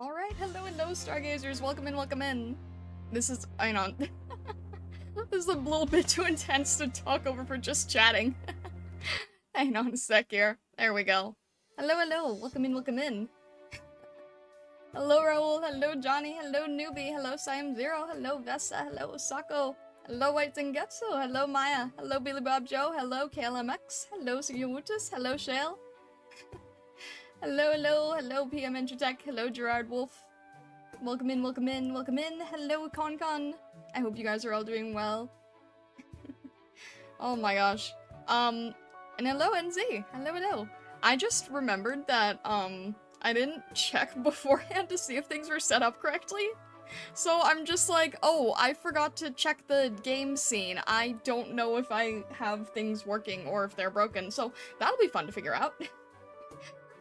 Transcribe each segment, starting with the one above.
Alright, hello, stargazers. Welcome in, welcome in. This is, I know, this is a little bit too intense to talk over for just chatting. Hang on a sec here. There we go. Hello, welcome in, welcome in. Hello, Raul, hello, Johnny, hello, Newbie, hello, Siam Zero, hello, Vessa, hello, Osako, hello, White Zengetsu, hello, Maya, hello, Billy Bob Joe, hello, KLMX, hello, Sugiyuwutis, hello, Shale. Hello, PM Entratech, hello, Gerard Wolf. Welcome in, hello, Con. I hope you guys are all doing well. Oh my gosh. And hello, NZ, hello. I just remembered that, I didn't check beforehand to see if things were set up correctly. So I'm just like, oh, I forgot to check the game scene. I don't know if I have things working or if they're broken, so that'll be fun to figure out.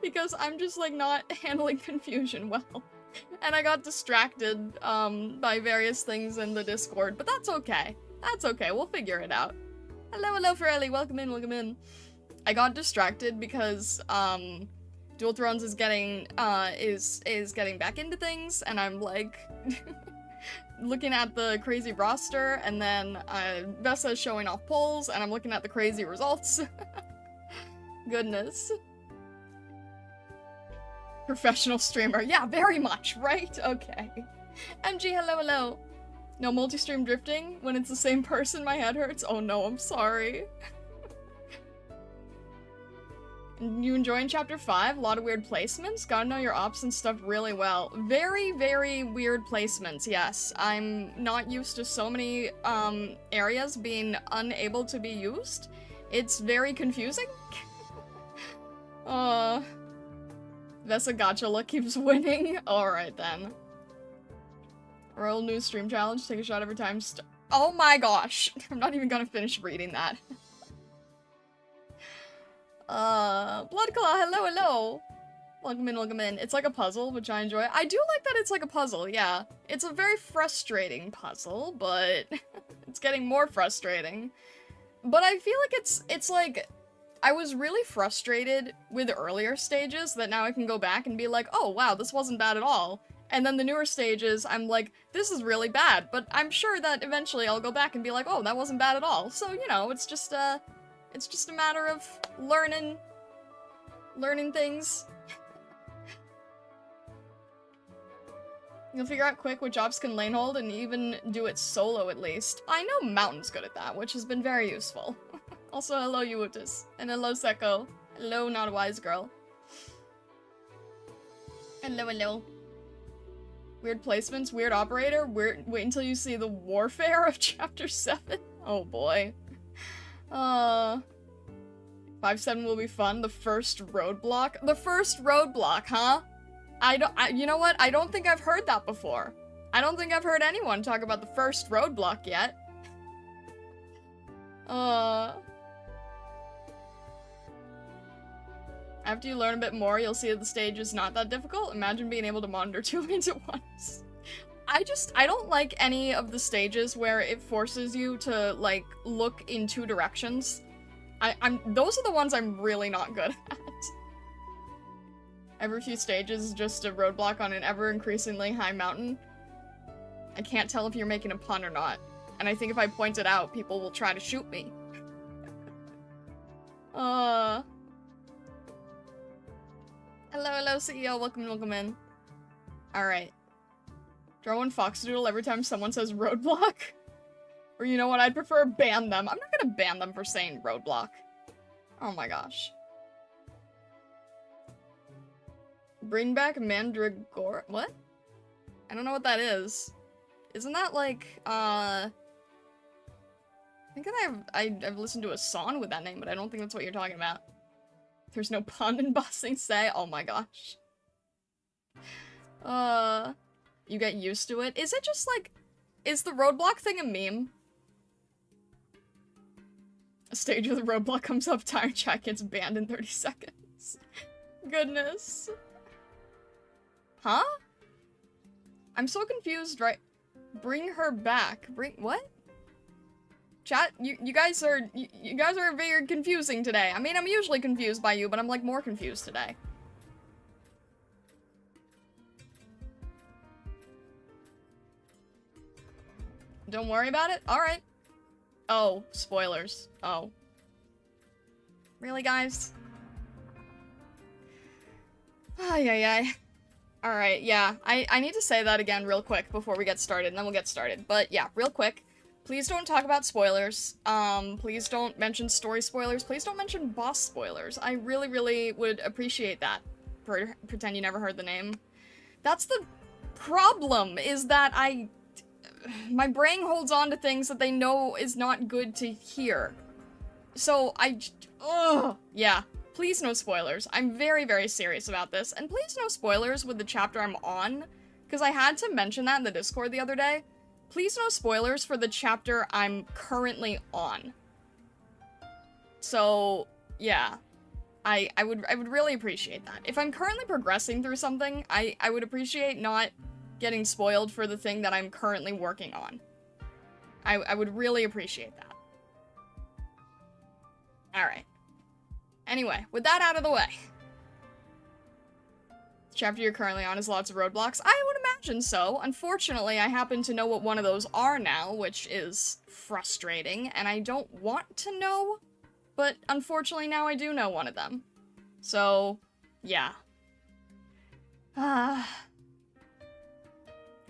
Because I'm just, like, not handling confusion well. And I got distracted, by various things in the Discord, but that's okay. That's okay, we'll figure it out. Hello, Ferelli, welcome in. I got distracted because, Dual Thrones is getting, is getting back into things, and I'm, like, looking at the crazy roster, and then, Vessa's showing off polls, and I'm looking at the crazy results. Goodness. Professional streamer. Yeah, very much, right? Okay. MG, hello. No multi-stream drifting? When it's the same person, my head hurts? Oh no, I'm sorry. You enjoying chapter 5? A lot of weird placements? Gotta know your ops and stuff really well. Very, very weird placements, yes. I'm not used to so many, areas being unable to be used. It's very confusing. Vessa Gacha luck keeps winning. Alright then. Royal News Stream Challenge, take a shot every time oh my gosh! I'm not even gonna finish reading that. Bloodclaw, hello! Welcome in. It's like a puzzle, which I enjoy. I do like that it's like a puzzle, yeah. It's a very frustrating puzzle, but it's getting more frustrating. But I feel like it's like, I was really frustrated with earlier stages that now I can go back and be like, oh wow, this wasn't bad at all. And then the newer stages, I'm like, this is really bad, but I'm sure that eventually I'll go back and be like, oh, that wasn't bad at all. So, you know, it's just a matter of learning things. You'll figure out quick what jobs can lane hold and even do it solo at least. I know Mountain's good at that, which has been very useful. Also, hello, Yuutis. And hello, Seko. Hello, not a wise girl. Hello. Weird placements, weird operator, wait until you see the warfare of chapter 7. Oh boy. 5-7 will be fun. The first roadblock? The first roadblock, huh? You know what? I don't think I've heard that before. I don't think I've heard anyone talk about the first roadblock yet. After you learn a bit more, you'll see that the stage is not that difficult. Imagine being able to monitor 2 lanes at once. I don't like any of the stages where it forces you to, like, look in 2 directions. Those are the ones I'm really not good at. Every few stages is just a roadblock on an ever-increasingly high mountain. I can't tell if you're making a pun or not. And I think if I point it out, people will try to shoot me. Hello, CEO. Welcome in. Alright. Draw one Foxdoodle every time someone says roadblock. Or you know what, I'd prefer ban them. I'm not gonna ban them for saying roadblock. Oh my gosh. Bring back Mandragora. What? I don't know what that is. Isn't that like, I think that I've listened to a song with that name, but I don't think that's what you're talking about. There's no pun in Bossing Say. Oh my gosh. You get used to it. Is it just like, is the roadblock thing a meme? A stage of the roadblock comes up, Tire Chat gets banned in 30 seconds. Goodness. Huh? I'm so confused, right? Bring her back. What? Chat, you guys are very confusing today. I mean, I'm usually confused by you, but I'm like more confused today. Don't worry about it? Alright. Oh, spoilers. Oh. Really, guys? Ay, ay, ay. Alright, yeah. I need to say that again real quick before we get started, and then we'll get started. But yeah, real quick. Please don't talk about spoilers. Please don't mention story spoilers. Please don't mention boss spoilers. I really, really would appreciate that. Pretend you never heard the name. That's the problem, is that my brain holds on to things that they know is not good to hear. So yeah. Please no spoilers. I'm very, very serious about this. And please no spoilers with the chapter I'm on, because I had to mention that in the Discord the other day. Please no spoilers for the chapter I'm currently on. So, yeah. I would really appreciate that. If I'm currently progressing through something, I would appreciate not getting spoiled for the thing that I'm currently working on. I would really appreciate that. Alright. Anyway, with that out of the way. The chapter you're currently on has lots of roadblocks. I would imagine so. Unfortunately, I happen to know what one of those are now, which is frustrating, and I don't want to know, but unfortunately now I do know one of them. So, yeah.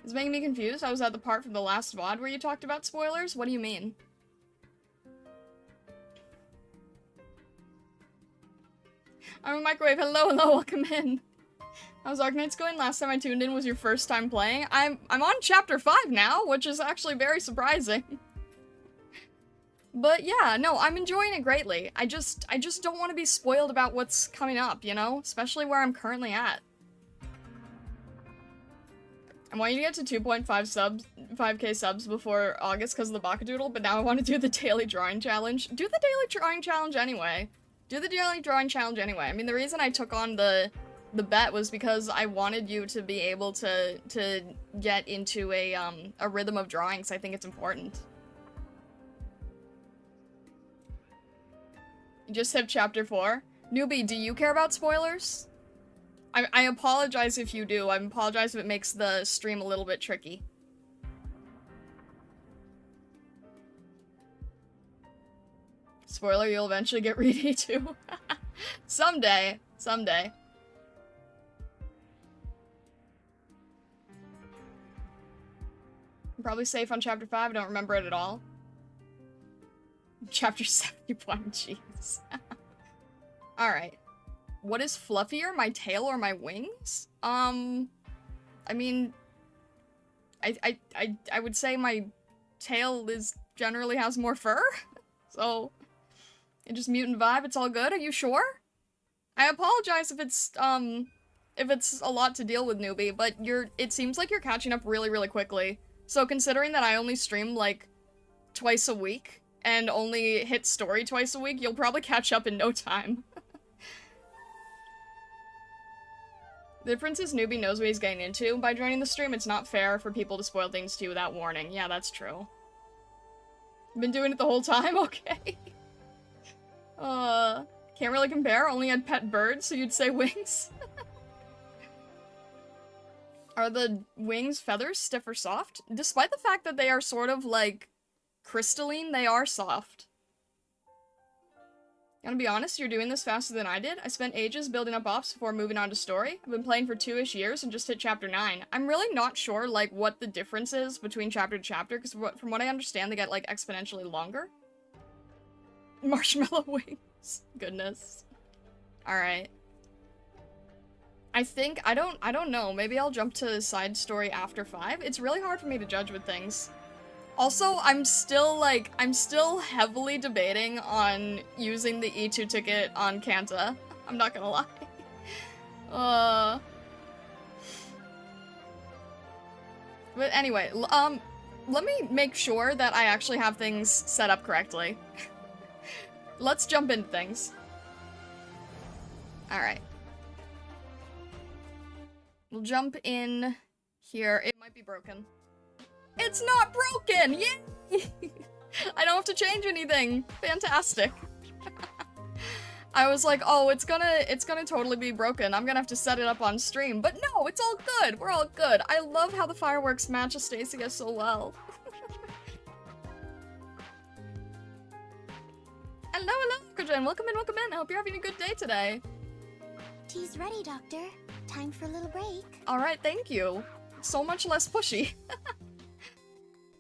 It's making me confused. I was at the part from the last VOD where you talked about spoilers. What do you mean? I'm a microwave. Hello, welcome in. How's Arknights going? Last time I tuned in was your first time playing. I'm on chapter 5 now, which is actually very surprising. But yeah, no, I'm enjoying it greatly. I just don't want to be spoiled about what's coming up, you know? Especially where I'm currently at. I want you to get to 5k subs before August because of the Bakadoodle, but now I want to do the daily drawing challenge. Do the daily drawing challenge anyway. Do the daily drawing challenge anyway. I mean, the reason I took on the bet was because I wanted you to be able to get into a rhythm of drawing, so I think it's important. You just hit chapter 4. Newbie, do you care about spoilers? I apologize if you do. I apologize if it makes the stream a little bit tricky. Spoiler, you'll eventually get ready too. Someday. Someday. I'm probably safe on chapter 5. I don't remember it at all. Chapter 71, jeez. Alright. What is fluffier, my tail or my wings? I mean... I would say my tail generally has more fur. So... It's just mutant vibe, it's all good, are you sure? I apologize if it's a lot to deal with, Newbie, but it seems like you're catching up really, really quickly. So considering that I only stream, like, twice a week, and only hit story twice a week, you'll probably catch up in no time. The difference is Newbie knows what he's getting into. By joining the stream, it's not fair for people to spoil things to you without warning. Yeah, that's true. Been doing it the whole time? Okay. Can't really compare, only had pet birds, so you'd say wings. Are the wings' feathers stiff or soft? Despite the fact that they are sort of, like, crystalline, they are soft. Gonna be honest, you're doing this faster than I did. I spent ages building up ops before moving on to story. I've been playing for 2-ish years and just hit chapter 9. I'm really not sure, like, what the difference is between chapter to chapter, because from what I understand, they get, like, exponentially longer. Marshmallow wings. Goodness. Alright. I think, I don't know, maybe I'll jump to side story after 5. It's really hard for me to judge with things. Also, I'm still heavily debating on using the E2 ticket on Kanta. I'm not gonna lie. But anyway, let me make sure that I actually have things set up correctly. Let's jump into things. Alright. We'll jump in here. It might be broken. It's not broken! Yay! I don't have to change anything. Fantastic. I was like, oh, it's gonna totally be broken. I'm gonna have to set it up on stream. But no, it's all good. We're all good. I love how the fireworks match Astasia so well. Hello, hello, Kojen. Welcome in, welcome in. I hope you're having a good day today. Tea's ready, Doctor. Time for a little break. Alright, thank you. So much less pushy.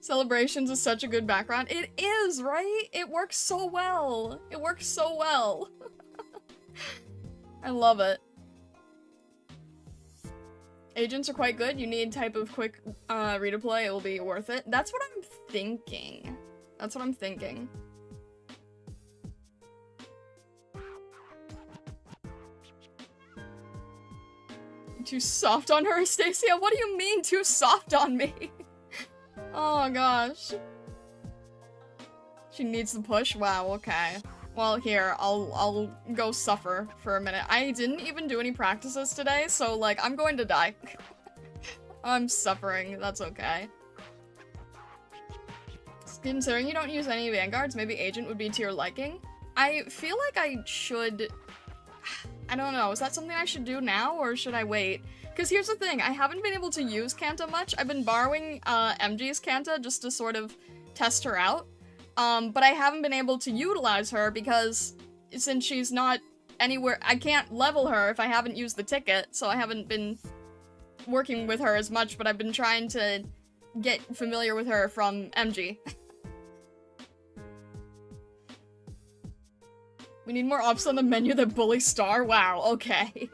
Celebrations is such a good background. It is, right? It works so well. It works so well. I love it. Agents are quite good. You need type of quick redeploy. It will be worth it. That's what I'm thinking. That's what I'm thinking. Too soft on her, Stacia? What do you mean too soft on me? Oh gosh. She needs the push? Wow, okay. Well, here, I'll go suffer for a minute. I didn't even do any practices today, so, like, I'm going to die. I'm suffering, that's okay. Considering you don't use any Vanguards, maybe Agent would be to your liking. I feel like I should... I don't know, is that something I should do now, or should I wait? Because here's the thing, I haven't been able to use Kanta much. I've been borrowing MG's Kanta just to sort of test her out. But I haven't been able to utilize her because since she's not anywhere, I can't level her if I haven't used the ticket, so I haven't been working with her as much, but I've been trying to get familiar with her from MG. We need more ops on the menu than Bully Star? Wow, okay.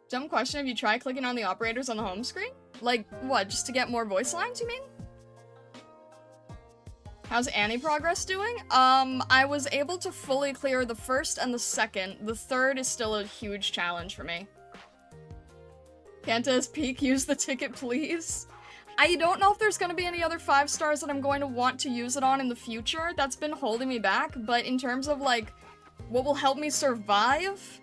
Dumb question, have you tried clicking on the operators on the home screen? Like, what, just to get more voice lines, you mean? How's Annie progress doing? I was able to fully clear the first and the second. The third is still a huge challenge for me. Kanta's peak, use the ticket, please. I don't know if there's gonna be any other 5 stars that I'm going to want to use it on in the future. That's been holding me back, but in terms of, like, what will help me survive,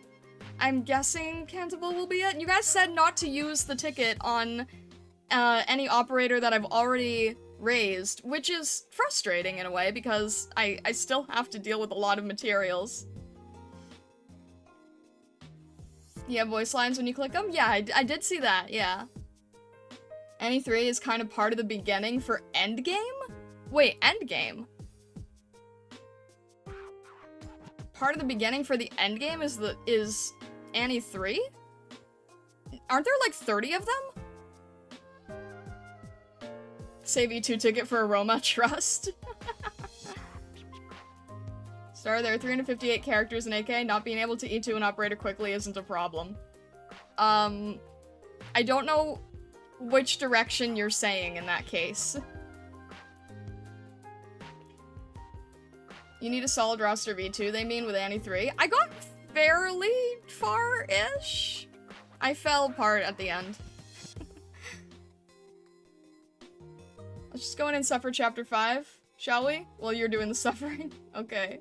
I'm guessing Cantable will be it. You guys said not to use the ticket on any operator that I've already raised, which is frustrating in a way, because I still have to deal with a lot of materials. You have voice lines when you click them? Yeah, I did see that, yeah. Any 3 is kind of part of the beginning for endgame? Wait, endgame? Part of the beginning for the endgame is Annie 3? Aren't there like 30 of them? Save E2 ticket for Aroma, trust. Star, there are 358 characters in AK. Not being able to E2 an operator quickly isn't a problem. I don't know which direction you're saying in that case. You need a solid roster V2, they mean, with Annie 3. I got fairly far-ish. I fell apart at the end. Let's just go in and suffer chapter 5, shall we? While you're doing the suffering? Okay.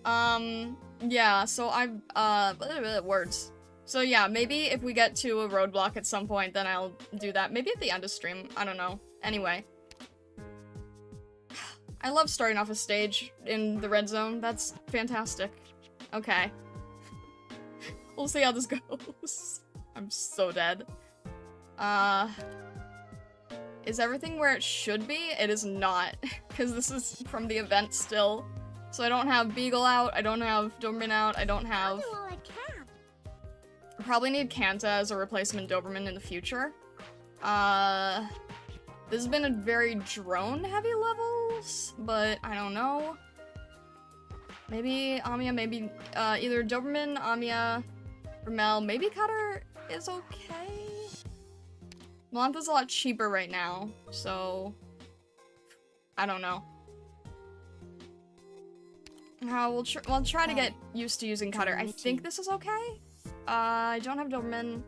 Yeah, so words. So yeah, maybe if we get to a roadblock at some point, then I'll do that. Maybe at the end of stream. I don't know. Anyway. I love starting off a stage in the red zone. That's fantastic. Okay. We'll see how this goes. I'm so dead. Is everything where it should be? It is not. Because this is from the event still. So I don't have Beagle out, I don't have Doberman out, I don't have... I probably need Kanta as a replacement Doberman in the future. This has been a very drone-heavy levels, but I don't know. Maybe Amiya, maybe either Doberman, Amiya, Ramel, maybe Cutter is okay. Melantha's a lot cheaper right now, so I don't know. We'll try to get used to using Cutter. I think this is okay. I don't have Doberman.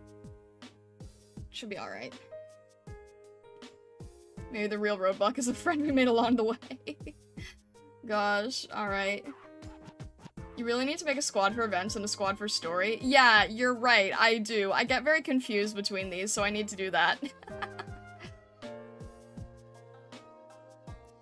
Should be alright. Maybe the real roadblock is a friend we made along the way. Gosh, alright. You really need to make a squad for events and a squad for story? Yeah, you're right, I do. I get very confused between these, so I need to do that.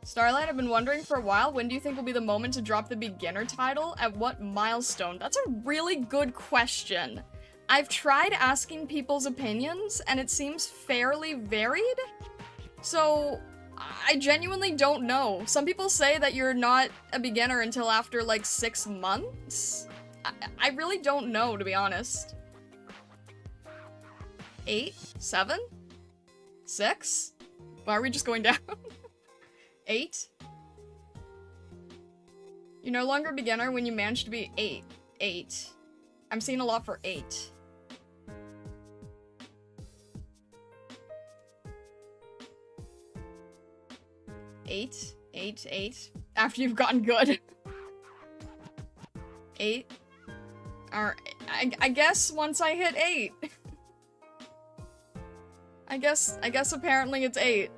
Starlight, I've been wondering for a while, when do you think will be the moment to drop the beginner title? At what milestone? That's a really good question. I've tried asking people's opinions, and it seems fairly varied. So, I genuinely don't know. Some people say that you're not a beginner until after like 6 months. I really don't know, to be honest. 8? 7? 6? Why are we just going down? 8? You're no longer a beginner when you manage to be 8. 8. I'm seeing a lot for 8. Eight. After you've gotten good. 8. Alright, I guess once I hit 8. I guess apparently it's 8.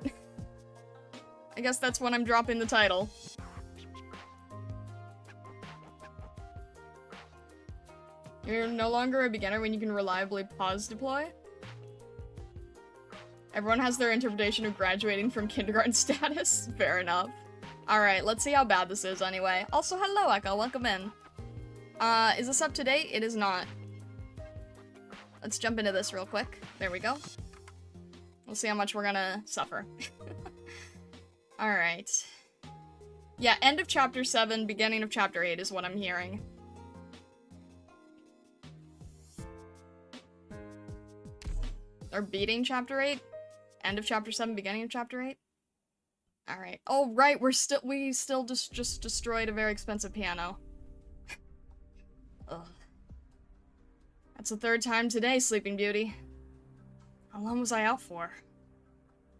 I guess that's when I'm dropping the title. You're no longer a beginner when you can reliably pause deploy. Everyone has their interpretation of graduating from kindergarten status. Fair enough. Alright, let's see how bad this is anyway. Also, hello, Echo. Welcome in. Is this up to date? It is not. Let's jump into this real quick. There we go. We'll see how much we're gonna suffer. Alright. Yeah, end of chapter 7, beginning of chapter 8 is what I'm hearing. Or beating chapter 8? End of chapter 7, beginning of chapter 8? Alright. Oh, right, we still just destroyed a very expensive piano. Ugh. That's the 3rd time today, Sleeping Beauty. How long was I out for?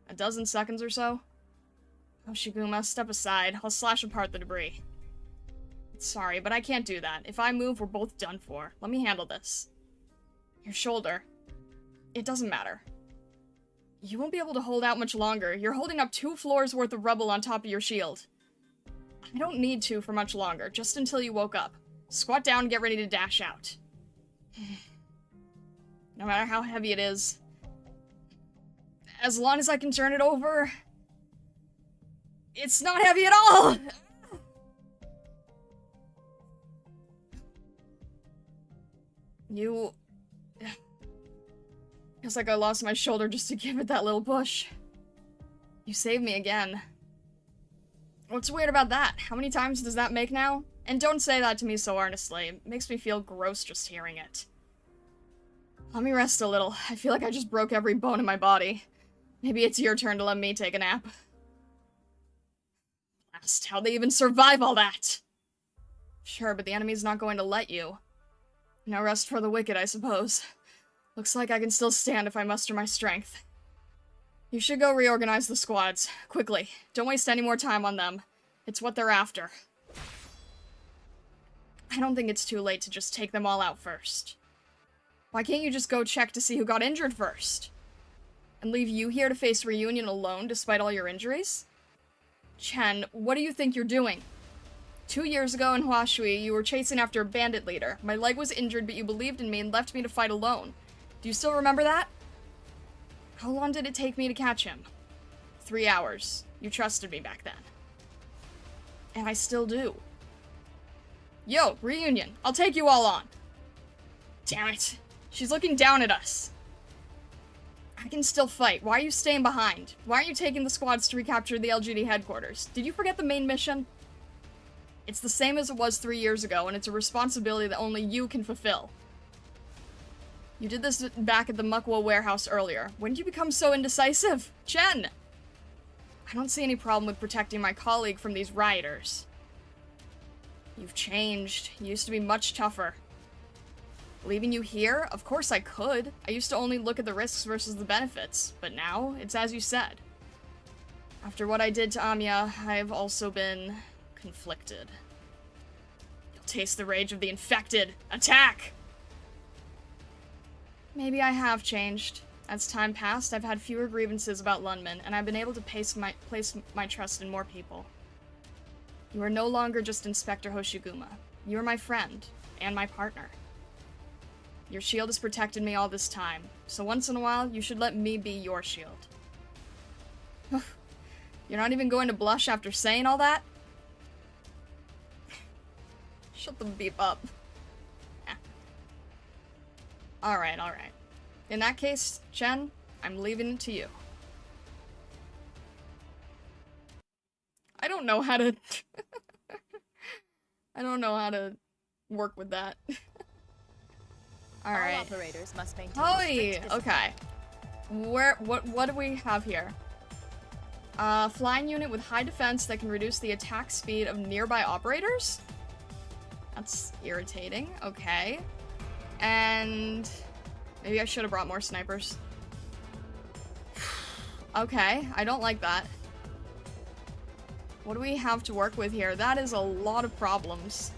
A dozen seconds or so? Oh, Shiguma, step aside. I'll slash apart the debris. Sorry, but I can't do that. If I move, we're both done for. Let me handle this. Your shoulder. It doesn't matter. You won't be able to hold out much longer. You're holding up 2 floors worth of rubble on top of your shield. I don't need to for much longer, just until you woke up. Squat down and get ready to dash out. No matter how heavy it is, as long as I can turn it over, it's not heavy at all! You... Feels like I lost my shoulder just to give it that little push. You saved me again. What's weird about that? How many times does that make now? And don't say that to me so earnestly. It makes me feel gross just hearing it. Let me rest a little. I feel like I just broke every bone in my body. Maybe it's your turn to let me take a nap. Blast, how'd they even survive all that? Sure, but the enemy's not going to let you. No rest for the wicked, I suppose. Looks like I can still stand if I muster my strength. You should go reorganize the squads. Quickly. Don't waste any more time on them. It's what they're after. I don't think it's too late to just take them all out first. Why can't you just go check to see who got injured first? And leave you here to face reunion alone despite all your injuries? Chen, what do you think you're doing? 2 years ago in Huashui, you were chasing after a bandit leader. My leg was injured, but you believed in me and left me to fight alone. Do you still remember that? How long did it take me to catch him? 3 hours. You trusted me back then. And I still do. Yo, reunion. I'll take you all on. Damn it. She's looking down at us. I can still fight. Why are you staying behind? Why aren't you taking the squads to recapture the LGD headquarters? Did you forget the main mission? It's the same as it was 3 years ago, and it's a responsibility that only you can fulfill. You did this back at the Mukwa warehouse earlier. When did you become so indecisive? Chen! I don't see any problem with protecting my colleague from these rioters. You've changed. You used to be much tougher. Leaving you here? Of course I could. I used to only look at the risks versus the benefits, but now, it's as you said. After what I did to Amiya, I've also been conflicted. You'll taste the rage of the infected. Attack! Maybe I have changed. As time passed, I've had fewer grievances about Lundman, and I've been able to place my trust in more people. You are no longer just Inspector Hoshiguma. You are my friend, and my partner. Your shield has protected me all this time, so once in a while, you should let me be your shield. You're not even going to blush after saying all that? Shut the beep up. Alright. In that case, Chen, I'm leaving it to you. I don't know how to... I don't know how to work with that. Alright. All operators must maintain Oh, strict discipline. okay. What do we have here? Flying unit with high defense that can reduce the attack speed of nearby operators? That's irritating. Okay. And maybe I should have brought more snipers. Okay, I don't like that. What do we have to work with here? That is a lot of problems.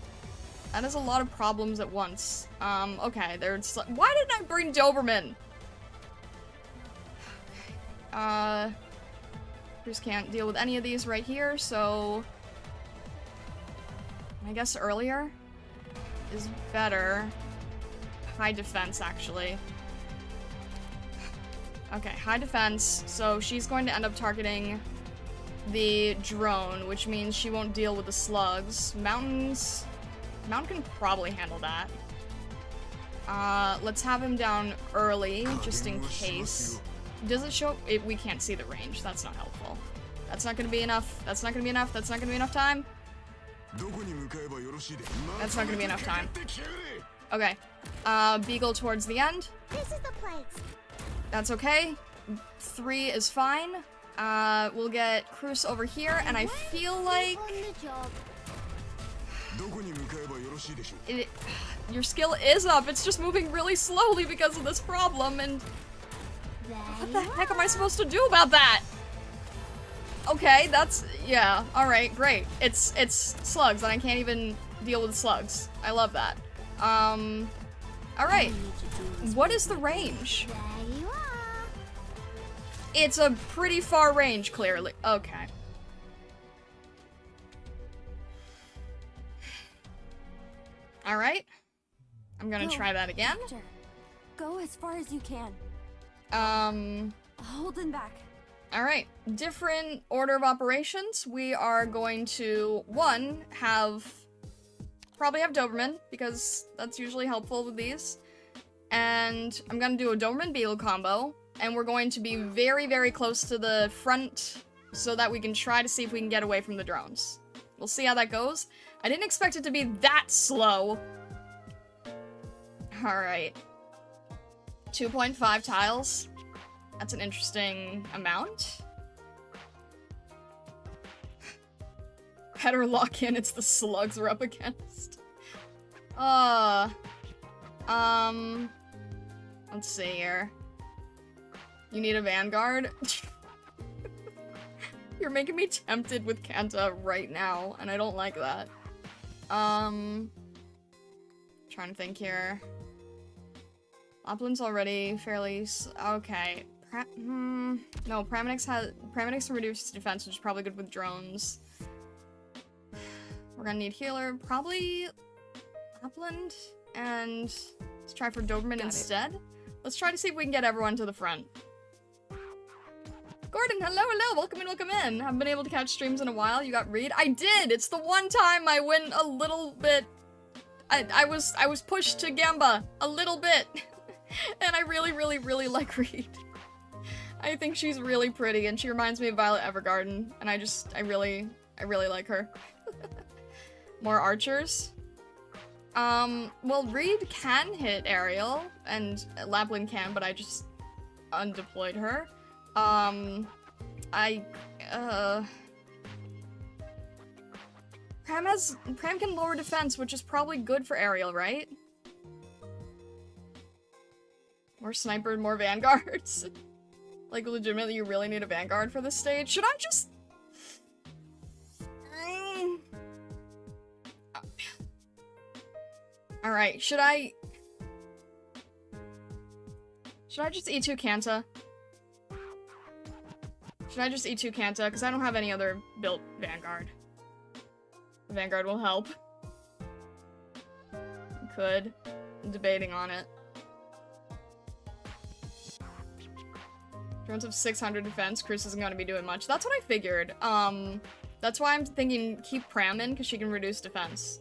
That is a lot of problems at once. Okay, there's... Why didn't I bring Doberman? Just can't deal with any of these right here, so... I guess earlier is better. High defense, actually. Okay, high defense, so she's going to end up targeting the drone, which means she won't deal with the slugs. Mountain can probably handle that. Let's have him down early, just in case. Does it show? We can't see the range. That's not helpful. That's not gonna be enough. That's not gonna be enough. That's not gonna be enough time. That's not gonna be enough time. Okay. Beagle towards the end. This is the place. That's okay. 3 is fine. We'll get Cruz over here, and I feel like... On the job. Your skill is up, it's just moving really slowly because of this problem, and... What the heck am I supposed to do about that? Okay, that's... yeah, alright, great. It's slugs, and I can't even deal with slugs. I love that. Alright. What is the range? There you are. It's a pretty far range, clearly. Okay. Alright. I'm gonna try that again. Doctor, go as far as you can. Holding back. Alright. Different order of operations. We are going to, one, probably have Doberman, because that's usually helpful with these. And I'm gonna do a Doberman Beagle combo, and we're going to be very, very close to the front so that we can try to see if we can get away from the drones. We'll see how that goes. I didn't expect it to be that slow. Alright. 2.5 tiles. That's an interesting amount. Better lock in, it's the slugs we're up against. Let's see here. You need a vanguard? You're making me tempted with Kanta right now, and I don't like that. Trying to think here. Lapland's already fairly okay. No, Paramedics can reduce defense, which is probably good with drones. We're gonna need healer, probably Lapland, and let's try for Doberman instead. Let's try to see if we can get everyone to the front. Gordon, hello, welcome in. Haven't been able to catch streams in a while. You got Reed? I did! It's the one time I went a little bit... I was pushed to Gamba a little bit. And I really, really, really like Reed. I think she's really pretty, and she reminds me of Violet Evergarden, and I really like her. More archers. Well, Reed can hit aerial, and Lapland can, but I just undeployed her. Pram can lower defense, which is probably good for aerial, right? More sniper, more vanguards. Like, legitimately, you really need a vanguard for this stage? Should I just... Alright, should I just E2 Kanta? Should I just E2 Kanta? Because I don't have any other built vanguard. The vanguard will help. Could. I'm debating on it. Drones have 600 defense. Chris isn't going to be doing much. That's what I figured. That's why I'm thinking keep Pram in, because she can reduce defense.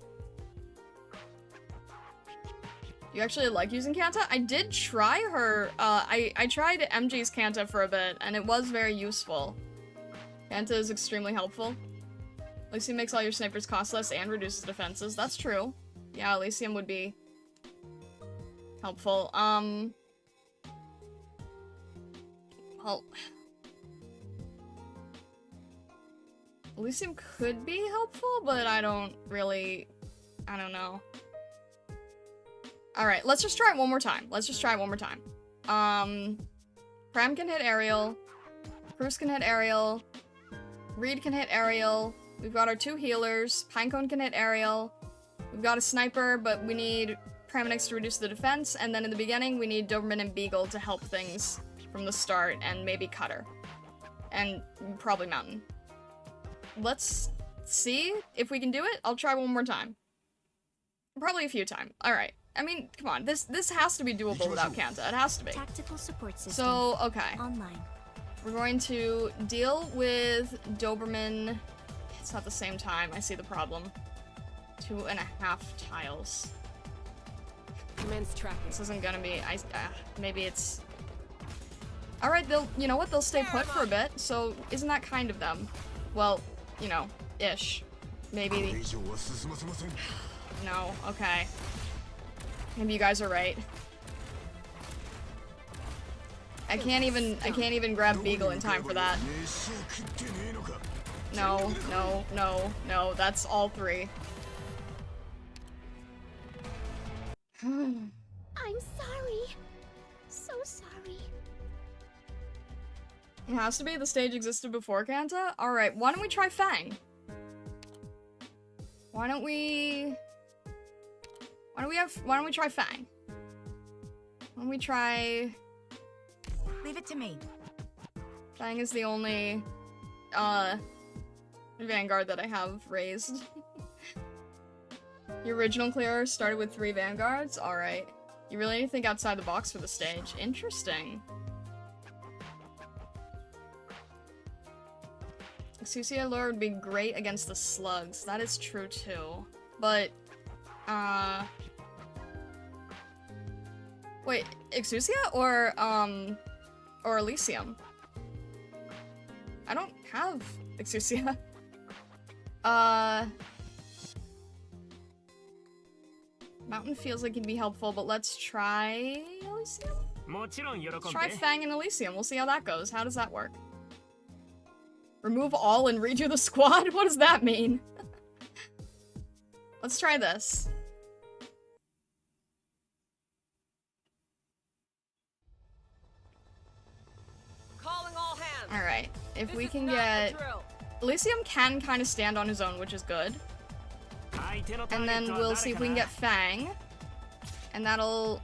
You actually like using Kanta? I did try her. I tried MG's Kanta for a bit, and it was very useful. Kanta is extremely helpful. Elysium makes all your snipers cost less and reduces defenses. That's true. Yeah, Elysium would be helpful. Well, Elysium could be helpful, but I don't know. Alright, let's just try it one more time. Pram can hit aerial. Bruce can hit aerial. Reed can hit aerial. We've got our 2 healers. Pinecone can hit aerial. We've got a sniper, but we need paramedics to reduce the defense. And then in the beginning, we need Doberman and Beagle to help things from the start, and maybe Cutter. And probably Mountain. Let's see if we can do it. I'll try one more time. Probably a few times. Alright. I mean, come on. This has to be doable without Kanta. It has to be. Tactical support system. So, okay. Online. We're going to deal with Doberman. It's not the same time. I see the problem. 2.5 tiles. Commence tracking. This isn't gonna be. Maybe it's. Alright, you know what? They'll stay put for a bit, so isn't that kind of them? Well, you know, ish. Maybe. No, okay. Maybe you guys are right. I can't even grab Beagle in time for that. No, that's all 3. I'm sorry. So sorry. It has to be. The stage existed before Kanta? Alright, why don't we try Fang? Why don't we try Fang? Why don't we try... Leave it to me. Fang is the only, Vanguard that I have raised. Your original clearer started with 3 Vanguards? Alright. You really need to think outside the box for the stage. Interesting. Exusia lure would be great against the slugs. That is true too. But, wait, Exusia or Elysium? I don't have Exusia. Mountain feels like it'd be helpful, but let's try Elysium? Let's try Fang and Elysium. We'll see how that goes. How does that work? Remove all and redo the squad? What does that mean? Let's try this. Calling all hands. Alright, if This we is can not a get... drill. Elysium can kind of stand on his own, which is good. And then we'll see if we can get Fang. And that'll...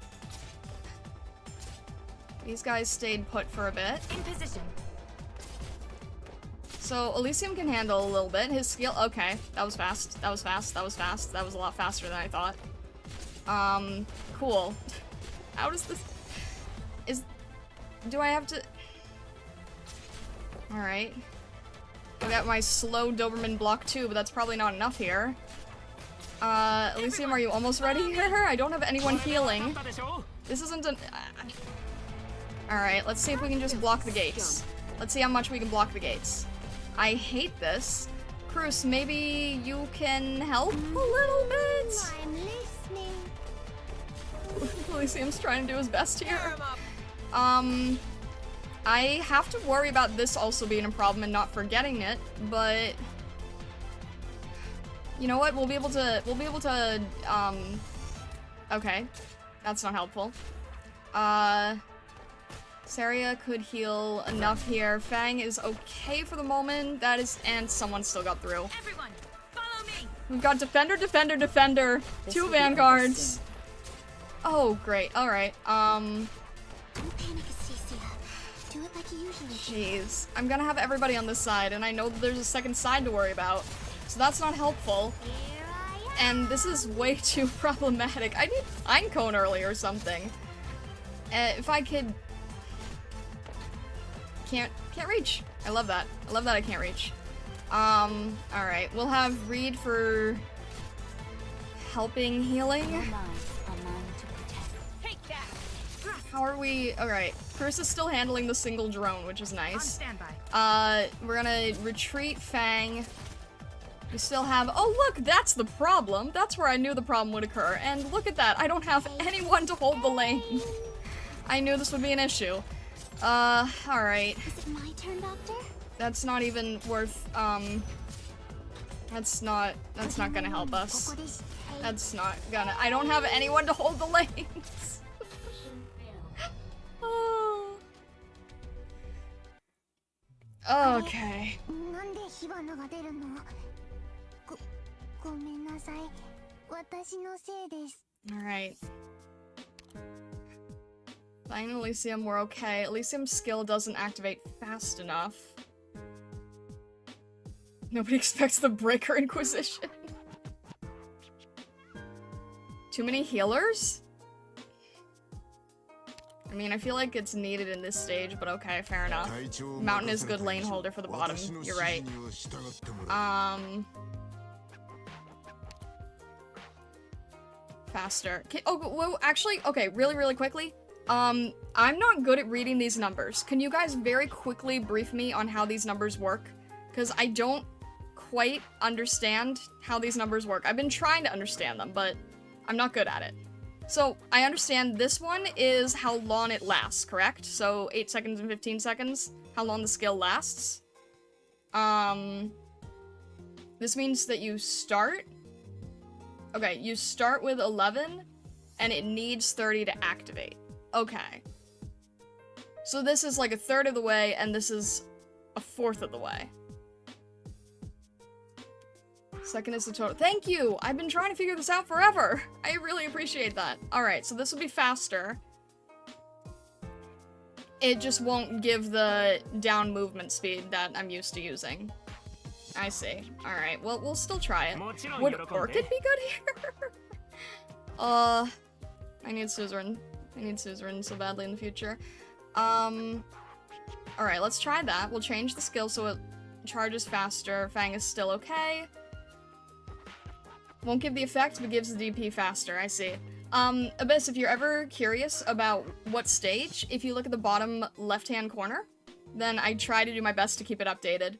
These guys stayed put for a bit. In position. So Elysium can handle a little bit. His skill... Okay, that was fast. That was fast. That was fast. That was a lot faster than I thought. Cool. How does this... Do I have to... Alright. I got my slow Doberman block too, but that's probably not enough here. Elysium, are you almost ready here? I don't have anyone healing. This isn't an... Alright, let's see if we can just block the gates. Let's see how much we can block the gates. I hate this. Cruz, maybe you can help a little bit? I'm listening. Elysium's trying to do his best here. I have to worry about this also being a problem and not forgetting it, but... You know what? We'll be able to, okay. That's not helpful. Saria could heal enough here. Fang is okay for the moment. That is, and someone still got through. Everyone, follow me. We've got defender, defender, defender. 2 vanguards. Oh, great. Alright, Don't panic, Astacia. Do it like you usually do. jeez. I'm gonna have everybody on this side, and I know that there's a second side to worry about. So that's not helpful. Here I am. And this is way too problematic. I need Pinecone early or something. If I could... Can't reach. I love that. I love that I can't reach. Alright. We'll have Reed for... helping healing. A mind to protect. Take that. How are we... Alright. Chris is still handling the single drone, which is On nice. standby. We're gonna retreat Fang. We still have- oh look, that's the problem! That's where I knew the problem would occur, and look at that, I don't have anyone to hold the lane. I knew this would be an issue. Alright. Is it my turn, Doctor? That's not even worth, that's not gonna help us. That's not gonna- I don't have anyone to hold the lanes! Oh. Okay. なんで火花が出るの？ごめんなさい。私のせいです。 Alright. Fine, Elysium, we're okay. Elysium's skill doesn't activate fast enough. Nobody expects the Breaker Inquisition. Too many healers? I mean, I feel like it's needed in this stage, but okay, fair enough. Mountain is good lane holder for the bottom, you're right. Faster. Oh, well, actually, okay, really quickly. I'm not good at reading these numbers. Can you guys very quickly brief me on how these numbers work? Because I don't quite understand how these numbers work. I've been trying to understand them, but I'm not good at it. So, I understand this one is how long it lasts, correct? So, 8 seconds and 15 seconds, how long the skill lasts. This means that you start... Okay, you start with 11, and it needs 30 to activate. Okay. So this is like a third of the way, and this is a fourth of the way. Second is the total. Thank you! I've been trying to figure this out forever! I really appreciate that. Alright, so this will be faster. It just won't give the down movement speed that I'm used to using. I see. Alright, well, we'll still try it. Would Orchid be good here? I need Suzerain. I need Suzerain so badly in the future. Alright, let's try that. We'll change the skill so it charges faster. Fang is still okay. Won't give the effect, but gives the DP faster. I see. Abyss, if you're ever curious about what stage, if you look at the bottom left-hand corner, then I try to do my best to keep it updated.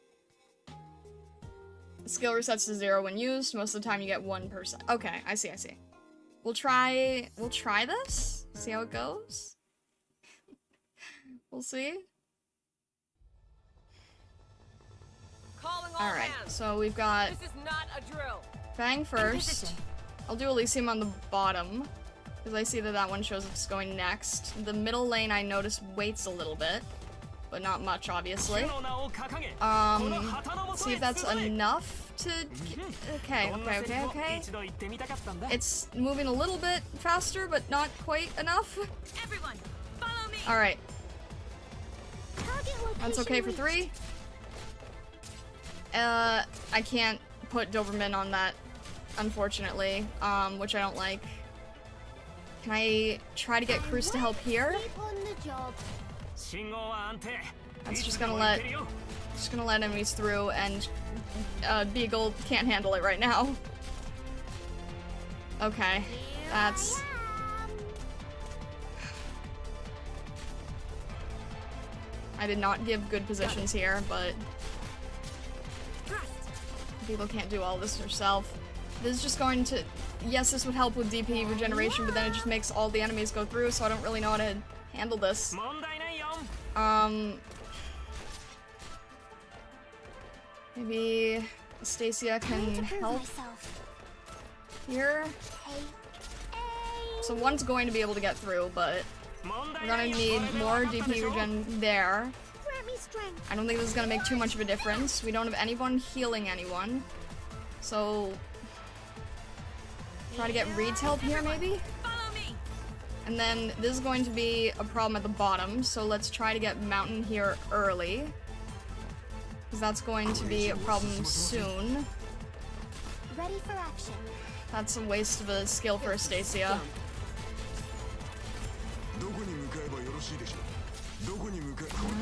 Skill resets to 0 when used. Most of the time you get 1%. Okay, I see. We'll try this? See how it goes? We'll see. Alright, so we've got This is not a drill. Fang first. I'll do Elysium on the bottom, because I see that that one shows it's going next. The middle lane I noticed waits a little bit, but not much, obviously. See if that's enough to... Okay. It's moving a little bit faster, but not quite enough. Everyone, follow me. Alright. That's okay for 3. I can't put Doberman on that, unfortunately, which I don't like. Can I try to get Cruz to help here? That's just gonna let enemies through, and Beagle can't handle it right now. Okay, that's... I did not give good positions here, but... Beagle can't do all this herself. This is just going to... Yes, this would help with DP regeneration, but then it just makes all the enemies go through, so I don't really know how to handle this. Maybe Stacia can help here. So one's going to be able to get through, but we're gonna need more DP regen there. I don't think this is gonna make too much of a difference. We don't have anyone healing anyone. So try to get Reed's help here, maybe? And then this is going to be a problem at the bottom, so let's try to get Mountain here early. Because that's going to be a problem soon. Ready for action. That's a waste of a skill for Stacia.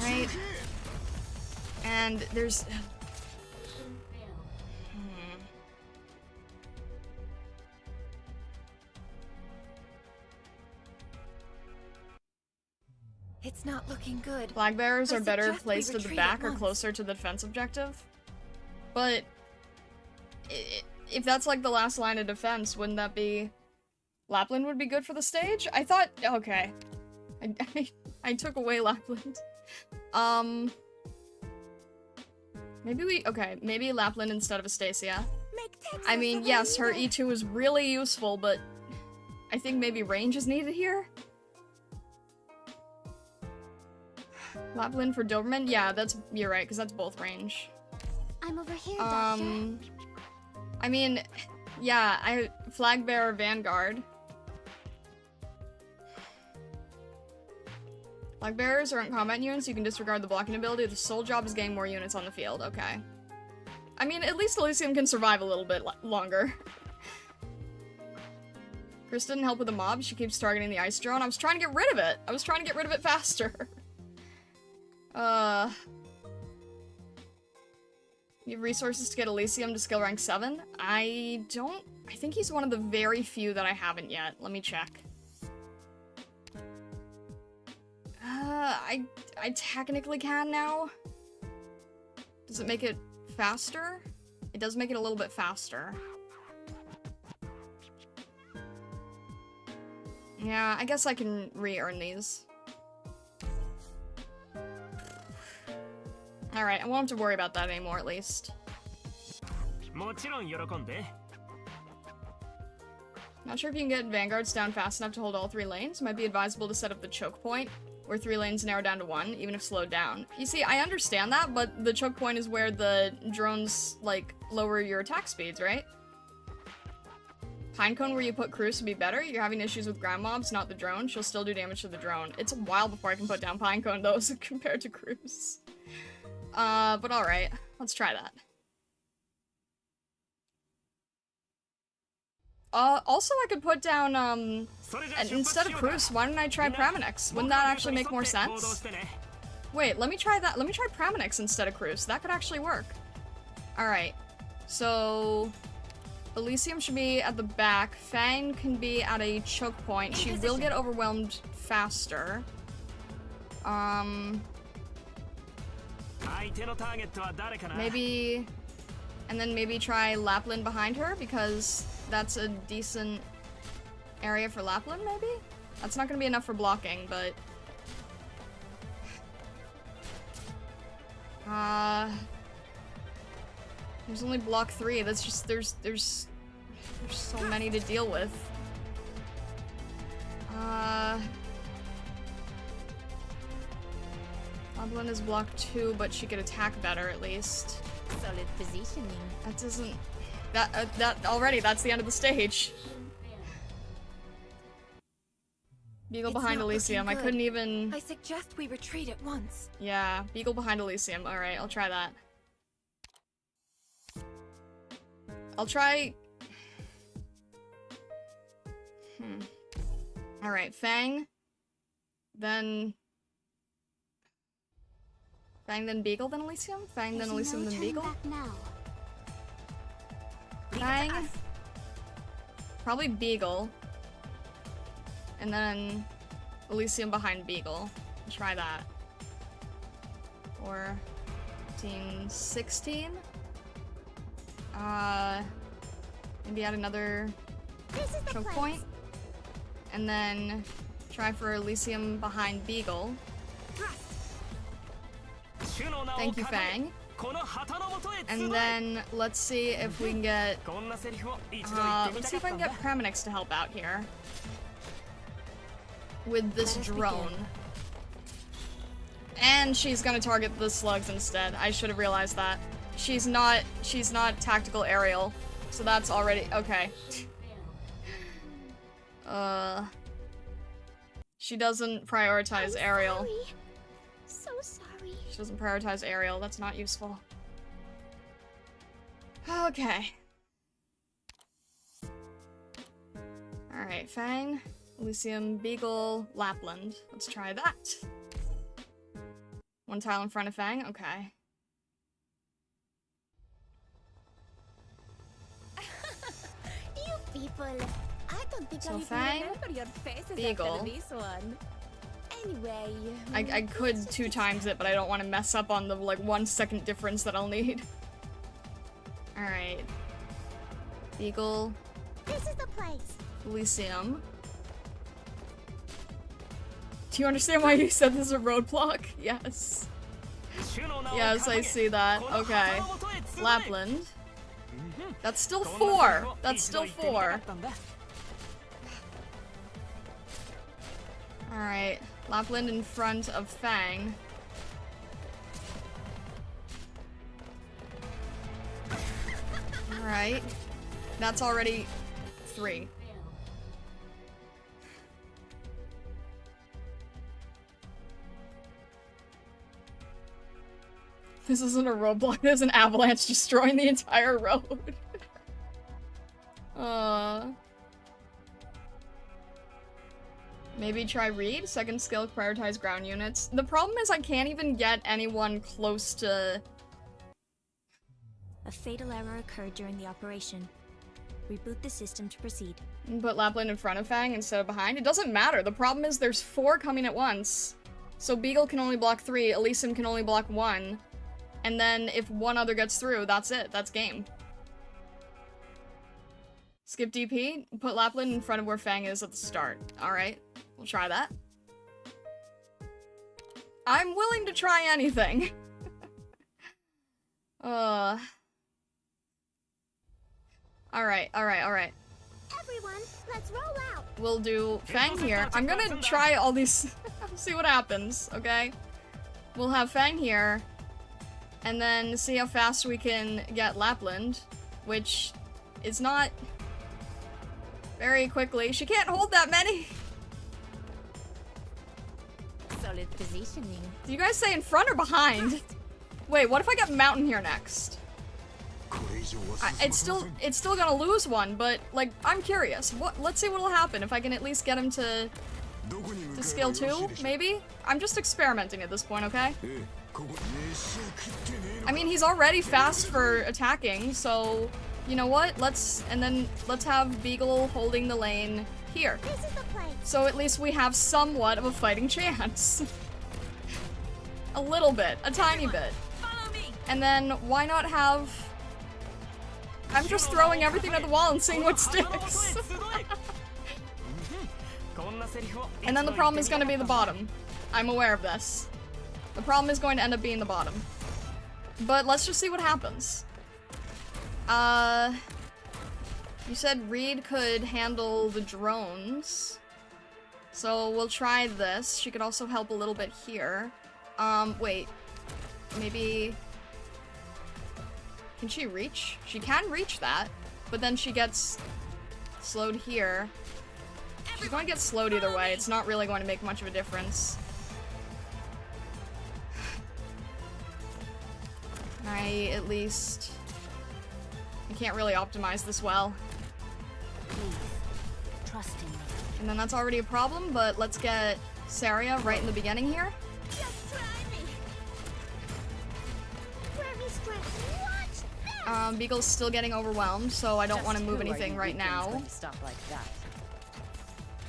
Alright. And there's... It's not looking good. Flag bearers are better suggest we placed at the retreat back at or once. closer to the defense objective. But if that's like the last line of defense, wouldn't that be... Lapland would be good for the stage? I thought... Okay. I took away Lapland. Maybe we... Okay, maybe Lapland instead of Astasia. I mean, yes, her E2 is really useful, but I think maybe range is needed here? Lapland for Doberman? Yeah, you're right, because that's both range. I'm over here, Doctor. I mean, yeah, Flag Bearer Vanguard. Flag Bearers aren't combat units, you can disregard the blocking ability. The sole job is getting more units on the field, okay. I mean, at least Elysium can survive a little bit longer. Chris didn't help with the mob, she keeps targeting the ice drone. I was trying to get rid of it! I was trying to get rid of it faster. You have resources to get Elysium to skill rank 7? I think he's one of the very few that I haven't yet. Let me check. I technically can now. Does it make it faster? It does make it a little bit faster. Yeah, I guess I can re-earn these. Alright, I won't have to worry about that anymore, at least. Not sure if you can get Vanguards down fast enough to hold all 3 lanes. Might be advisable to set up the choke point, where 3 lanes narrow down to 1, even if slowed down. You see, I understand that, but the choke point is where the drones, like, lower your attack speeds, right? Pinecone where you put Cruise would be better. You're having issues with ground mobs, not the drone. She'll still do damage to the drone. It's a while before I can put down Pinecone, though, so compared to Cruise. But alright. Let's try that. Also I could put down, instead of Cruise, why don't I try Praminix? Wouldn't that actually make more sense? Wait, let me try that. Let me try Praminix instead of Cruise. That could actually work. Alright. So... Elysium should be at the back. Fang can be at a choke point. She will get overwhelmed faster. Maybe... And then maybe try Lapland behind her, because that's a decent area for Lapland, maybe? That's not gonna be enough for blocking, but... There's only block 3, that's just, there's so many to deal with. Lapland is block 2, but she could attack better, at least. Solid positioning. That doesn't... That already, that's the end of the stage. Beagle behind Elysium, I couldn't even... I suggest we retreat at once. Yeah, Beagle behind Elysium. Alright, I'll try that. I'll try... Alright, Fang. Then... Fang, then Beagle, then Elysium? Fang, then Elysium, then Beagle? Fang. Probably Beagle. And then Elysium behind Beagle. Try that. 14, 16. Maybe add another choke point. And then try for Elysium behind Beagle. Thank you, Fang. And then let's see if we can get let's see if I can get Praminix to help out here with this drone. And she's gonna target the slugs instead. I should have realized that. She's not tactical aerial, so that's already okay. She doesn't prioritize aerial. So sorry. She doesn't prioritize aerial. That's not useful. Okay. Alright, Fang, Elysium, Beagle, Lapland. Let's try that. One tile in front of Fang? Okay. You people, I don't think So I'll Fang, even remember your faces Beagle. after this one. Anyway, I could 2 times it, but I don't want to mess up on the, like, 1 second difference that I'll need. Alright. Beagle. This is the place. Elysium. Do you understand why you said this is a roadblock? Yes. Yes, I see that. Okay. Lapland. That's still 4. That's still 4. Alright. Lapland in front of Fang. Alright. That's already 3. This isn't a roadblock, there's an avalanche destroying the entire road. Maybe try read? Second skill, prioritize ground units. The problem is I can't even get anyone close to... A fatal error occurred during the operation. Reboot the system to proceed. Put Lapland in front of Fang instead of behind. It doesn't matter. The problem is there's 4 coming at once. So Beagle can only block 3, Elysium can only block 1. And then if one other gets through, that's it. That's game. Skip DP. Put Lapland in front of where Fang is at the start. Alright. We'll try that. I'm willing to try anything. Alright. Everyone, let's roll out. We'll do Fang here. I'm gonna try all these... see what happens, okay? We'll have Fang here. And then see how fast we can get Lapland. Which is not... very quickly. She can't hold that many! Solid positioning. Do you guys say in front or behind? Wait, what if I get Mountain here next? It's still gonna lose one, but, like, I'm curious. Let's see what'll happen if I can at least get him to scale 2, maybe? I'm just experimenting at this point, okay? I mean, he's already fast for attacking, so... You know what? Let's have Beagle holding the lane here. This is the place. So at least we have somewhat of a fighting chance. A little bit. A tiny bit. Follow me. And then why not have... I'm just throwing everything at the wall and seeing what sticks. And then the problem is going to be the bottom. I'm aware of this. The problem is going to end up being the bottom. But let's just see what happens. You said Reed could handle the drones. So we'll try this. She could also help a little bit here. Wait. Maybe... Can she reach? She can reach that, but then she gets slowed here. She's going to get slowed either way. It's not really going to make much of a difference. I at least... I can't really optimize this well. Trust in me. And then that's already a problem, but let's get Saria right in the beginning here. Just try me. Grab me strength. Watch this. Beagle's still getting overwhelmed, so I don't want to move anything right now. Stop like that.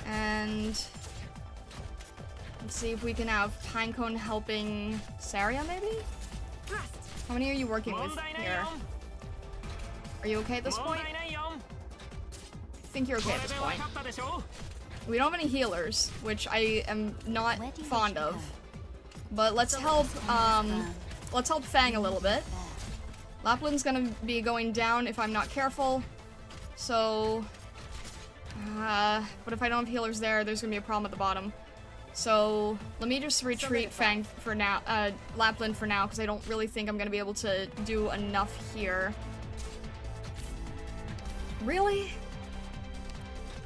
And let's see if we can have Pinecone helping Saria, maybe? How many are you working with here? Are you okay at this point? I think you're okay at this point. We don't have any healers, which I am not fond of. But let's help Fang a little bit. Lapland's gonna be going down if I'm not careful. So... but if I don't have healers there, there's gonna be a problem at the bottom. So, let me just retreat Fang for now, Lapland for now, because I don't really think I'm gonna be able to do enough here. Really?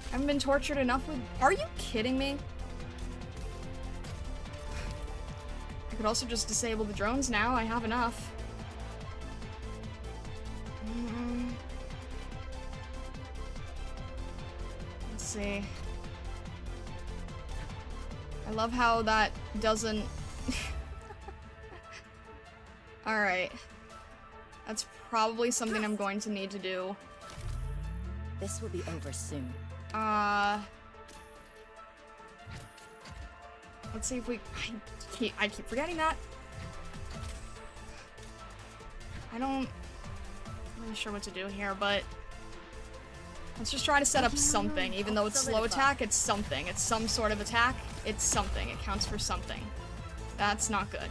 I haven't been tortured enough with- Are you kidding me? I could also just disable the drones now, I have enough. Let's see. I love how that doesn't... Alright. That's probably something I'm going to need to do. This will be over soon. Let's see if we... I keep forgetting that. I'm not really sure what to do here, but... Let's just try to set up something. Even though it's slow attack, it's something. It's some sort of attack. It's something. It counts for something. That's not good.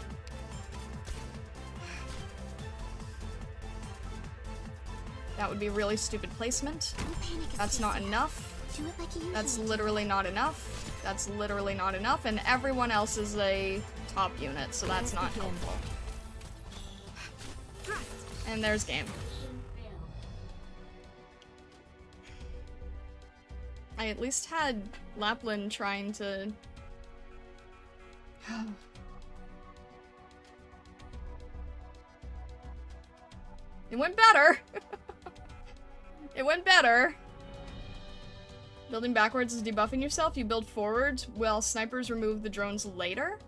That would be really stupid placement. That's not enough. That's literally not enough. That's literally not enough. And everyone else is a top unit, so that's not helpful. And there's game. I at least had Lapland trying to... It went better! It went better! Building backwards is debuffing yourself. You build forwards while snipers remove the drones later?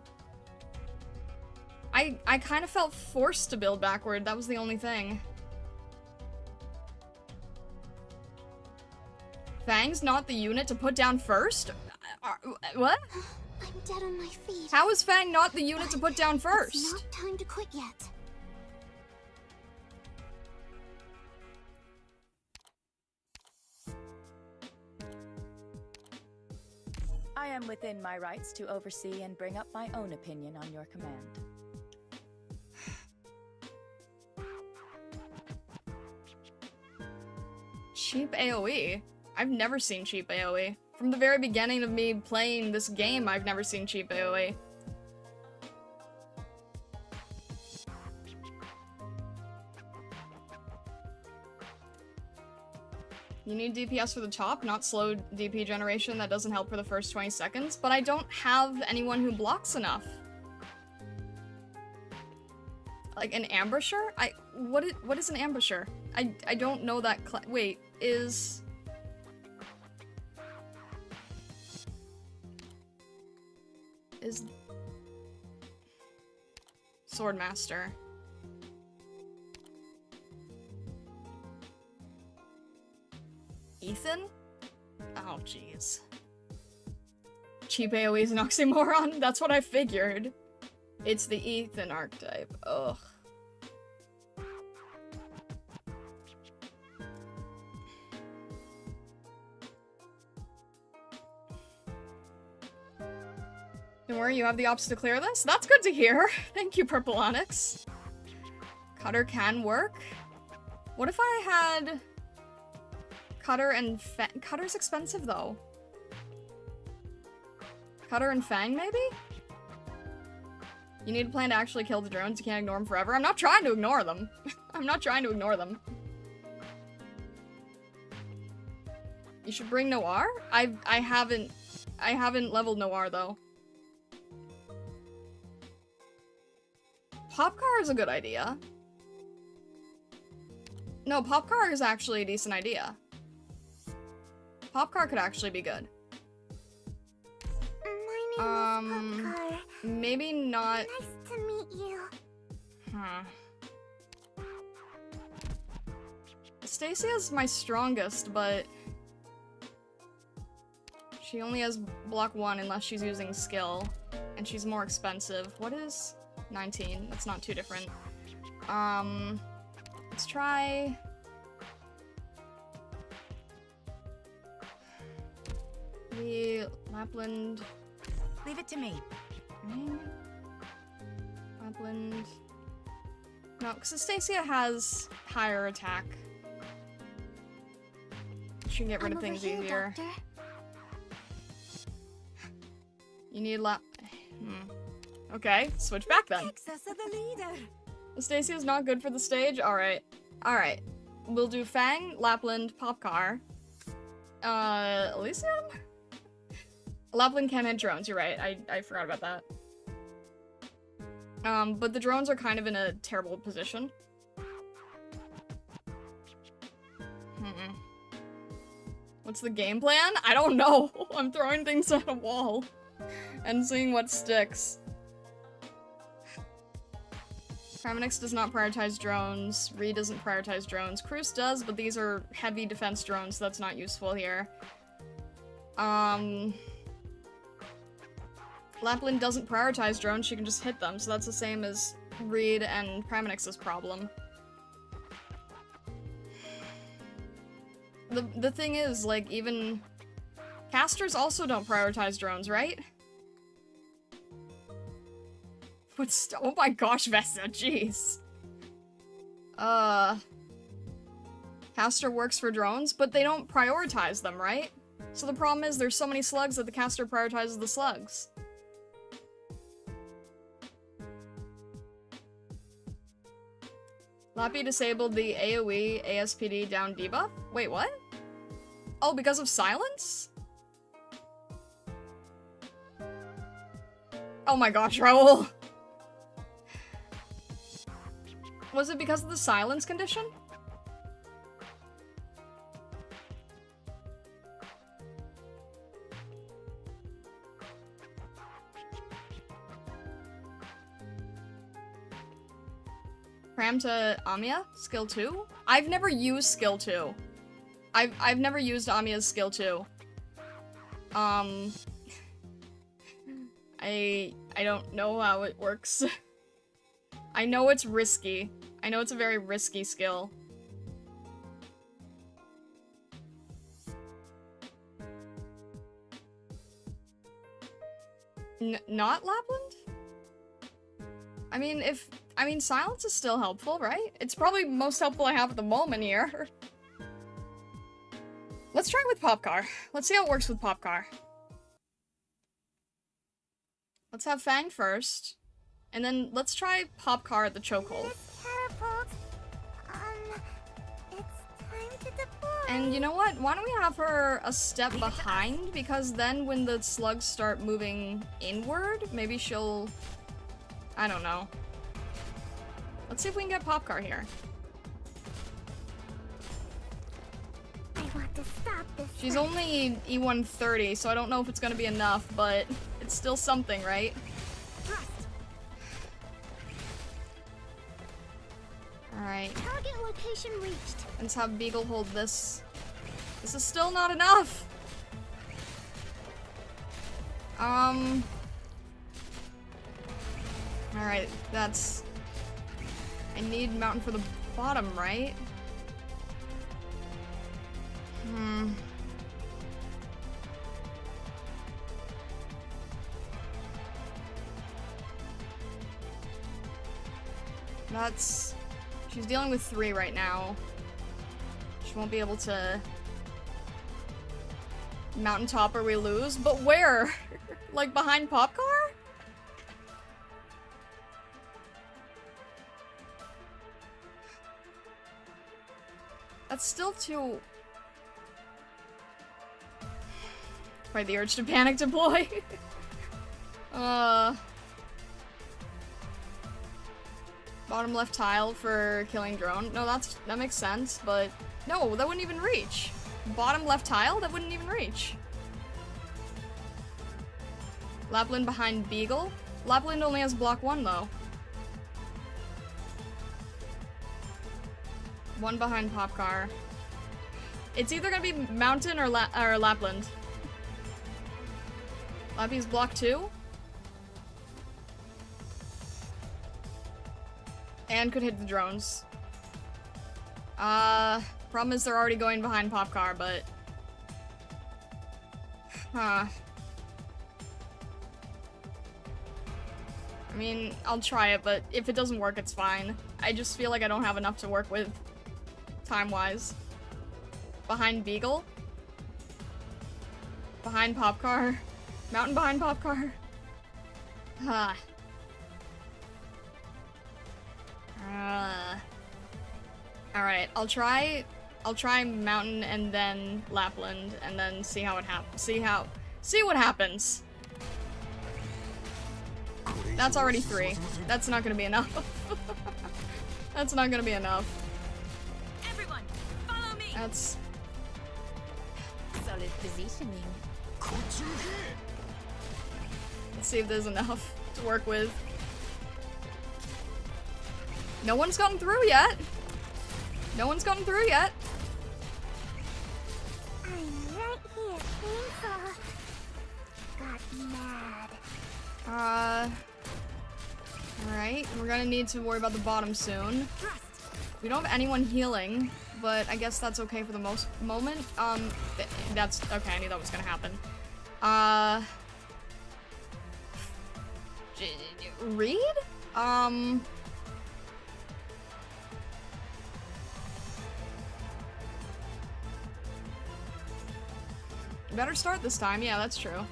I kind of felt forced to build backward. That was the only thing. Fang's not the unit to put down first? What? I'm dead on my feet. How is Fang not the unit to put down first? It's not time to quit yet. I am within my rights to oversee and bring up my own opinion on your command. Cheap AoE? I've never seen cheap AoE. From the very beginning of me playing this game, I've never seen cheap AoE. You need DPS for the top, not slow DP generation. That doesn't help for the first 20 seconds, but I don't have anyone who blocks enough. Like an ambusher? What is an ambusher? I don't know that wait, is Swordmaster. Ethan? Oh, jeez. Cheap AoE is an oxymoron? That's what I figured. It's the Ethan archetype. Ugh. Don't worry, you have the ops to clear this? That's good to hear. Thank you, Purple Onyx. Cutter can work. What if I had... Cutter and Cutter's expensive, though. Cutter and Fang, maybe? You need a plan to actually kill the drones. You can't ignore them forever. I'm not trying to ignore them. I'm not trying to ignore them. You should bring Noir? I haven't leveled Noir, though. Popcar is a good idea. No, Popcar is actually a decent idea. Popcar could actually be good. My name is Popcar. Maybe not. Nice to meet you. Stacey's my strongest, but she only has block 1 unless she's using skill, and she's more expensive. What is 19? That's not too different. Let's try... the Lapland... Leave it to me. Lapland... No, because Stacia has higher attack. She can get rid of things here, easier. Doctor. You need Okay, switch back then. Stacey is not good for the stage? Alright. Alright. We'll do Fang, Lapland, Popcar. Elysium? Lapland can hit drones, you're right. I forgot about that. But the drones are kind of in a terrible position. What's the game plan? I don't know. I'm throwing things at a wall and seeing what sticks. Kramanix does not prioritize drones. Reed doesn't prioritize drones. Cruz does, but these are heavy defense drones, so that's not useful here. Lapland doesn't prioritize drones, she can just hit them, so that's the same as Reed and Kramanix's problem. the thing is, like, even casters also don't prioritize drones, right? But oh my gosh, Vesta, jeez. Caster works for drones, but they don't prioritize them, right? So the problem is there's so many slugs that the caster prioritizes the slugs. Lappy disabled the AoE ASPD down debuff? Wait, what? Oh, because of silence? Oh my gosh, Raoul. Was it because of the silence condition? Cram to Amiya? Skill 2? I've never used skill 2. I've never used Amiya's skill 2. I don't know how it works. I know it's risky. I know it's a very risky skill. Not Lapland? I mean, silence is still helpful, right? It's probably most helpful I have at the moment here. Let's try with Popcar. Let's see how it works with Popcar. Let's have Fang first. And then let's try Popcar at the chokehold. Catapult. It's time to deploy. And you know what? Why don't we have her a step behind? Because then when the slugs start moving inward, maybe she'll... I don't know. Let's see if we can get Popcar here. I want to stop this. She's only E130, so I don't know if it's gonna be enough, but it's still something, right? Alright. Target location reached. Let's have Beagle hold this. This is still not enough! Alright, that's... I need Mountain for the bottom, right? That's... She's dealing with 3 right now. She won't be able to... Mountaintop or we lose, but where? Like behind Popcar? That's still too... Quite the urge to panic deploy. Bottom left tile for killing drone. No, that makes sense, but no, that wouldn't even reach. Bottom left tile? That wouldn't even reach. Lapland behind Beagle? Lapland only has block 1 though. 1 behind Popcar. It's either gonna be Mountain or Lapland. Lappy's block 2. And could hit the drones. Problem is they're already going behind Popcar, but... I mean, I'll try it, but if it doesn't work, it's fine. I just feel like I don't have enough to work with, time-wise. Behind Beagle. Behind Popcar. Mountain behind Popcar. Alright, I'll try Mountain and then Lapland, and then see how it happens. See what happens. That's already 3. That's not gonna be enough. That's not gonna be enough. Everyone, follow me. That's... Solid positioning. Let's see if there's enough to work with. No one's gotten through yet. No one's gotten through yet. I'm right here, Chainsaw. Got mad. Alright, we're gonna need to worry about the bottom soon. We don't have anyone healing, but I guess that's okay for the moment. That's okay, I knew that was gonna happen. Read? Better start this time, yeah, that's true.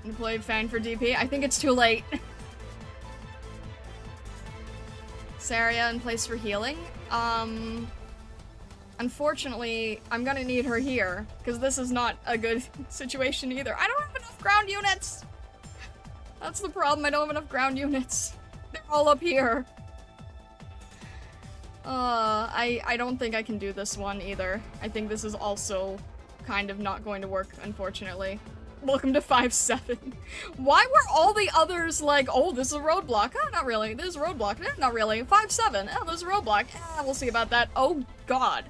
You played Fang for DP? I think it's too late. Saria in place for healing. Unfortunately, I'm gonna need her here, because this is not a good situation either. I don't have enough ground units! That's the problem, I don't have enough ground units. They're all up here. I don't think I can do this one either. I think this is also kind of not going to work, unfortunately. Welcome to 5-7. Why were all the others like, oh, this is a roadblock? Oh, not really. This is a roadblock. Eh, not really. 5-7. Oh, there's a roadblock. Eh, we'll see about that. Oh, God.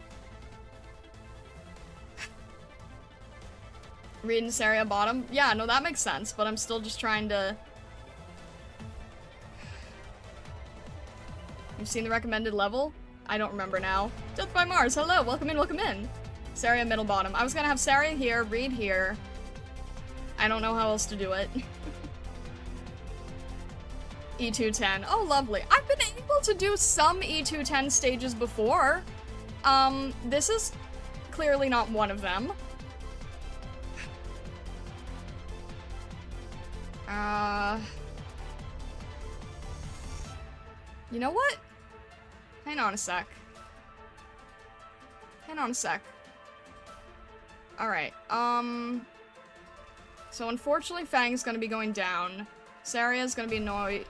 Reed and Saria bottom? Yeah, no, that makes sense, but I'm still just trying to... You've seen the recommended level? I don't remember now. Death by Mars, hello, welcome in, welcome in. Saria middle bottom. I was gonna have Saria here, Reed here. I don't know how else to do it. E210. Oh, lovely. I've been able to do some E210 stages before. This is clearly not one of them. You know what? Hang on a sec. Hang on a sec. Alright, so unfortunately Fang's gonna be going down. Saria's gonna be annoyed,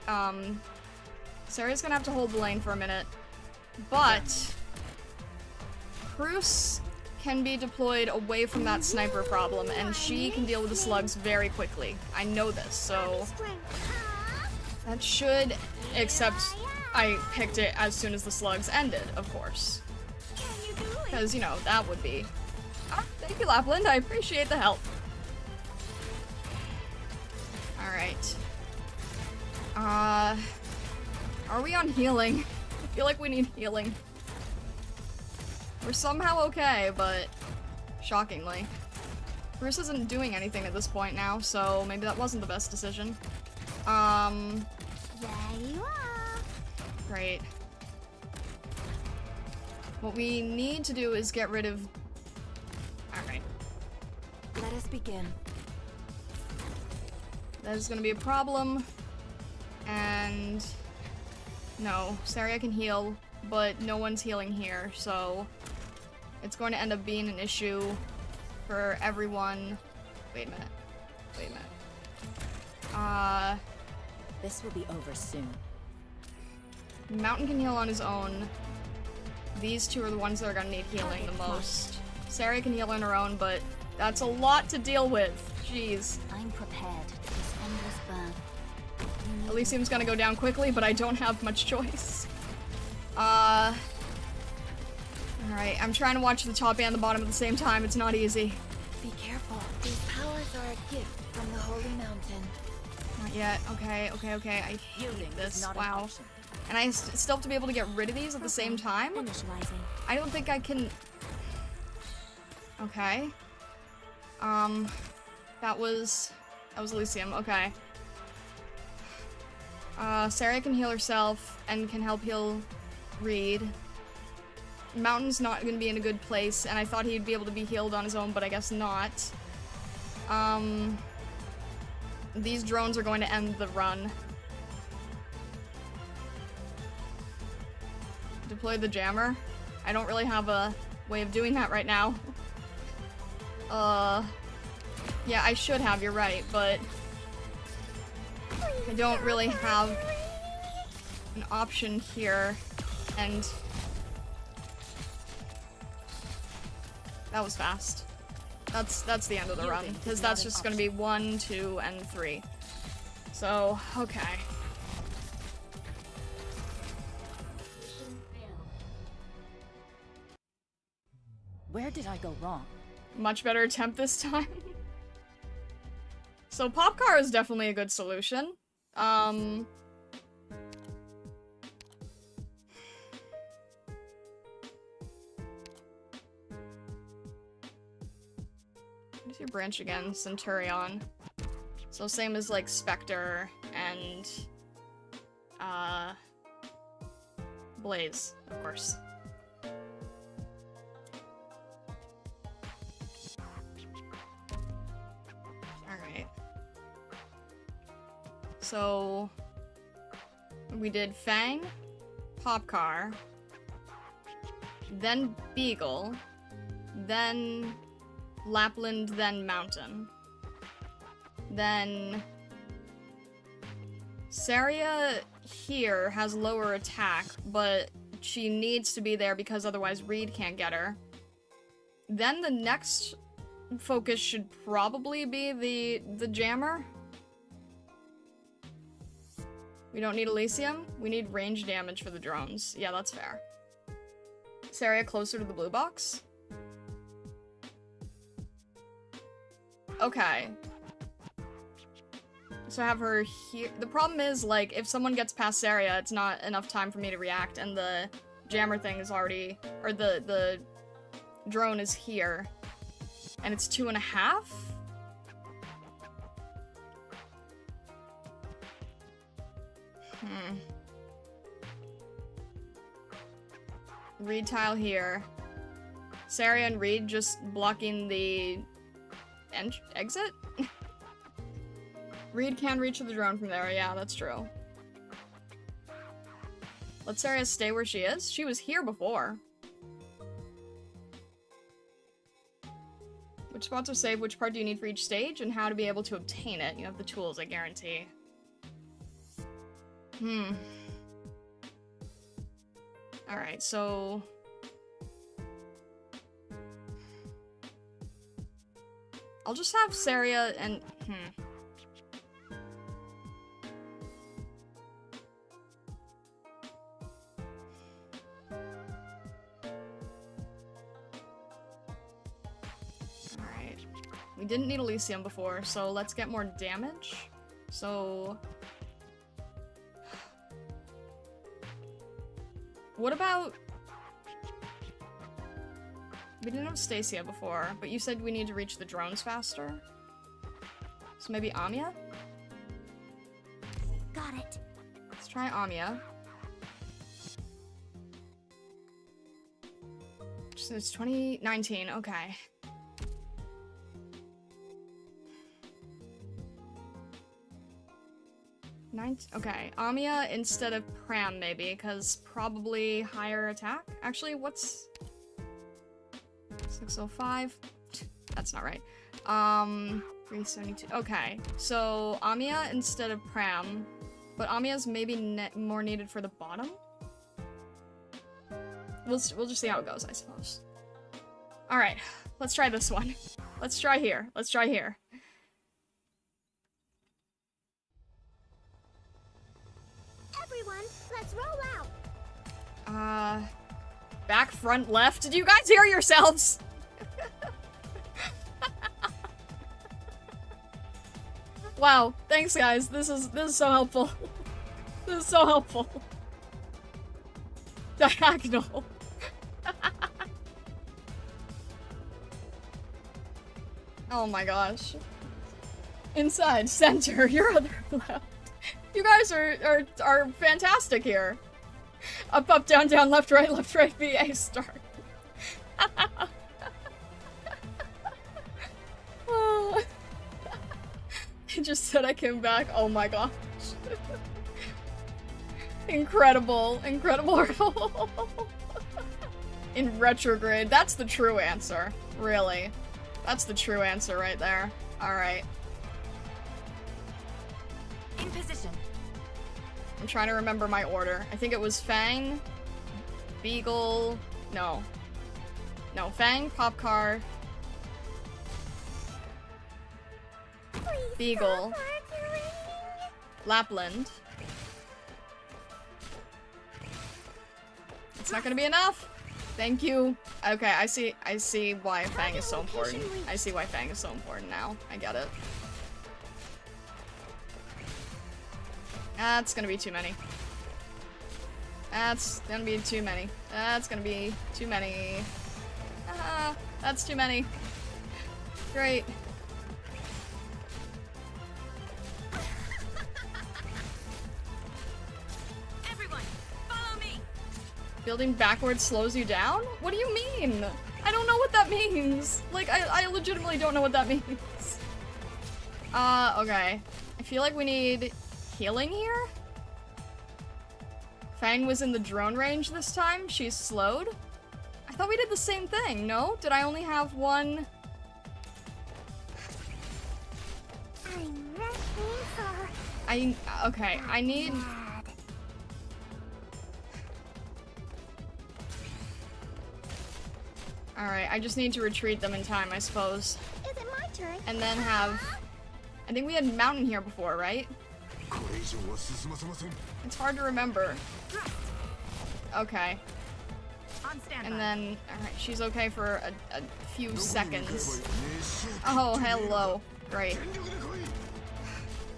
Saria's gonna have to hold the lane for a minute. But... Bruce can be deployed away from that sniper problem, and she can deal with the slugs very quickly. I know this, so... That should... Except... I picked it as soon as the slugs ended, of course. Because, you know, that would be... Oh, thank you, Lapland. I appreciate the help. Alright. Are we on healing? I feel like we need healing. We're somehow okay, but... Shockingly. Bruce isn't doing anything at this point now, so maybe that wasn't the best decision. There you are. Great. What we need to do is get rid of... Alright. Let us begin. That is gonna be a problem. And... No, Saria can heal, but no one's healing here, so... It's going to end up being an issue for everyone... Wait a minute. Wait a minute. This will be over soon. Mountain can heal on his own. These two are the ones that are gonna need healing the most. Saria can heal on her own, but that's a lot to deal with. Jeez. I'm prepared to this endless burn. Elysium's gonna go down quickly, but I don't have much choice. Alright, I'm trying to watch the top and the bottom at the same time. It's not easy. Be careful. These powers are a gift from the Holy Mountain. Not yet. Okay, okay, okay. I hate this. Wow. And I still have to be able to get rid of these at the same time? Initializing. I don't think I can... Okay. That was Elysium. Okay. Saria can heal herself and can help heal Reed. Mountain's not gonna be in a good place, and I thought he'd be able to be healed on his own, but I guess not. These drones are going to end the run. Deploy the jammer. I don't really have a way of doing that right now. Yeah, I should have, you're right, but I don't really have an option here, and that was fast. That's the end of the run, because that's just gonna be 1, 2, and 3. So, okay. Where did I go wrong? Much better attempt this time. So Popcar is definitely a good solution. What is your branch again? Centurion. So same as like Spectre and Blaze, of course. Alright. So we did Fang, Popcar, then Beagle, then Lapland, then Mountain. Then Saria here has lower attack, but she needs to be there because otherwise Reed can't get her. Then the next focus should probably be the jammer. We don't need Elysium. We need range damage for the drones. Yeah, that's fair. Saria closer to the blue box. Okay. So have her here. The problem is, like, if someone gets past Saria, it's not enough time for me to react, and the jammer thing is already, or the drone is here. And it's 2.5? Reed tile here. Saria and Reed just blocking the exit? Reed can reach the drone from there, yeah, that's true. Let Saria stay where she is? She was here before. Which spots are saved, which part do you need for each stage, and how to be able to obtain it. You have the tools, I guarantee. Alright, so... I'll just have Saria and... Alright. We didn't need Elysium before, so let's get more damage. So... What about... We didn't have Stacia before, but you said we need to reach the drones faster? So maybe Amiya? Got it. Let's try Amiya. So it's 2019, okay. Okay, Amiya instead of Pram maybe, because probably higher attack? Actually, what's... 605? That's not right. 372. Okay, so Amiya instead of Pram, but Amiya's maybe more needed for the bottom? We'll just see how it goes, I suppose. Alright, let's try this one. Let's try here. Let's try here. Everyone, let's roll out. Back, front, left. Did you guys hear yourselves? Wow, thanks guys. This is so helpful. This is so helpful. Diagonal. Oh my gosh. Inside, center, your other left. You guys are fantastic here. Up, up, down, down, left, right, VA, start. He just said I came back. Oh my gosh. Incredible, incredible. In retrograde. That's the true answer. Really. That's the true answer right there. Alright. In position. I'm trying to remember my order. I think it was Fang, Beagle, no, Fang, Popcar, Beagle, Lapland. It's not gonna be enough. Thank you. Okay, I see why Fang is so important. I see why Fang is so important now. I get it. That's gonna be too many. That's gonna be too many. That's gonna be too many. That's too many. Great. Everyone, follow me. Building backwards slows you down? What do you mean? I don't know what that means. Like, I legitimately don't know what that means. Okay. I feel like we need healing here? Fang was in the drone range this time. She's slowed. I thought we did the same thing, no? Did I only have one? I'm ready for Okay, I need... bad. Alright, I just need to retreat them in time, I suppose. Is it my turn? And then have... I think we had mountain here before, right? It's hard to remember. Okay. On standby. And then... Alright, she's okay for a few seconds. Oh, hello. Great.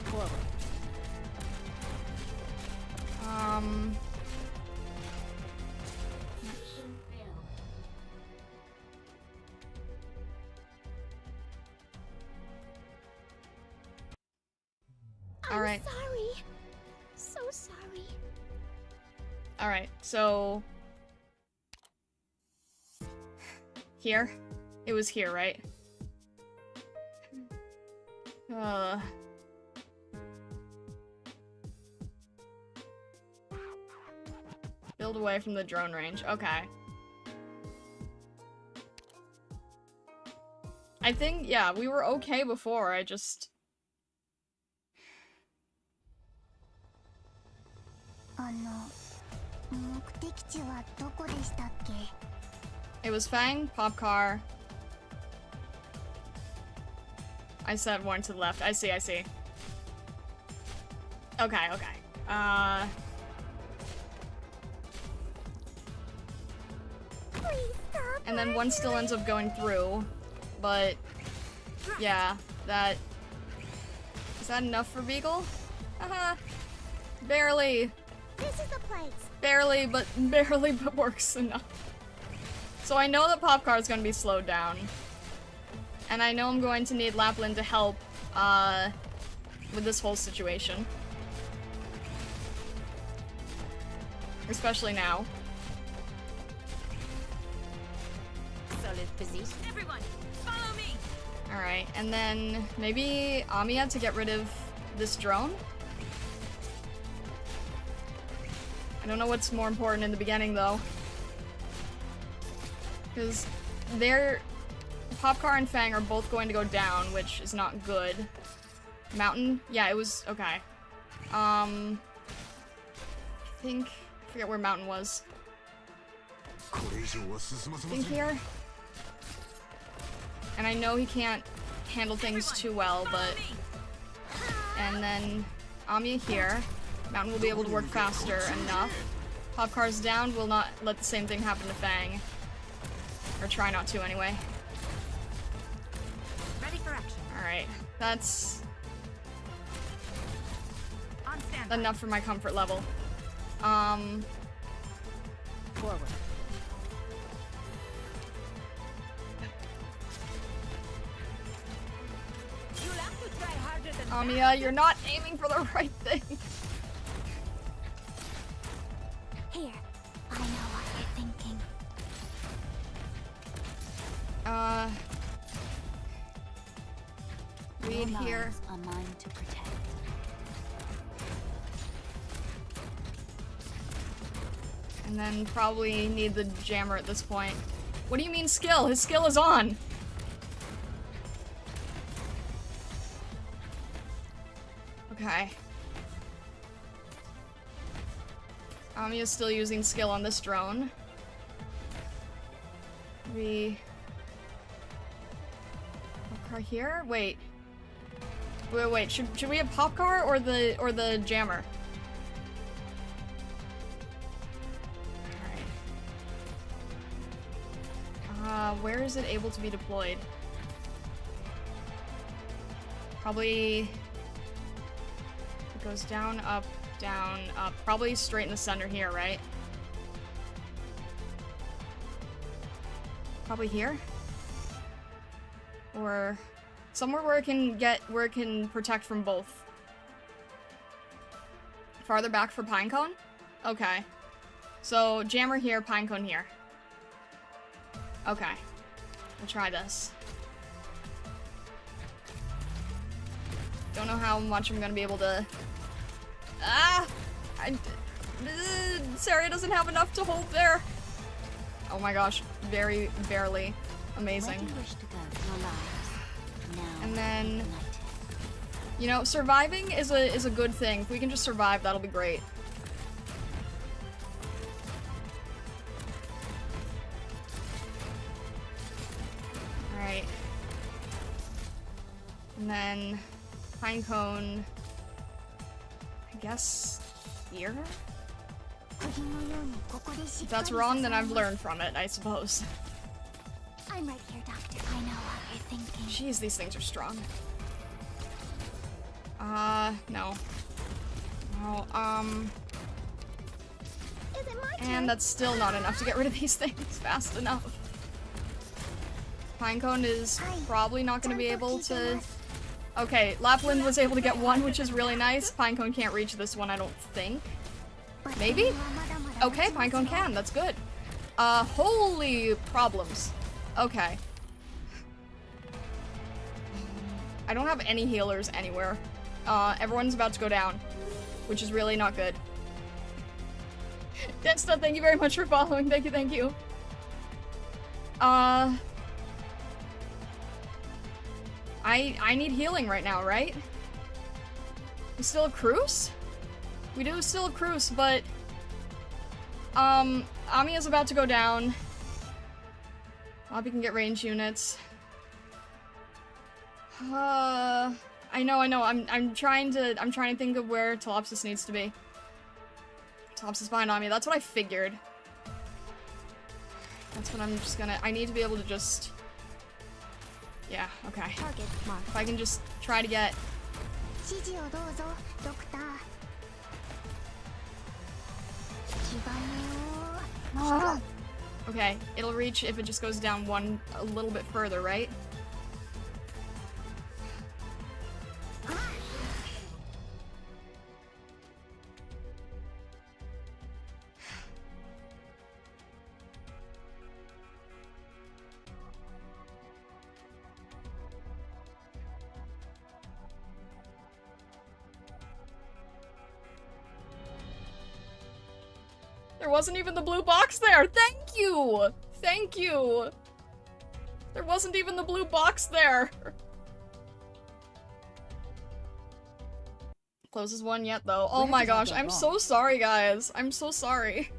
Forward. Alright. Sorry. So sorry. Alright, so... Here? It was here, right? Build away from the drone range. Okay. I think, yeah, we were okay before, I just... It was Fang, Pop Car. I said one to the left. I see, I see. Okay, okay. And then one still ends up going through, but yeah, that... Is that enough for Beagle? Haha. Barely. This is the place. Barely, but works enough. So I know that Popcar is going to be slowed down. And I know I'm going to need Lapland to help, with this whole situation. Especially now. Solid position. Everyone, follow me. Alright, and then maybe Amiya to get rid of this drone? I don't know what's more important in the beginning, though. Because Popcar and Fang are both going to go down, which is not good. Mountain? Yeah, it was... okay. I forget where Mountain was. I think here? And I know he can't handle things too well, but... And then Amiya here. Mountain will be able to work faster enough. Popcar's down, will not let the same thing happen to Fang. Or try not to, anyway. Ready for action. Alright, that's On standby. enough for my comfort level. Forward. You'll have to try harder than Amiya, you're not aiming for the right thing. Here, I know what you're thinking. Read here. A mind to protect. And then probably need the jammer at this point. What do you mean skill? His skill is on! Okay. Amiya's still using skill on this drone. Maybe... Popcar here? Wait. Wait. Should we have Popcar or the jammer? Alright. Where is it able to be deployed? Probably... It goes down, up, probably straight in the center here, right? Probably here? Or somewhere where it can protect from both. Farther back for Pinecone? Okay. So, Jammer here, Pinecone here. Okay. We'll try this. Don't know how much I'm gonna be able to... Ah! Sarah doesn't have enough to hold there. Oh my gosh. Very, barely. Amazing. And then... You know, surviving is a good thing. If we can just survive, that'll be great. Alright. And then... Pinecone... I guess... here? If that's wrong, then I've learned from it, I suppose. I'm right here, Doctor. I know what you're thinking. Jeez, these things are strong. No. No, Is it my turn? and that's still not enough to get rid of these things fast enough. Pinecone is probably not gonna be able to... Okay, Lapland was able to get one, which is really nice. Pinecone can't reach this one, I don't think. Maybe? Okay, Pinecone can, that's good. Holy problems. Okay. I don't have any healers anywhere. Everyone's about to go down, which is really not good. Dexta, thank you very much for following. Thank you, thank you. I need healing right now, right? We still have Cruz? We do still have Cruz, but... Ami is about to go down. Lobby can get range units. I know. I'm trying to think of where Telopsis needs to be. Telopsis behind Ami. That's what I figured. That's what I'm just gonna... I need to be able to just... Yeah, okay. Target marked. If I can just try to get... Okay, it'll reach if it just goes down a little bit further, right? There wasn't even the blue box there! Thank you! Thank you! There wasn't even the blue box there! Closest one yet, though. Oh my gosh, I'm so sorry, guys. I'm so sorry.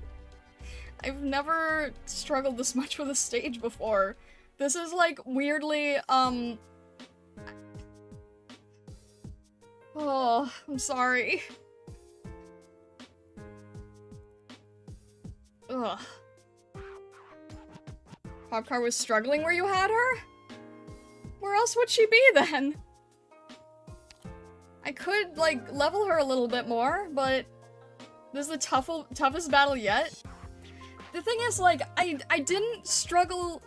I've never struggled this much with a stage before. This is, like, weirdly, Oh, I'm sorry. Ugh. Popcar was struggling where you had her? Where else would she be then? I could, like, level her a little bit more, but this is the toughest battle yet. The thing is, like, I didn't struggle...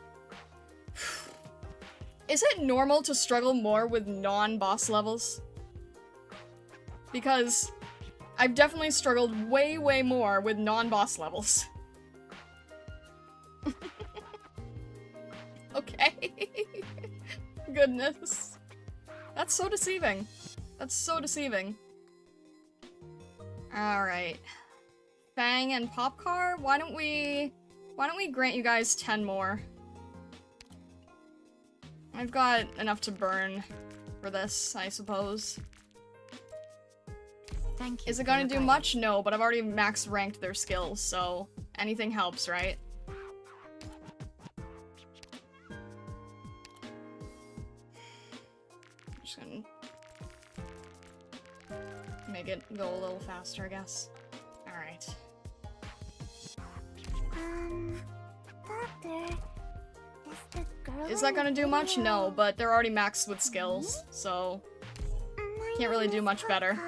Is it normal to struggle more with non-boss levels? Because I've definitely struggled way, way more with non-boss levels. Okay. Goodness. That's so deceiving. That's so deceiving. Alright. Fang and Popcar, why don't we grant you guys 10 more? I've got enough to burn for this, I suppose. Thank you. Is it gonna do much? No, but I've already max ranked their skills, so anything helps, right? Just gonna make it go a little faster, I guess. Alright. Doctor, is the girl Is that gonna do much? No, but they're already maxed with skills, so can't really do much better.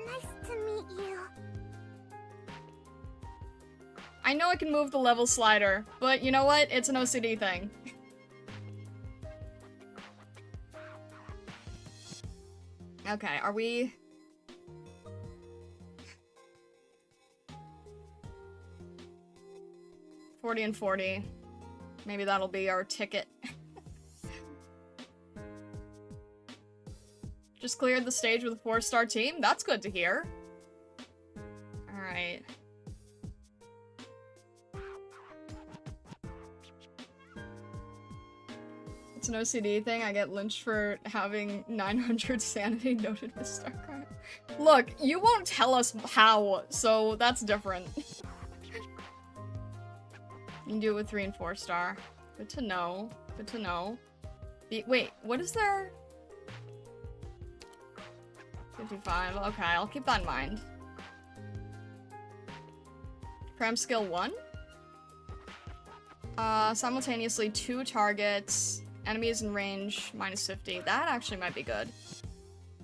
Nice to meet you. I know I can move the level slider, but you know what? It's an OCD thing. Okay, are we... $40 and $40. Maybe that'll be our ticket. Just cleared the stage with a 4-star team? That's good to hear. Alright. It's an OCD thing. I get lynched for having 900 sanity noted with StarCraft. Look, you won't tell us how, so that's different. You can do it with 3 and 4-star. Good to know. Good to know. Wait, what is there? 55. Okay, I'll keep that in mind. Cram skill 1. Simultaneously 2 targets. Enemies in range, -50. That actually might be good.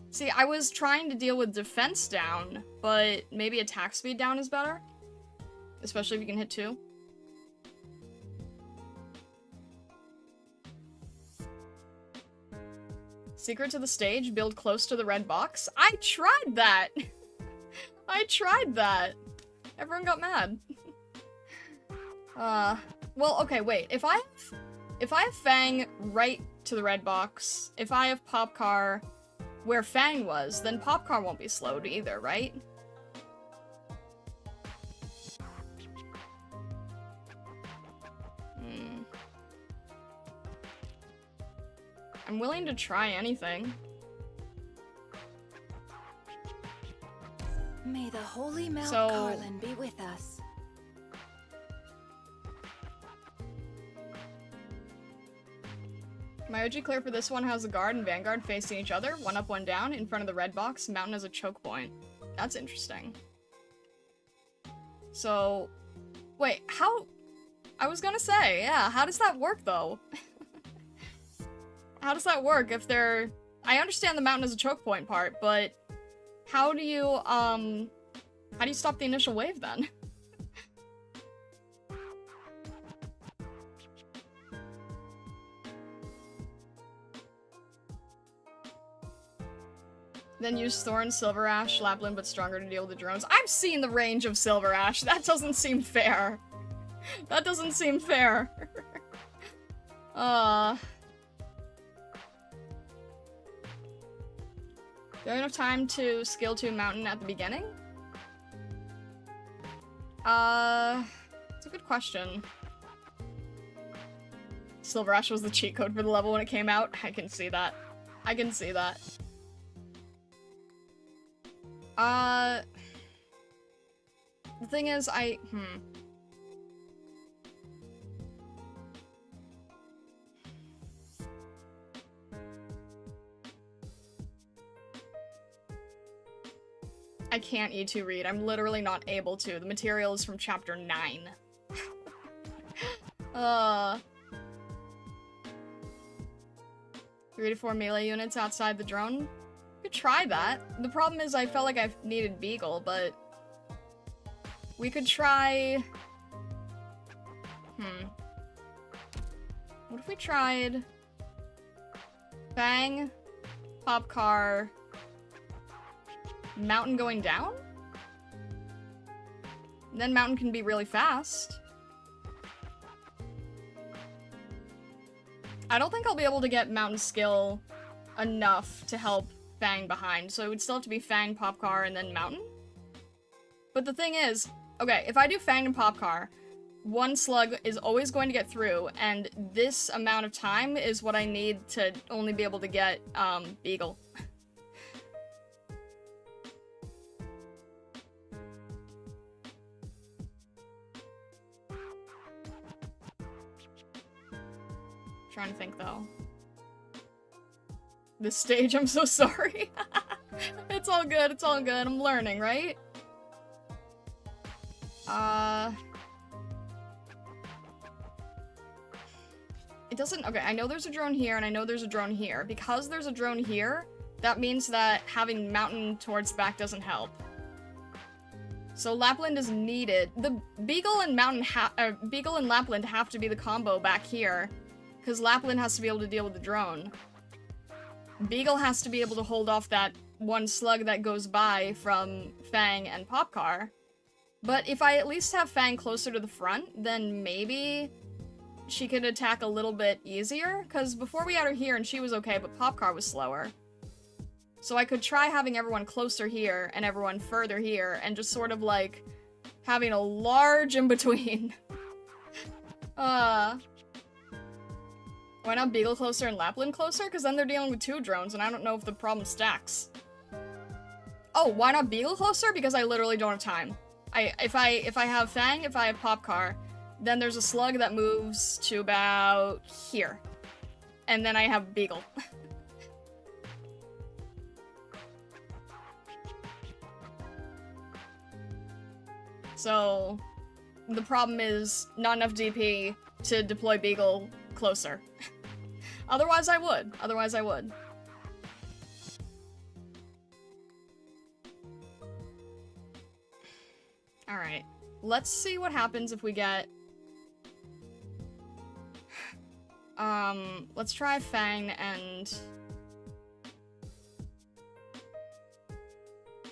See, I was trying to deal with defense down, but maybe attack speed down is better. Especially if you can hit 2. Secret to the stage, build close to the red box. I tried that! I tried that! Everyone got mad. Well, okay, wait. If I have Fang right to the red box, if I have Popcar where Fang was, then Popcar won't be slowed either, right? I'm willing to try anything. May the holy Mount So- Carlin be with us. My OG clear for this one has the guard and vanguard facing each other, 1 up, 1 down, in front of the red box. Mountain has a choke point. That's interesting. So, wait, how? I was gonna say, yeah, how does that work though? How does that work if they're... I understand the mountain is a choke point part, but how do you stop the initial wave then? Then use Thorn, Silver Ash, Lapland, but stronger to deal with the drones. I've seen the range of Silver Ash. That doesn't seem fair. That doesn't seem fair. Do I have enough time to skill 2 Mountain at the beginning? It's a good question. Silver Ash was the cheat code for the level when it came out. I can see that. I can see that. The thing is, I can't E2 read. I'm literally not able to. The material is from chapter 9. 3 to 4 melee units outside the drone. Could try that. The problem is I felt like I needed Beagle, but we could try... What if we tried Fang, Popcar, Mountain going down? And then Mountain can be really fast. I don't think I'll be able to get Mountain skill enough to help Fang behind, so it would still have to be Fang, Popcar, and then Mountain. But the thing is, okay, if I do Fang and Popcar, 1 slug is always going to get through, and this amount of time is what I need to only be able to get, Beagle. Trying to think, though. This stage, I'm so sorry. It's all good, it's all good. I'm learning, right? It doesn't... Okay, I know there's a drone here, and I know there's a drone here. Because there's a drone here, that means that having Mountain towards the back doesn't help. So Lapland is needed. The Beagle and Beagle and Lapland have to be the combo back here. Because Lapland has to be able to deal with the drone. Beagle has to be able to hold off that one slug that goes by from Fang and Popcar. But if I at least have Fang closer to the front, then maybe she could attack a little bit easier. Because before we had her here and she was okay, but Popcar was slower. So I could try having everyone closer here and everyone further here and just sort of like having a large in-between. Why not Beagle closer and Lapland closer? Because then they're dealing with 2 drones and I don't know if the problem stacks. Oh, why not Beagle closer? Because I literally don't have time. If I have Fang, if I have Popcar, then there's a slug that moves to about here. And then I have Beagle. So, the problem is not enough DP to deploy Beagle closer. Otherwise I would. Otherwise I would. Alright. Let's see what happens if we get... let's try Fang and...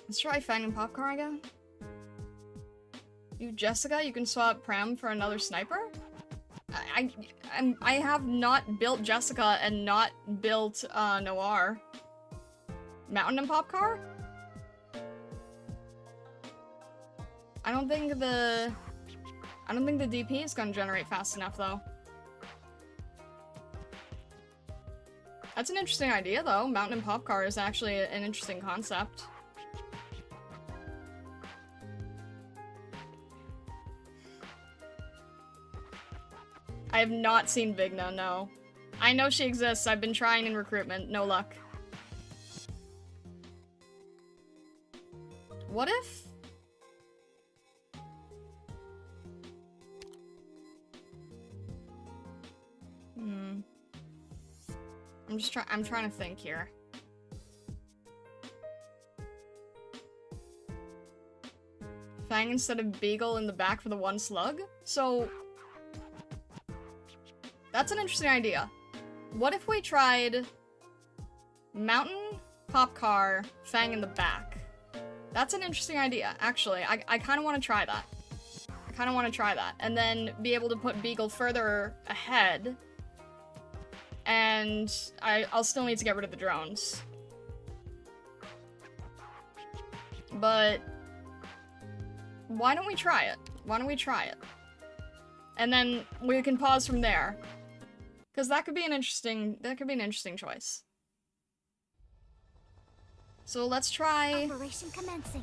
Let's try Fang and Popcar again. You, Jessica, you can swap Prem for another sniper? I have not built Jessica and not built, Noir. Mountain and Popcar? I don't think the DP is gonna generate fast enough, though. That's an interesting idea, though. Mountain and Popcar is actually an interesting concept. I have not seen Vigna, no. I know she exists, I've been trying in recruitment, no luck. What if? I'm trying to think here. Fang instead of Beagle in the back for the 1 slug? So... That's an interesting idea. What if we tried Mountain, Popcar, Fang in the back? That's an interesting idea, actually. I kind of want to try that. And then be able to put Beagle further ahead. And I'll still need to get rid of the drones. But why don't we try it? And then we can pause from there. Because that could be an interesting choice. So let's try Operation commencing.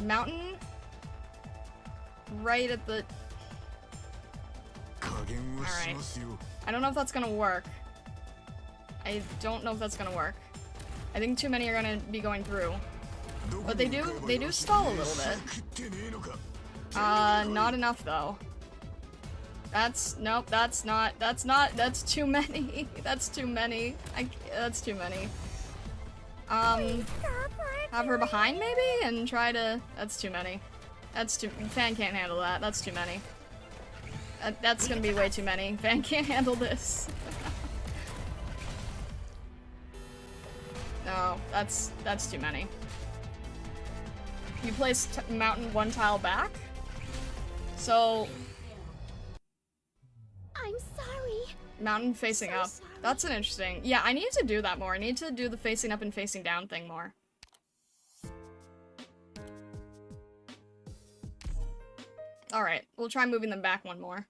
Mountain right at the... Alright. I don't know if that's gonna work. I think too many are gonna be going through. But they do stall a little bit. Not enough though. That's too many. That's too many. Have her behind maybe and try to, that's too many. Fan can't handle that, that's too many. That's gonna be way too many. Fan can't handle this. No, that's too many. You placed Mountain 1 tile back? So... I'm sorry. Mountain facing up. Sorry. That's an interesting... Yeah, I need to do that more. I need to do the facing up and facing down thing more. Alright, we'll try moving them back 1 more.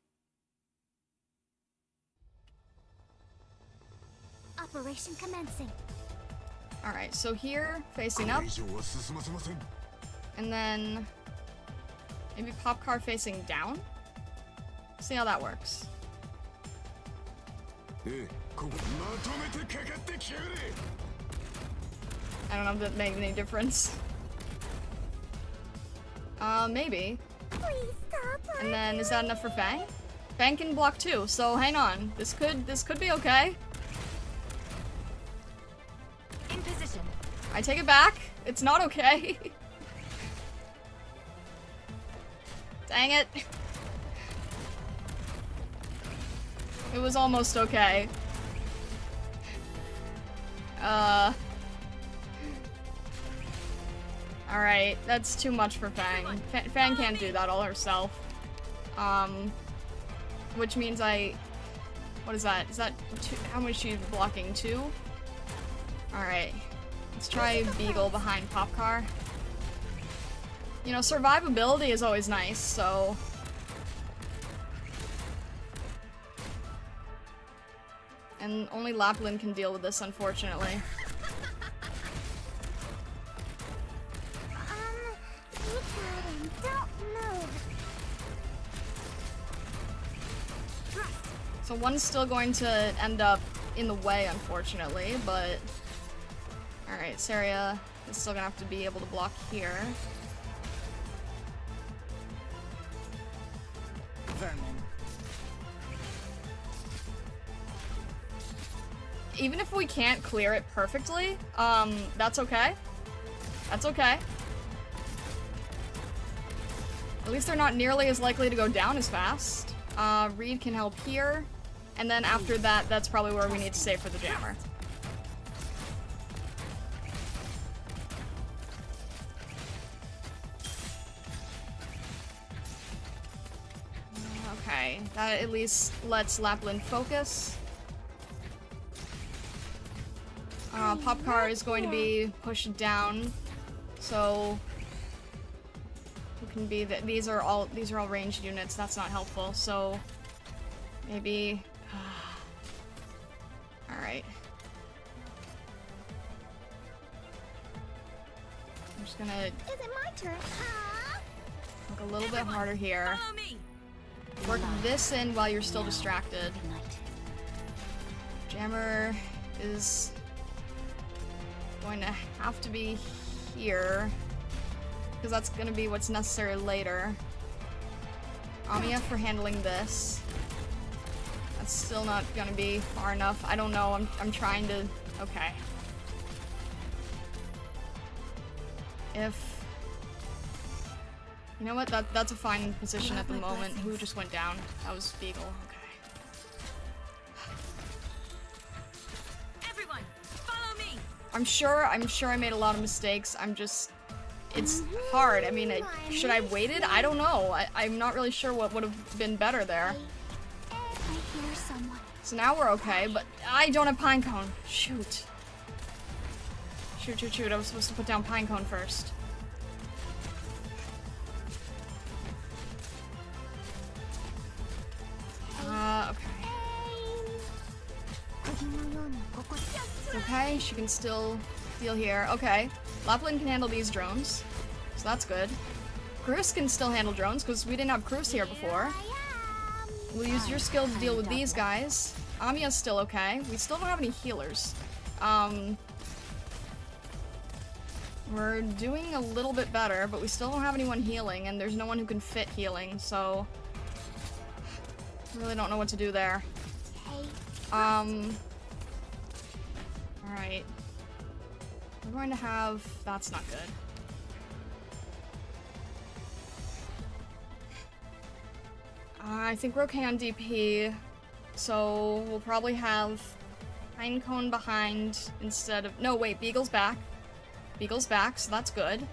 Operation commencing. Alright, so here, facing up. And then... maybe Popcar facing down? See how that works. I don't know if that makes any difference. Maybe. Please stop. And then, is that enough for Fang? Fang can block 2, so hang on. This could be okay. In position. I take it back. It's not okay. Dang it. It was almost okay. Alright, that's too much for Fang. Fang can't do that all herself. Which means what is that? Is that two? How much she's blocking? 2? Alright. Let's try Beagle behind Popcar. You know, survivability is always nice, so... And only Lapland can deal with this, unfortunately. So one's still going to end up in the way, unfortunately, but... Alright, Saria is still gonna have to be able to block here. Even if we can't clear it perfectly, that's okay. That's okay. At least they're not nearly as likely to go down as fast. Reed can help here. And then after that, that's probably where we need to save for the jammer. Okay, that at least lets Lapland focus. Popcar is going to be pushed down, so it can be that these are all ranged units. That's not helpful. So maybe. All right. I'm just gonna Is it my turn? look a little bit harder here. Work this in while you're still distracted. Jammer is going to have to be here, because that's going to be what's necessary later. Amiya for handling this. That's still not going to be far enough. I don't know. I'm trying to... Okay. If... You know what? That's a fine position at the moment. Who just went down? That was Beagle. Okay. Everyone, follow me. I'm sure I made a lot of mistakes. It's hard. I mean, should I have waited? I don't know. I'm not really sure what would have been better there. I hear someone. So now we're okay, but I don't have Pinecone. Shoot. Shoot. I was supposed to put down Pinecone first. Okay. It's okay, she can still deal here. Okay. Lapland can handle these drones, so that's good. Cruz can still handle drones, because we didn't have Cruz here before. We'll use your skill to deal with these guys. Amiya's still okay. We still don't have any healers. We're doing a little bit better, but we still don't have anyone healing, and there's no one who can fit healing, so... I really don't know what to do there. Alright. We're going to have... That's not good. I think we're okay on DP, so we'll probably have Pinecone behind instead of... No, wait, Beagle's back. Beagle's back, so that's good.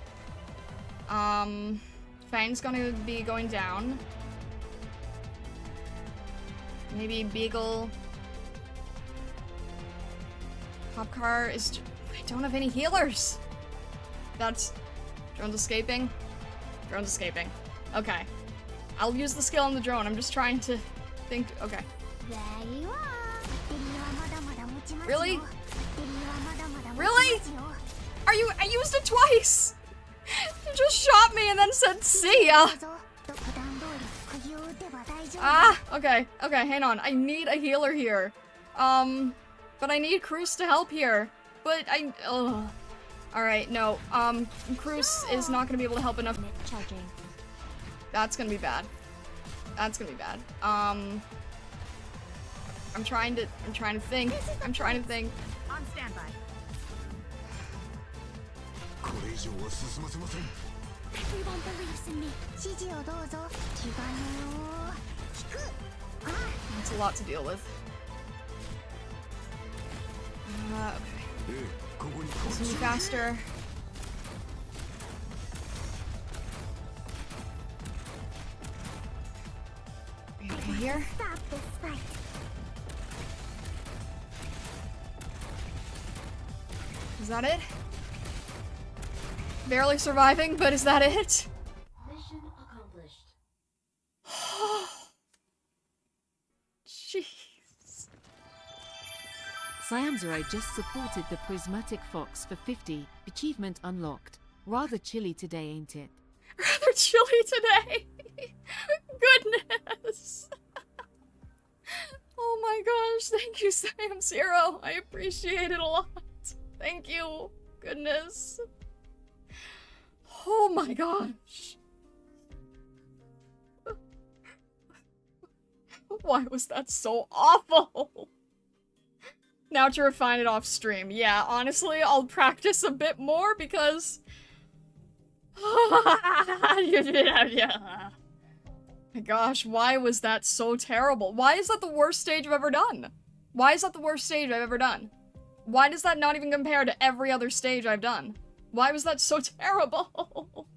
Fang's gonna be going down. Maybe Beagle... Popcar is... I don't have any healers! That's... Drone's escaping? Drone's escaping. Okay. I'll use the skill on the drone, I'm just trying to think... Okay. Really? Really? I used it twice! You just shot me and then said, see ya! Ah, okay, hang on. I need a healer here. But I need Cruz to help here. But ugh. Alright, no. Cruz is not gonna be able to help enough. That's gonna be bad. That's gonna be bad. I'm trying to think. I'm trying to think. On standby. Everyone believes in me. That's a lot to deal with. Okay. This will be faster. here. Stop this fight. Is that it? Barely surviving, but is that it? Mission accomplished. Jeez. Siamzero just supported the Prismatic Fox for 50. Achievement unlocked. Rather chilly today, ain't it? Rather chilly today. Goodness. Oh my gosh, thank you, Sam Zero. I appreciate it a lot. Thank you. Goodness. Oh my gosh. Why was that so awful? Now to refine it off stream. Yeah, honestly, I'll practice a bit more because... yeah. My gosh, why was that so terrible? Why is that the worst stage I've ever done? Why is that the worst stage I've ever done? Why does that not even compare to every other stage I've done? Why was that so terrible?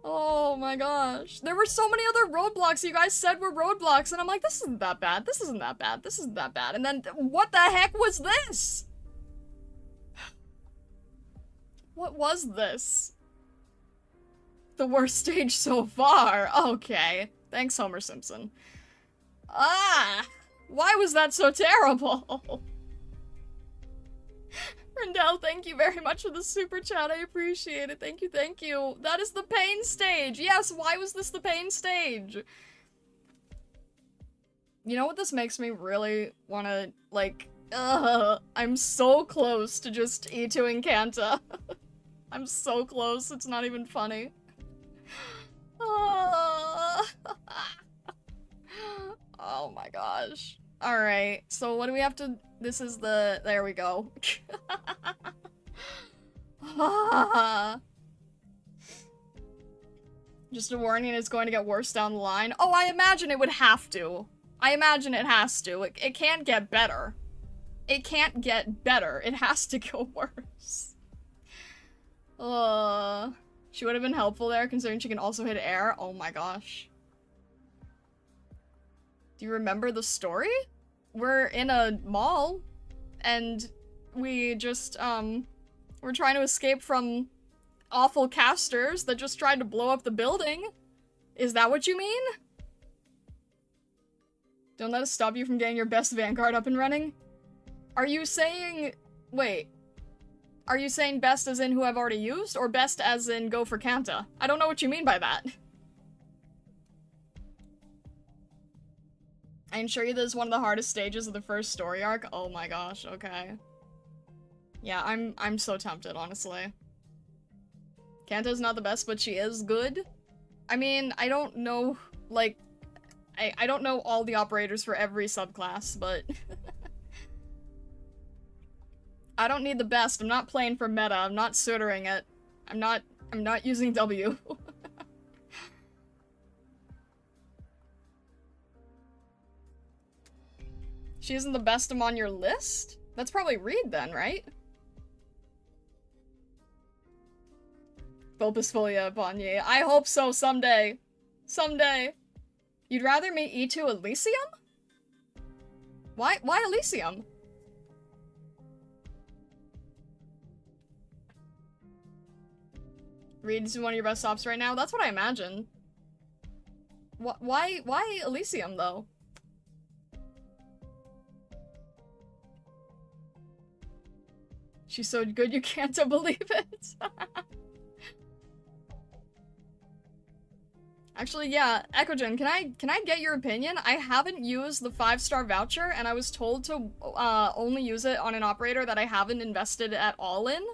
Oh my gosh. There were so many other roadblocks you guys said were roadblocks, and I'm like, this isn't that bad, this isn't that bad, this isn't that bad. And then, what the heck was this? What was this? The worst stage so far. Okay. Thanks, Homer Simpson. Ah! Why was that so terrible? Rendell, thank you very much for the super chat. I appreciate it. Thank you, thank you. That is the pain stage. Yes, why was this the pain stage? You know what this makes me really wanna, like, I'm so close to just E2ing Kanta. I'm so close, it's not even funny. Oh my gosh. Alright, so what do we have to... This is the... There we go. Just a warning, it's going to get worse down the line. Oh, I imagine it would have to. I imagine it has to. It can't get better. It can't get better. It has to go worse. She would have been helpful there, considering she can also hit air. Oh my gosh. Do you remember the story? We're in a mall, and we just, we're trying to escape from awful casters that just tried to blow up the building. Is that what you mean? Don't let us stop you from getting your best Vanguard up and running. Are you saying... Wait. Are you saying best as in who I've already used, or best as in go for Kanta? I don't know what you mean by that. I assure you this is one of the hardest stages of the first story arc. Oh my gosh, okay. Yeah, I'm so tempted, honestly. Kanta's not the best, but she is good. I mean, I don't know, like... I don't know all the operators for every subclass, but... I don't need the best. I'm not playing for meta. I'm not suituring it. I'm not using W. She isn't the best I'm on your list? That's probably Reed then, right? Bulbous Folia upon ye. I hope so someday. Someday. You'd rather me E2 Elysium? Why Elysium? Reed is one of your best stops right now? That's what I imagine. Why Elysium, though? She's so good you can't believe it. Actually, yeah, Echogen, can I get your opinion? I haven't used the 5-star voucher, and I was told to only use it on an operator that I haven't invested at all in.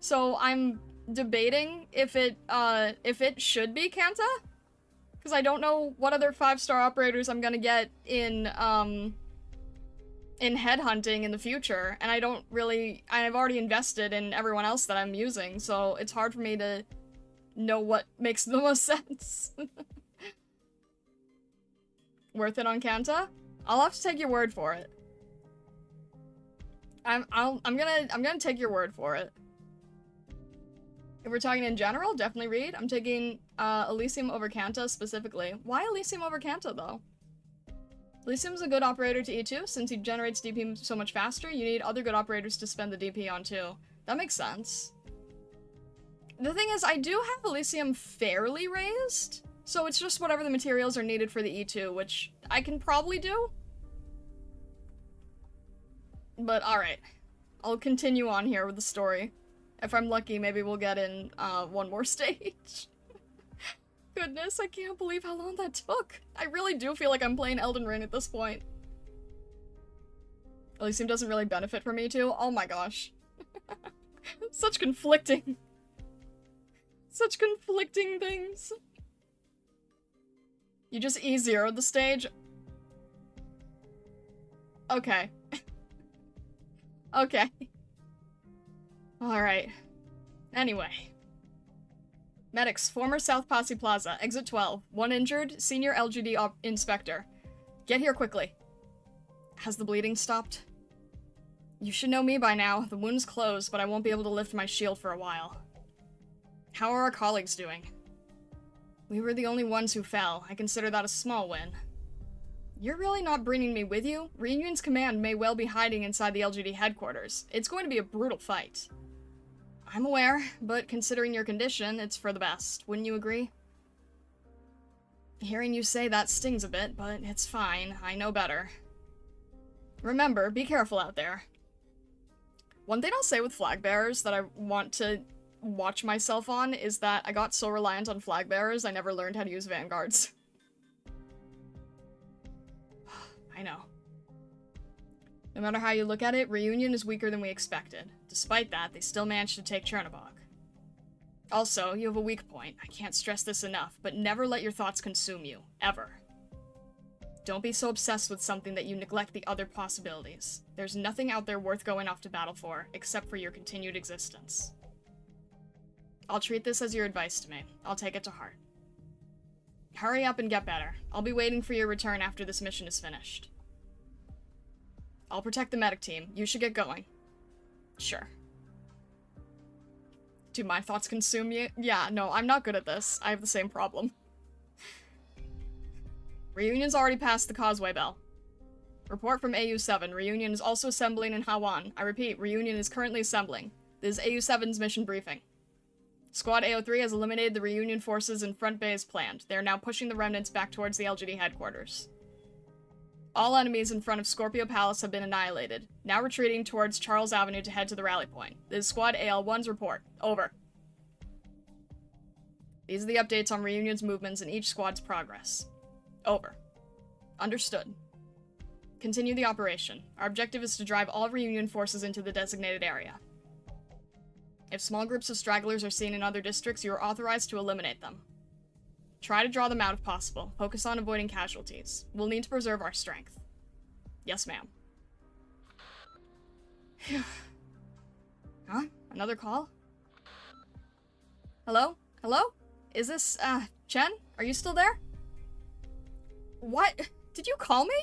So I'm debating if it should be Kanta, because I don't know what other 5-star operators I'm gonna get in headhunting in the future, and I've already invested in everyone else that I'm using, so it's hard for me to know what makes the most sense. Worth it on Kanta? I'll have to take your word for it. I'm gonna take your word for it. If we're talking in general, definitely Reed. I'm taking Elysium over Kanta specifically. Why Elysium over Kanta though? Elysium's a good operator to E2, since he generates DP so much faster, you need other good operators to spend the DP on too. That makes sense. The thing is, I do have Elysium fairly raised, so it's just whatever the materials are needed for the E2, which I can probably do. But alright. I'll continue on here with the story. If I'm lucky, maybe we'll get in one more stage. Goodness, I can't believe how long that took. I really do feel like I'm playing Elden Ring at this point. Elysium doesn't really benefit from me too. Oh my gosh. Such conflicting things. You just E0'd the stage? Okay. Okay. Alright. Anyway. Medics, former South Posse Plaza, exit 12. 1 injured, senior LGD inspector. Get here quickly. Has the bleeding stopped? You should know me by now. The wound's closed, but I won't be able to lift my shield for a while. How are our colleagues doing? We were the only ones who fell. I consider that a small win. You're really not bringing me with you? Reunion's command may well be hiding inside the LGD headquarters. It's going to be a brutal fight. I'm aware, but considering your condition, it's for the best. Wouldn't you agree? Hearing you say that stings a bit, but it's fine. I know better. Remember, be careful out there. One thing I'll say with flag bearers that I want to watch myself on is that I got so reliant on flag bearers, I never learned how to use vanguards. I know. No matter how you look at it, Reunion is weaker than we expected. Despite that, they still managed to take Chernobog. Also, you have a weak point. I can't stress this enough, but never let your thoughts consume you. Ever. Don't be so obsessed with something that you neglect the other possibilities. There's nothing out there worth going off to battle for, except for your continued existence. I'll treat this as your advice to me. I'll take it to heart. Hurry up and get better. I'll be waiting for your return after this mission is finished. I'll protect the medic team. You should get going. Sure. Do my thoughts consume you? Yeah, no, I'm not good at this. I have the same problem. Reunion's already passed the causeway bell. Report from AU-7. Reunion is also assembling in Hawan. I repeat, Reunion is currently assembling. This is AU-7's mission briefing. Squad AO3 has eliminated the Reunion forces in front bay as planned. They are now pushing the remnants back towards the LGD headquarters. All enemies in front of Scorpio Palace have been annihilated. Now retreating towards Charles Avenue to head to the rally point. This is Squad AL1's report. Over. These are the updates on Reunion's movements and each squad's progress. Over. Understood. Continue the operation. Our objective is to drive all Reunion forces into the designated area. If small groups of stragglers are seen in other districts, you are authorized to eliminate them. Try to draw them out if possible. Focus on avoiding casualties. We'll need to preserve our strength. Yes, ma'am. Huh? Another call? Hello? Hello? Is this, Chen? Are you still there? What? Did you call me?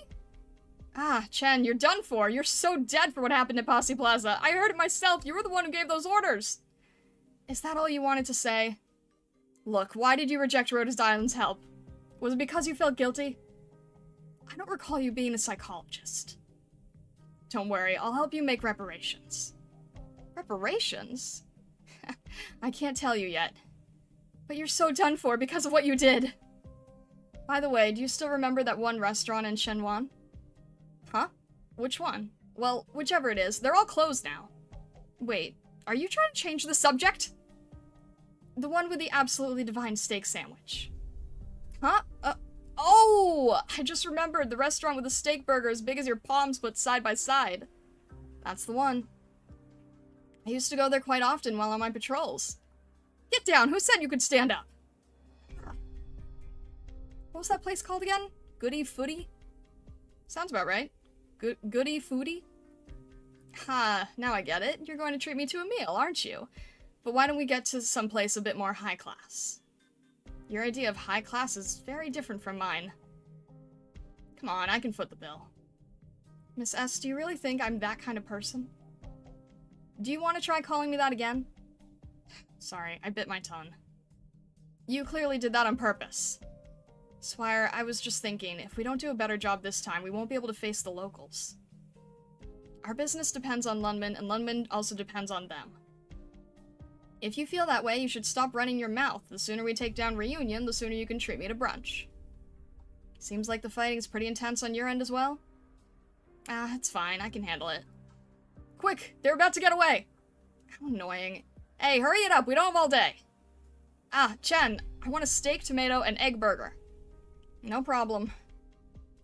Ah, Chen, you're done for. You're so dead for what happened at Posse Plaza. I heard it myself. You were the one who gave those orders. Is that all you wanted to say? Look, why did you reject Rhoda Island's help? Was it because you felt guilty? I don't recall you being a psychologist. Don't worry, I'll help you make reparations. Reparations? I can't tell you yet. But you're so done for because of what you did. By the way, do you still remember that one restaurant in Shenwan? Huh? Which one? Well, whichever it is, they're all closed now. Wait, are you trying to change the subject? The one with the absolutely divine steak sandwich. Huh? Oh! I just remembered the restaurant with the steak burger as big as your palms put side by side. That's the one. I used to go there quite often while on my patrols. Get down! Who said you could stand up? What was that place called again? Goody Footy? Sounds about right. Goody Foodie? Ha, now I get it. You're going to treat me to a meal, aren't you? But why don't we get to someplace a bit more high class? Your idea of high class is very different from mine. Come on, I can foot the bill. Miss S, do you really think I'm that kind of person? Do you want to try calling me that again? Sorry, I bit my tongue. You clearly did that on purpose. Swire, I was just thinking, if we don't do a better job this time, we won't be able to face the locals. Our business depends on Lundman, and Lundman also depends on them. If you feel that way, you should stop running your mouth. The sooner we take down Reunion, the sooner you can treat me to brunch. Seems like the fighting's pretty intense on your end as well. Ah, it's fine. I can handle it. Quick! They're about to get away! How annoying. Hey, hurry it up! We don't have all day! Ah, Chen, I want a steak, tomato, and egg burger. No problem.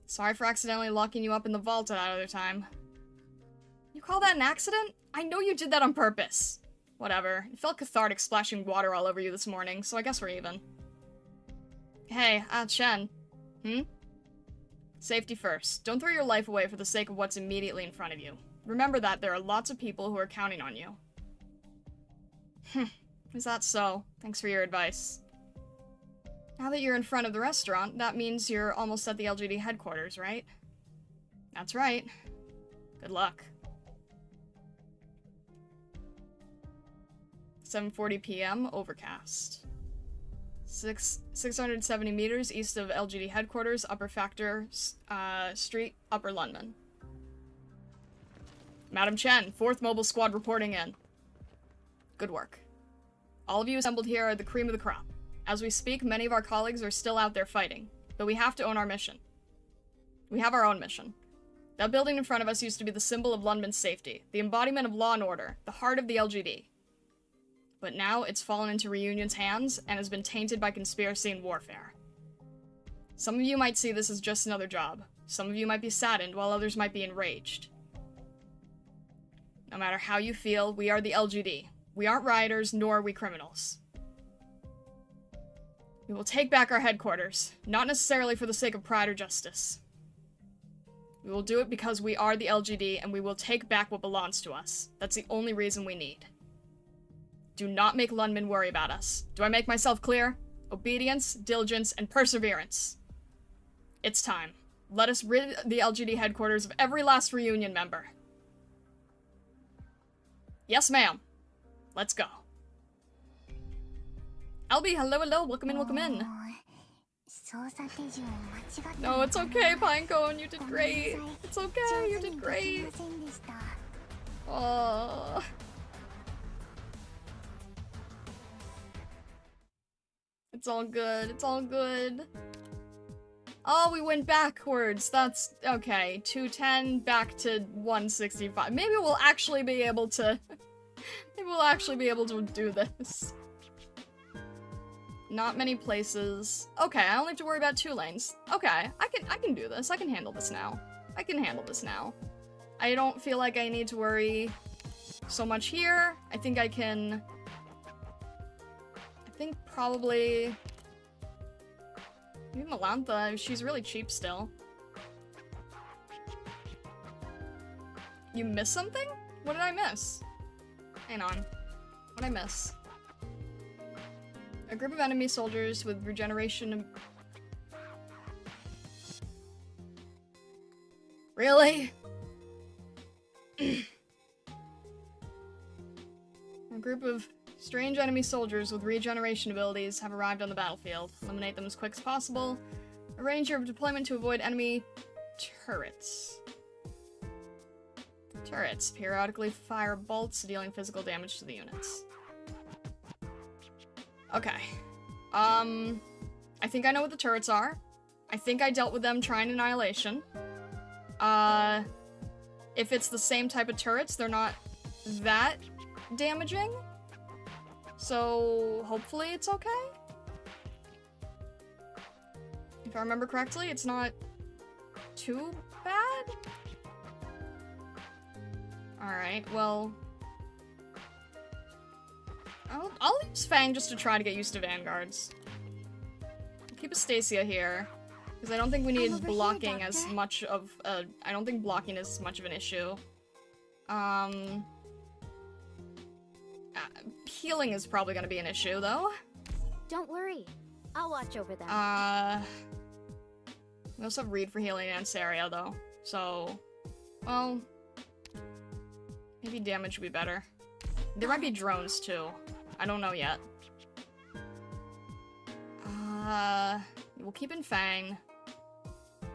Sorry for accidentally locking you up in the vault at that other time. You call that an accident? I know you did that on purpose. Whatever. It felt cathartic splashing water all over you this morning, so I guess we're even. Hey, Chen. Safety first. Don't throw your life away for the sake of what's immediately in front of you. Remember that there are lots of people who are counting on you. Is that so? Thanks for your advice. Now that you're in front of the restaurant, that means you're almost at the LGD headquarters, right? That's right. Good luck. 7:40 p.m. Overcast. 670 meters east of LGD headquarters, Upper Factor Street, Upper London. Madam Chen, 4th Mobile Squad reporting in. Good work. All of you assembled here are the cream of the crop. As we speak, many of our colleagues are still out there fighting, but we have to own our mission. We have our own mission. That building in front of us used to be the symbol of Lundman's safety, the embodiment of law and order, the heart of the LGD. But now it's fallen into Reunion's hands and has been tainted by conspiracy and warfare. Some of you might see this as just another job. Some of you might be saddened, while others might be enraged. No matter how you feel, we are the LGD. We aren't rioters, nor are we criminals. We will take back our headquarters, not necessarily for the sake of pride or justice. We will do it because we are the LGD, and we will take back what belongs to us. That's the only reason we need. Do not make Lundman worry about us. Do I make myself clear? Obedience, diligence, and perseverance. It's time. Let us rid the LGD headquarters of every last Reunion member. Yes, ma'am. Let's go. Albie, hello, hello. Welcome in, welcome in. No, it's okay, Pinecone. You did great. It's okay, you did great. Oh. It's all good. It's all good. Oh, we went backwards. That's okay. 210 back to 165. Maybe we'll actually be able to. Maybe we'll actually be able to do this. Not many places. Okay, I only have to worry about 2 lanes. Okay, I can do this. I can handle this now. I can handle this now. I don't feel like I need to worry so much here. I think I can. I think probably. Maybe Melantha. She's really cheap still. You missed something? What did I miss? Hang on. What did I miss? A group of enemy soldiers with regeneration. Really? A group of strange enemy soldiers with regeneration abilities have arrived on the battlefield. Eliminate them as quick as possible. Arrange your deployment to avoid enemy turrets. Turrets periodically fire bolts, dealing physical damage to the units. Okay. I think I know what the turrets are. I think I dealt with them trying Annihilation. If it's the same type of turrets, they're not that damaging. So, hopefully it's okay? If I remember correctly, it's not too bad? Alright, well... I'll use Fang just to try to get used to Vanguards. I'll keep Astacia here, because I don't think we need blocking as much of I don't think blocking is much of an issue. Healing is probably gonna be an issue, though. Don't worry. I'll watch over them. We also have Reed for healing and Saria, though. So, well... maybe damage would be better. There might be drones, too. I don't know yet. We'll keep in Fang.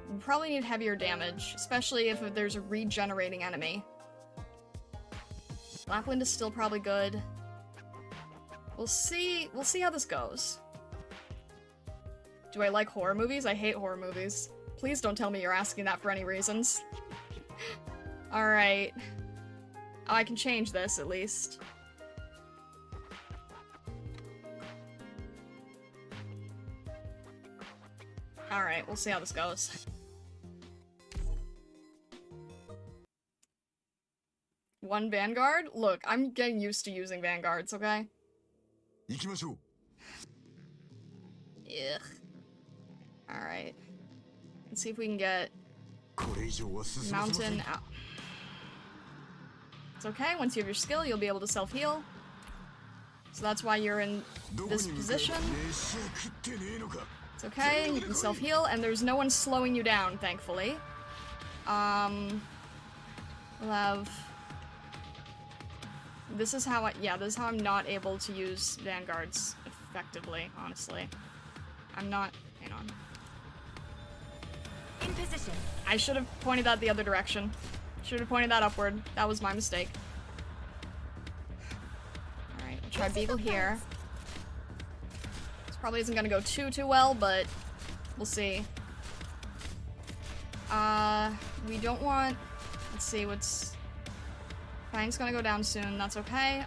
We'll probably need heavier damage, especially if there's a regenerating enemy. Lapland is still probably good. We'll see how this goes. Do I like horror movies? I hate horror movies. Please don't tell me you're asking that for any reasons. Alright. Oh, I can change this, at least. Alright, we'll see how this goes. One Vanguard? Look, I'm getting used to using Vanguards, okay? Ugh. Alright. Let's see if we can get Mountain out. It's okay, once you have your skill, you'll be able to self-heal. So that's why you're in this position. It's okay, you can self-heal, and there's no one slowing you down, thankfully. We'll have... This is how I'm not able to use Vanguards effectively, honestly. I'm not... Hang on. In position. I should have pointed that the other direction. Should have pointed that upward. That was my mistake. Alright, we'll try Beagle here. This probably isn't gonna go too well, but we'll see. We don't want... Let's see, what's... Fang's gonna go down soon, that's okay.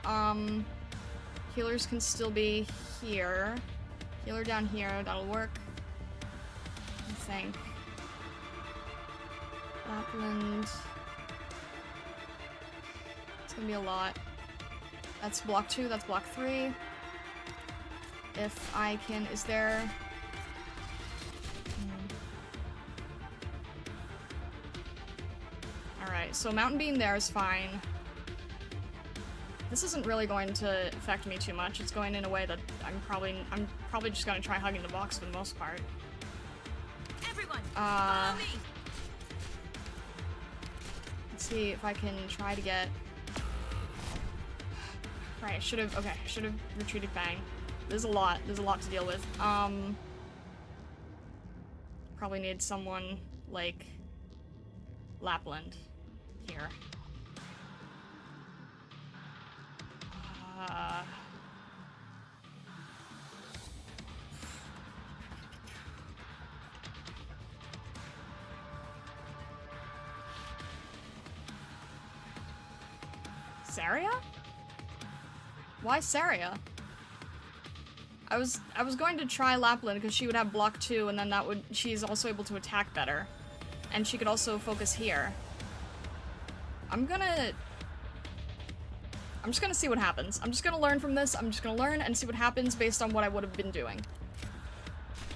Healers can still be here. Healer down here, that'll work. I think. Lapland. It's gonna be a lot. That's block 2, that's block 3. If I can, is there... Alright, so mountain being there is fine. This isn't really going to affect me too much. It's going in a way that I'm probably just gonna try hugging the box for the most part. Everyone, follow me. Let's see if I can try to get... Right, I should have retreated Fang. There's a lot to deal with. Probably need someone like Lapland here. Saria? Why Saria? I was going to try Lapland because she would have block 2 and then she's also able to attack better. And she could also focus here. I'm just gonna see what happens. I'm just gonna learn from this. I'm just gonna learn and see what happens based on what I would have been doing.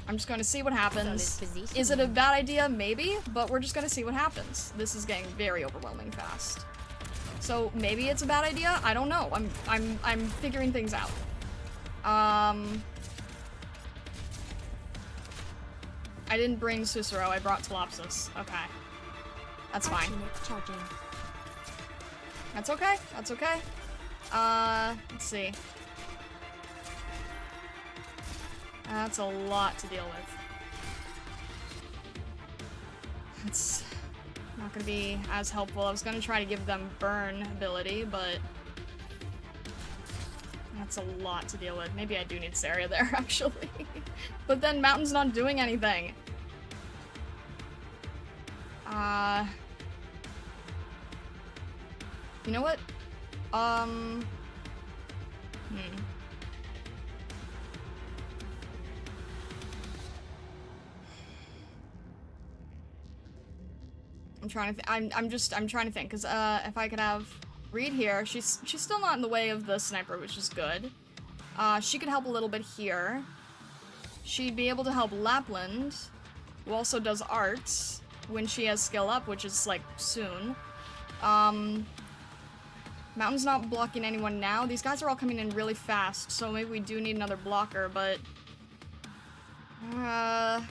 I'm just gonna see what happens. Is it a bad idea? Maybe, but we're just gonna see what happens. This is getting very overwhelming fast. So maybe it's a bad idea. I don't know. I'm figuring things out. I didn't bring Susuro. I brought Telopsis. Okay, that's fine. That's okay. That's okay. Let's see. That's a lot to deal with. It's not gonna be as helpful. I was gonna try to give them burn ability, but that's a lot to deal with. Maybe I do need Saria there, actually. But then Mountain's not doing anything. You know what? I'm trying to I'm trying to think, because if I could have Reed here, she's still not in the way of the sniper, which is good. She could help a little bit here. She'd be able to help Lapland, who also does arts when she has skill up, which is like soon. Mountain's not blocking anyone now. These guys are all coming in really fast, so maybe we do need another blocker, but I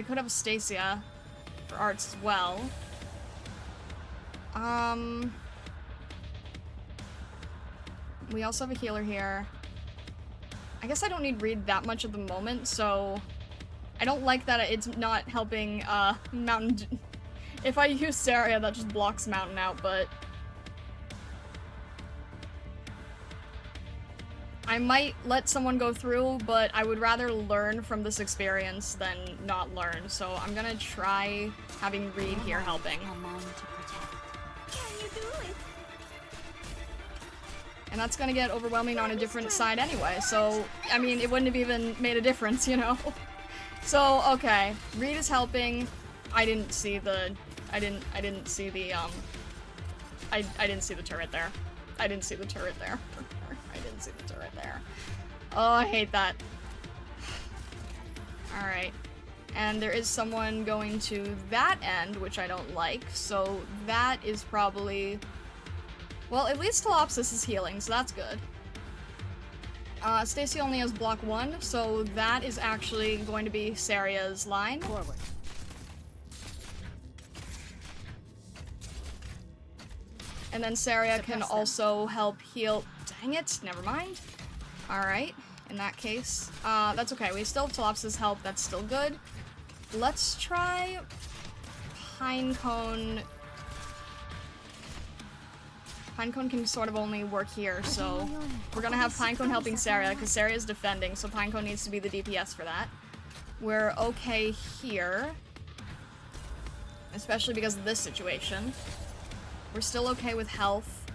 could have a Stacia for arts as well. We also have a healer here. I guess I don't need Reed that much at the moment, so I don't like that it's not helping Mountain. If I use Saria, that just blocks Mountain out, but I might let someone go through, but I would rather learn from this experience than not learn, so I'm gonna try having Reed here helping. And that's gonna get overwhelming on a different side anyway, so, I mean, it wouldn't have even made a difference, you know? So, okay, Reed is helping. I didn't see the turret there. I didn't see the turret there. I didn't see the turret there. Oh, I hate that. Alright. And there is someone going to that end, which I don't like, so that is probably... Well, at least Telopsis is healing, so that's good. Stacy only has block 1, so that is actually going to be Saria's line. Forward. And then Saria can also help heal... Dang it, never mind. Alright, in that case. That's okay, we still have Telopsis' help, that's still good. Let's try... Pinecone... Pinecone can sort of only work here, so we're gonna have Pinecone helping Saria, because Saria's defending, so Pinecone needs to be the DPS for that. We're okay here. Especially because of this situation. We're still okay with health.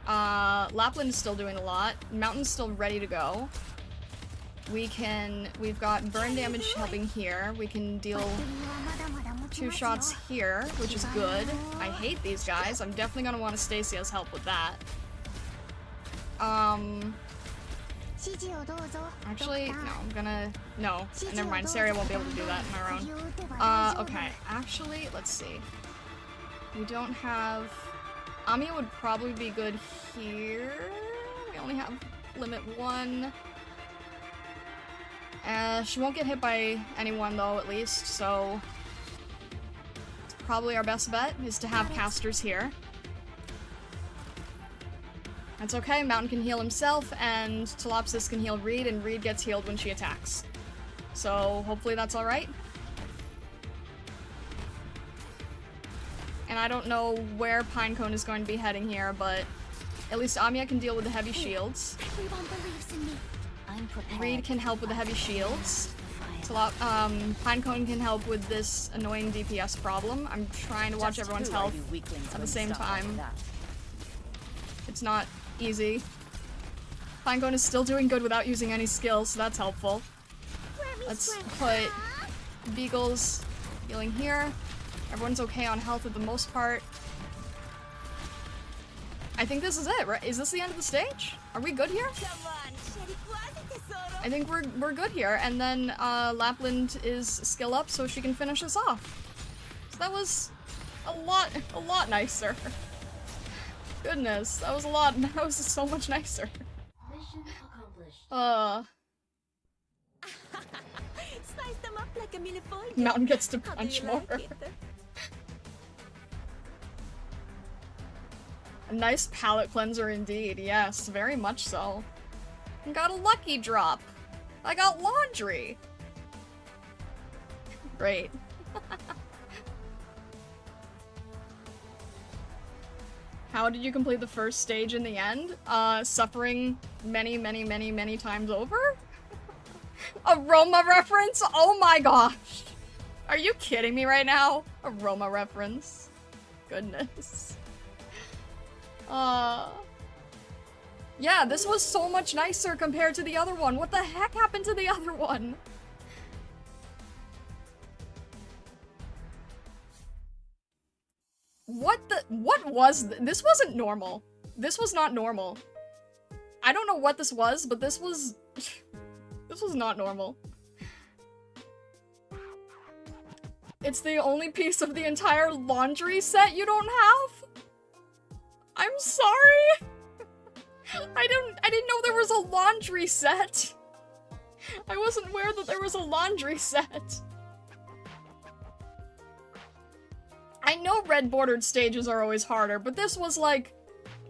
Lapland is still doing a lot. Mountain's still ready to go. We've got burn damage helping here. We can deal 2 shots here, which is good. I hate these guys. I'm definitely gonna want Stacey's help with that. Actually, no, I'm gonna... No, never mind. Saria won't be able to do that on our own. Okay. Actually, let's see. We don't have... Amiya would probably be good here. We only have limit 1. She won't get hit by anyone, though, at least, so... It's probably our best bet, is to have casters here. That's okay, Mountain can heal himself, and Telopsis can heal Reed, and Reed gets healed when she attacks. So, hopefully that's alright. And I don't know where Pinecone is going to be heading here, but at least Amiya can deal with the heavy shields. Reed can help with the heavy shields. Pinecone can help with this annoying DPS problem. I'm trying to watch everyone's health at the same time. It's not easy. Pinecone is still doing good without using any skills, so that's helpful. Let's put Beagles healing here. Everyone's okay on health for the most part. I think this is it, right? Is this the end of the stage? Are we good here? I think we're good here, and then Lapland is skill up so she can finish us off. So that was a lot nicer. Goodness, that was that was so much nicer. Mission accomplished. Mountain gets to punch more. A nice palate cleanser indeed, yes, very much so. I got a lucky drop. I got laundry. Great. How did you complete the first stage in the end? Suffering many times over? A Roma reference? Oh my gosh. Are you kidding me right now? A Roma reference. Goodness. Yeah, this was so much nicer compared to the other one. What the heck happened to the other one? This wasn't normal. This was not normal. I don't know what this was, but this was not normal. It's the only piece of the entire laundry set you don't have? I'm sorry. I didn't know there was a laundry set. I wasn't aware that there was a laundry set. I know red bordered stages are always harder, but this was like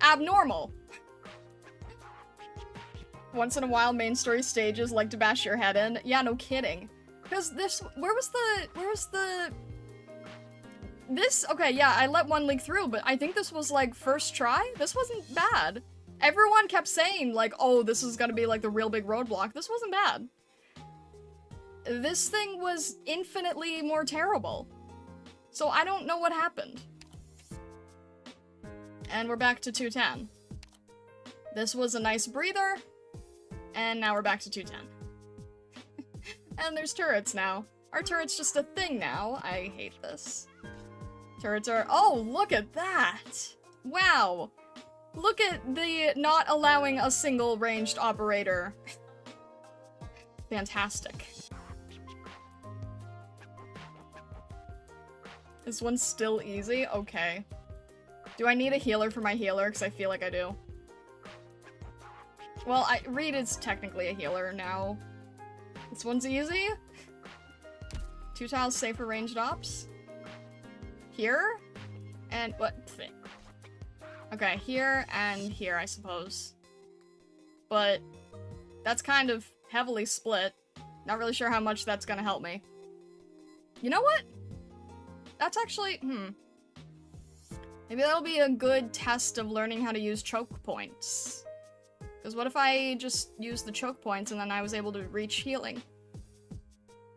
abnormal. once in a while main story stages like to bash your head in. Yeah, no kidding. Because this, okay, yeah, I let one leak through, but I think this was like first try? This wasn't bad. Everyone kept saying like, oh, this is gonna be like the real big roadblock. This wasn't bad. This thing was infinitely more terrible. So I don't know what happened. And we're back to 210. This was a nice breather, and now we're back to 210. And there's turrets now. Are turrets just a thing now? I hate this. Turrets are- oh, look at that! Wow! Look at the not allowing a single ranged operator. Fantastic. This one's still easy? Okay. Do I need a healer for my healer? Because I feel like I do. Well, Reed is technically a healer now. This one's easy. 2 tiles safer ranged ops. Here? And what? Okay, here and here, I suppose. But that's kind of heavily split. Not really sure how much that's gonna help me. You know what? That's actually, maybe that'll be a good test of learning how to use choke points. Because what if I just use the choke points and then I was able to reach healing?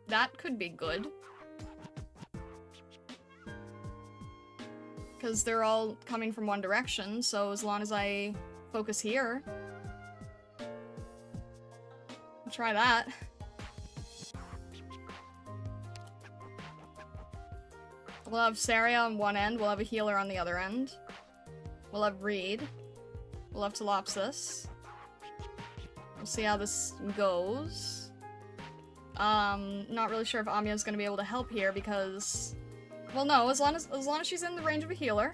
That could be good. Because they're all coming from one direction, so as long as I focus here. I'll try that. We'll have Saria on one end, we'll have a healer on the other end. We'll have Reed. We'll have Telopsis. We'll see how this goes. Not really sure if Amya's gonna be able to help here because... well, no, as long as she's in the range of a healer.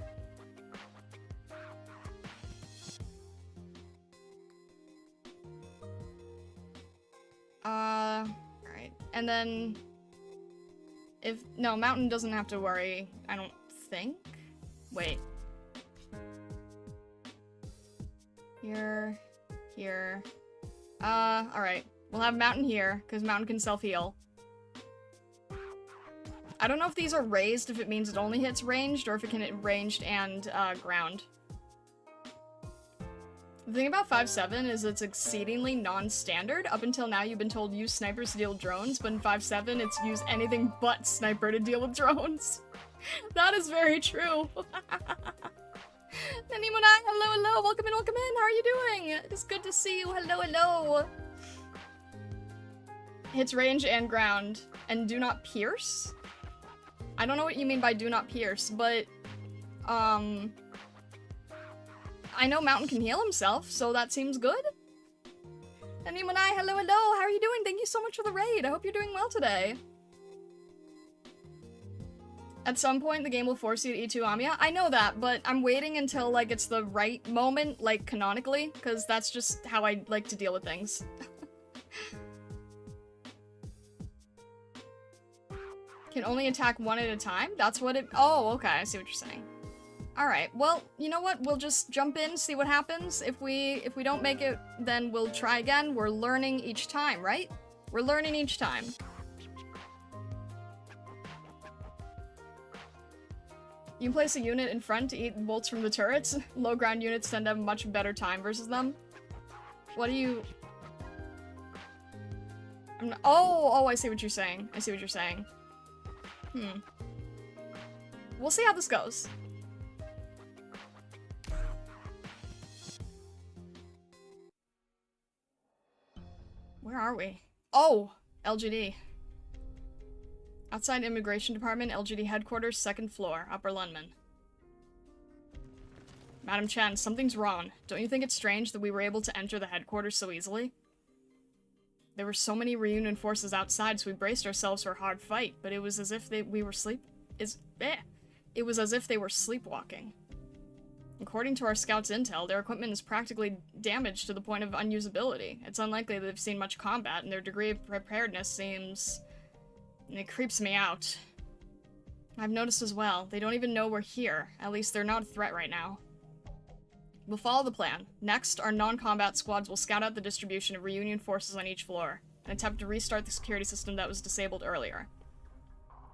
Alright. And then... no, Mountain doesn't have to worry, I don't think. Wait. Here. Here. Alright. We'll have Mountain here, because Mountain can self-heal. I don't know if these are raised, if it means it only hits ranged, or if it can hit ranged and, ground. The thing about 5.7 is it's exceedingly non-standard. Up until now, you've been told use snipers to deal with drones, but in 5.7, it's use anything but sniper to deal with drones. That is very true. Nanimonai, hello, hello, welcome in, how are you doing? It's good to see you, hello, hello. Hits range and ground, and do not pierce? I don't know what you mean by do not pierce, but, I know Mountain can heal himself, so that seems good. Nanimonai, hello, hello, how are you doing? Thank you so much for the raid, I hope you're doing well today. At some point, the game will force you to E2 Amiya. I know that, but I'm waiting until, like, it's the right moment, like, canonically, because that's just how I like to deal with things. Can only attack one at a time? That's what it- oh, okay, I see what you're saying. Alright, well, you know what? We'll just jump in, see what happens. If we don't make it, then we'll try again. We're learning each time, right? We're learning each time. You can place a unit in front to eat bolts from the turrets. Low ground units tend to have a much better time versus them. What do you... Oh, I see what you're saying. I see what you're saying. We'll see how this goes. Where are we? Oh! LGD. Outside Immigration Department, LGD Headquarters, 2nd floor, Upper London. Madam Chen, something's wrong. Don't you think it's strange that we were able to enter the headquarters so easily? There were so many reunion forces outside, so we braced ourselves for a hard fight, but it was as if it was as if they were sleepwalking. According to our scouts' intel, their equipment is practically damaged to the point of unusability. It's unlikely that they've seen much combat, and their degree of preparedness seems... it creeps me out. I've noticed as well, they don't even know we're here. At least they're not a threat right now. We'll follow the plan. Next, our non-combat squads will scout out the distribution of reunion forces on each floor and attempt to restart the security system that was disabled earlier.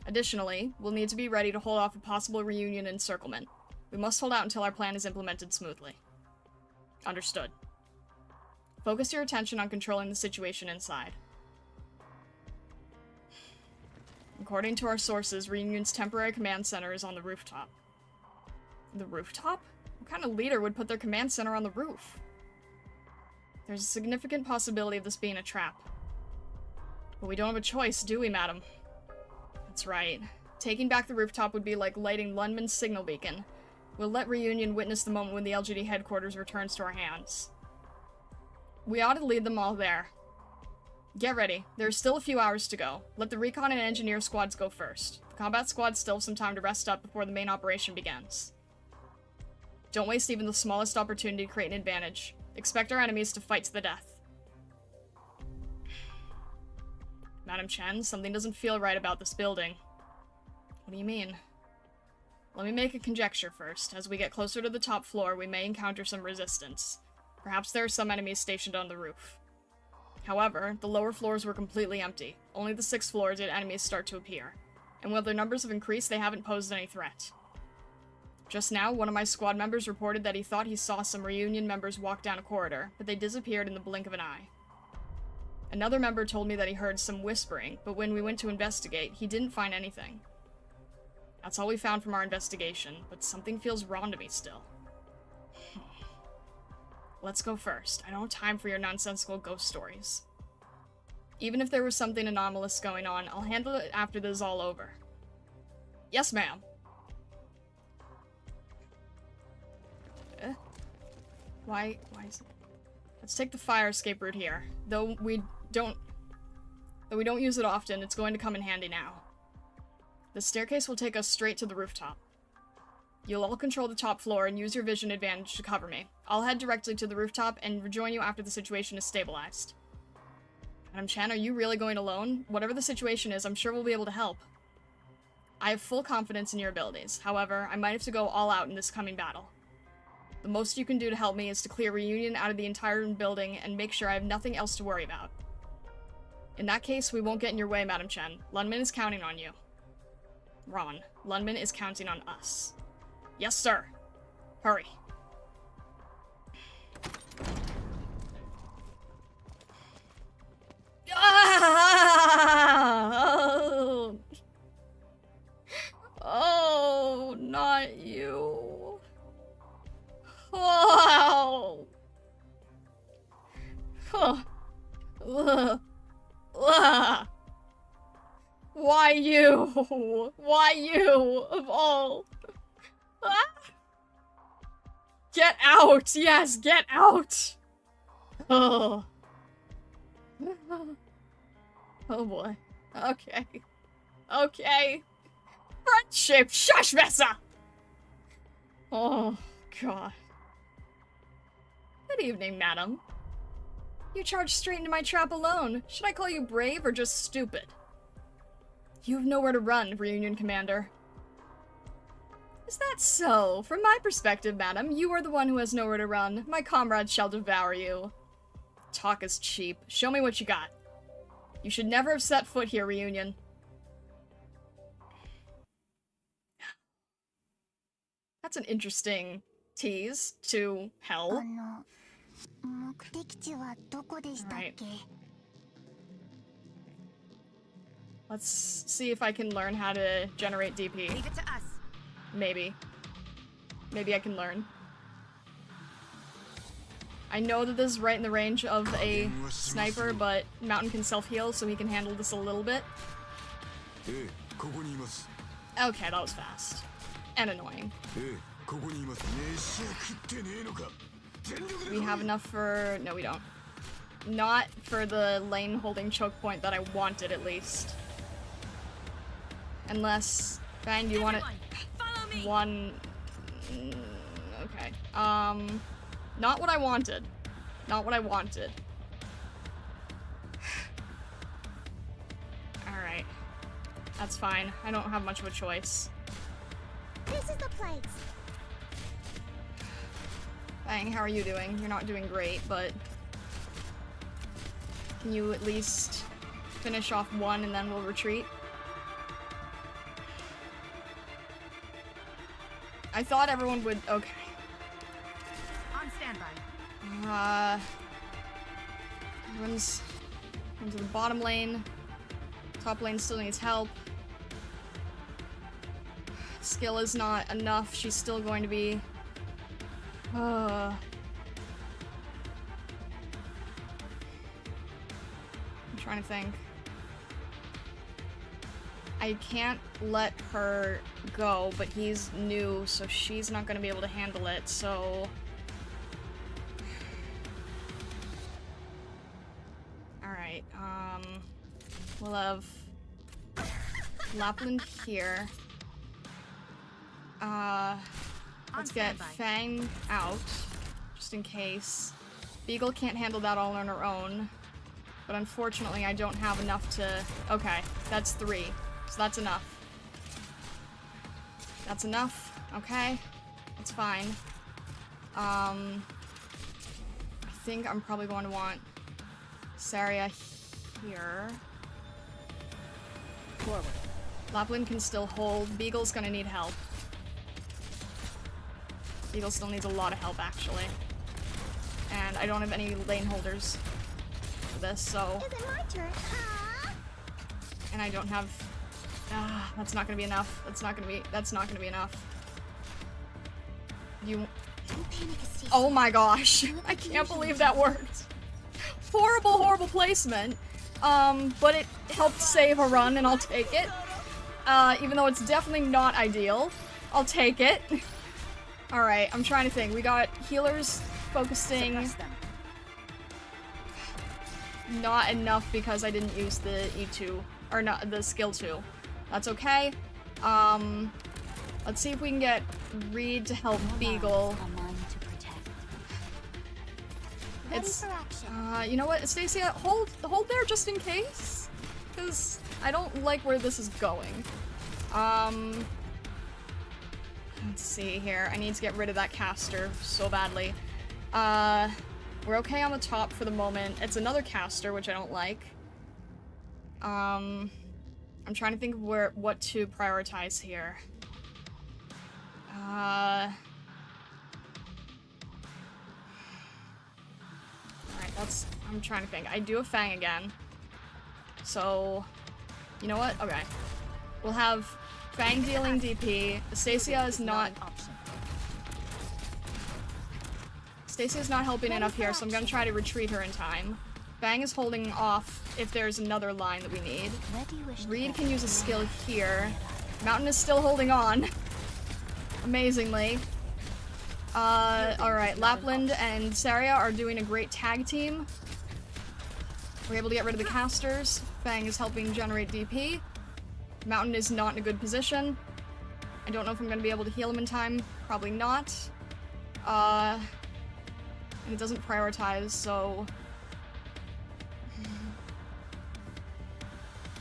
Additionally, we'll need to be ready to hold off a possible reunion encirclement. We must hold out until our plan is implemented smoothly. Understood. Focus your attention on controlling the situation inside. According to our sources, Reunion's temporary command center is on the rooftop. The rooftop? What kind of leader would put their command center on the roof? There's a significant possibility of this being a trap. But we don't have a choice, do we, madam? That's right. Taking back the rooftop would be like lighting Lundman's signal beacon. We'll let Reunion witness the moment when the LGD headquarters returns to our hands. We ought to lead them all there. Get ready. There's still a few hours to go. Let the recon and engineer squads go first. The combat squads still have some time to rest up before the main operation begins. Don't waste even the smallest opportunity to create an advantage. Expect our enemies to fight to the death. Madam Chen, something doesn't feel right about this building. What do you mean? Let me make a conjecture first. As we get closer to the top floor, we may encounter some resistance. Perhaps there are some enemies stationed on the roof. However, the lower floors were completely empty. Only the 6th floor did enemies start to appear. And while their numbers have increased, they haven't posed any threat. Just now, one of my squad members reported that he thought he saw some Reunion members walk down a corridor, but they disappeared in the blink of an eye. Another member told me that he heard some whispering, but when we went to investigate, he didn't find anything. That's all we found from our investigation, but something feels wrong to me still. Let's go first. I don't have time for your nonsensical ghost stories. Even if there was something anomalous going on, I'll handle it after this is all over. Yes, ma'am. Why is it? Let's take the fire escape route here. Though we don't use it often, it's going to come in handy now. The staircase will take us straight to the rooftop. You'll all control the top floor and use your vision advantage to cover me. I'll head directly to the rooftop and rejoin you after the situation is stabilized. Madam Chen, are you really going alone? Whatever the situation is, I'm sure we'll be able to help. I have full confidence in your abilities. However, I might have to go all out in this coming battle. The most you can do to help me is to clear Reunion out of the entire building and make sure I have nothing else to worry about. In that case, we won't get in your way, Madam Chen. Lundman is counting on you. Ron, Lundman is counting on us. Yes, sir. Hurry. Ah! Oh, not you. Wow. Huh. Why you? Why you, of all? Ah. Get out! Yes, get out! Oh. Oh boy. Okay. Okay. Friendship! Shush, Vessa! Oh, God. Good evening, madam. You charged straight into my trap alone. Should I call you brave or just stupid? You have nowhere to run, Reunion Commander. Is that so? From my perspective, madam, you are the one who has nowhere to run. My comrades shall devour you. Talk is cheap. Show me what you got. You should never have set foot here, Reunion. That's an interesting tease to hell. Right. Let's see if I can learn how to generate DP. Leave it to us. Maybe. Maybe I can learn. I know that this is right in the range of a sniper, but Mountain can self-heal, so he can handle this a little bit. Okay, that was fast. And annoying. We have enough for... No, we don't. Not for the lane holding choke point that I wanted, at least. Unless... Fang, do you want it? One... Okay. Not what I wanted. Not what I wanted. Alright. That's fine. I don't have much of a choice. This is the place. Fang, how are you doing? You're not doing great, but can you at least finish off one and then we'll retreat? I thought everyone would. Okay. On standby. Everyone's into the bottom lane. Top lane still needs help. Skill is not enough. She's still going to be. I'm trying to think. I can't let her go, but he's new, so she's not going to be able to handle it, so... Alright, we'll have Lapland here. Let's get Fang out, just in case. Beagle can't handle that all on her own, but unfortunately I don't have enough to... Okay, that's 3. So that's enough. That's enough. Okay. That's fine. I think I'm probably going to want Saria here. Forward. Lapland can still hold. Beagle's gonna need help. Beagle still needs a lot of help, actually. And I don't have any lane holders for this, so... Is it my turn? Huh? And I don't have... that's not gonna be enough. That's not gonna be enough. You... Don't panic, Stacy. Oh my gosh. I can't believe that worked. Horrible, horrible placement. But it helped save a run, and I'll take it. Even though it's definitely not ideal. I'll take it. Alright, I'm trying to think. We got healers focusing... Suppress them. Not enough because I didn't use the E2. Or not, the skill 2. That's okay. Let's see if we can get Reed to help Beagle. It's, you know what, Stacia, hold there just in case, because I don't like where this is going. Let's see here. I need to get rid of that caster so badly. We're okay on the top for the moment. It's another caster, which I don't like. I'm trying to think of what to prioritize here. Alright, I'm trying to think. I do have Fang again. So, you know what? Okay. We'll have Fang dealing DP. Stacia is not... Stacia's not helping enough here, so I'm gonna try to retreat her in time. Fang is holding off if there's another line that we need. Reed can use a skill here. Mountain is still holding on. Amazingly. Alright, Lapland and Saria are doing a great tag team. We're able to get rid of the casters. Fang is helping generate DP. Mountain is not in a good position. I don't know if I'm gonna be able to heal him in time. Probably not. And it doesn't prioritize, so...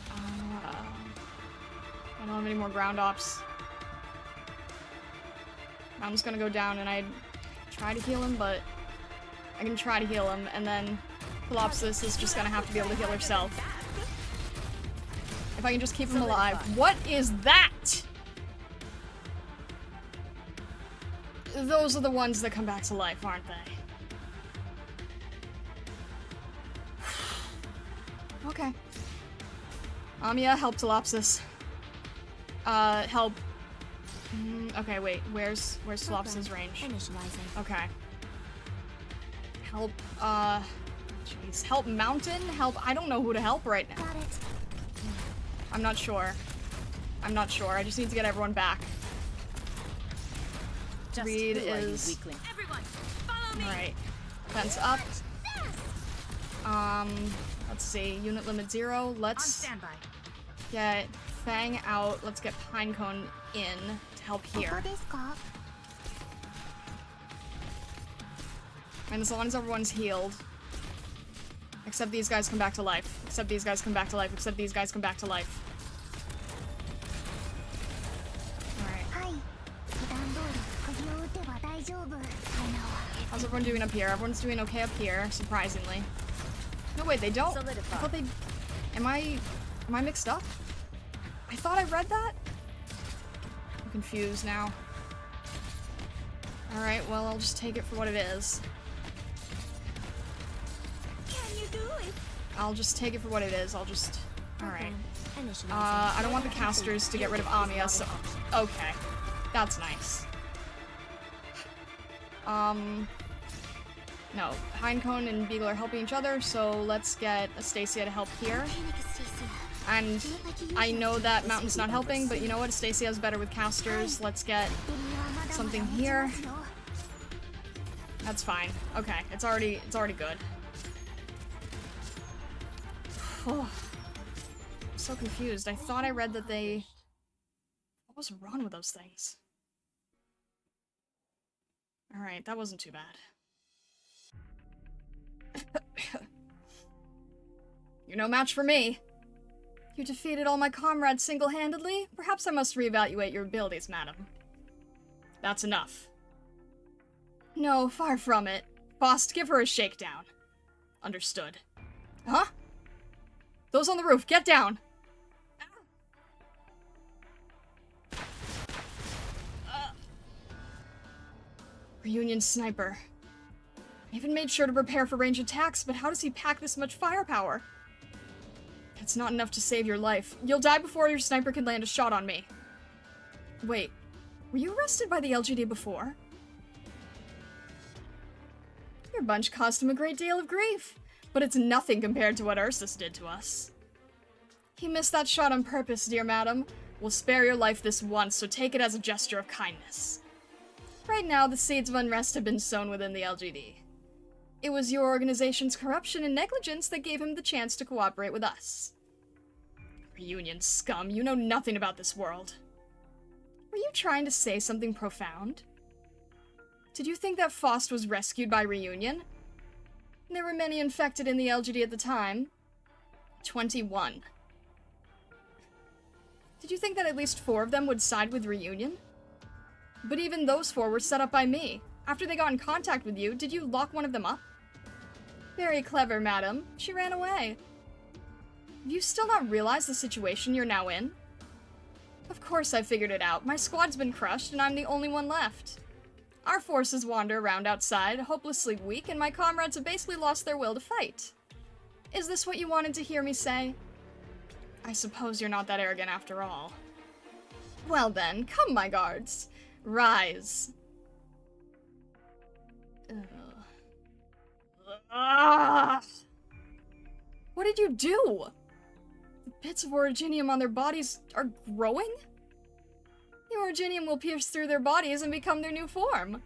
I don't have any more ground ops. Mountain's gonna go down and I'd try to heal him, but I can try to heal him, and then Colopsis is just gonna have to be able to heal herself. If I can just keep him alive. What is that? Those are the ones that come back to life, aren't they? Okay. Amiya, help Telopsis. Help. Okay, wait. Where's Telopsis' range? Okay. Help, jeez. Help Mountain? Help. I don't know who to help right now. Got it. I'm not sure. I'm not sure. I just need to get everyone back. Just Reed who are you, is... weakling? Alright. Fence up. Let's see. Unit limit 0. On Let's standby. get Fang out. Let's get Pinecone in to help here. And as long as everyone's healed. Except these guys come back to life. Except these guys come back to life. Except these guys come back to life. Alright. How's everyone doing up here? Everyone's doing okay up here, surprisingly. No, wait, they don't. I thought they... Am I mixed up? I thought I read that? I'm confused now. Alright, well, I'll just take it for what it is. Can you do it? I'll just take it for what it is. I'll just... Alright. I don't want the casters to get rid of Amiya, so... Okay. That's nice. No. Pinecone and Beagle are helping each other, so let's get Astacia to help here. And I know that Mountain's not helping, but you know what? Astasia's better with casters. Let's get something here. That's fine. Okay, it's already good. Oh, I'm so confused. I thought I read that they... What was wrong with those things? Alright, that wasn't too bad. You're no match for me. You defeated all my comrades single-handedly? Perhaps I must reevaluate your abilities, madam. That's enough. No, far from it. Boss, give her a shakedown. Understood. Huh? Those on the roof, get down! Reunion sniper. I even made sure to prepare for range attacks, but how does he pack this much firepower? It's not enough to save your life. You'll die before your sniper can land a shot on me. Wait, were you arrested by the LGD before? Your bunch caused him a great deal of grief, but it's nothing compared to what Ursus did to us. He missed that shot on purpose, dear madam. We'll spare your life this once, so take it as a gesture of kindness. Right now, the seeds of unrest have been sown within the LGD. It was your organization's corruption and negligence that gave him the chance to cooperate with us. Reunion scum, you know nothing about this world. Were you trying to say something profound? Did you think that Faust was rescued by Reunion? There were many infected in the LGD at the time. 21. Did you think that at least 4 of them would side with Reunion? But even those 4 were set up by me. After they got in contact with you, did you lock one of them up? Very clever, madam. She ran away. Have you still not realized the situation you're now in? Of course I figured it out. My squad's been crushed, and I'm the only one left. Our forces wander around outside, hopelessly weak, and my comrades have basically lost their will to fight. Is this what you wanted to hear me say? I suppose you're not that arrogant after all. Well then, come my guards. Rise. What did you do? The bits of originium on their bodies are growing? The originium will pierce through their bodies and become their new form.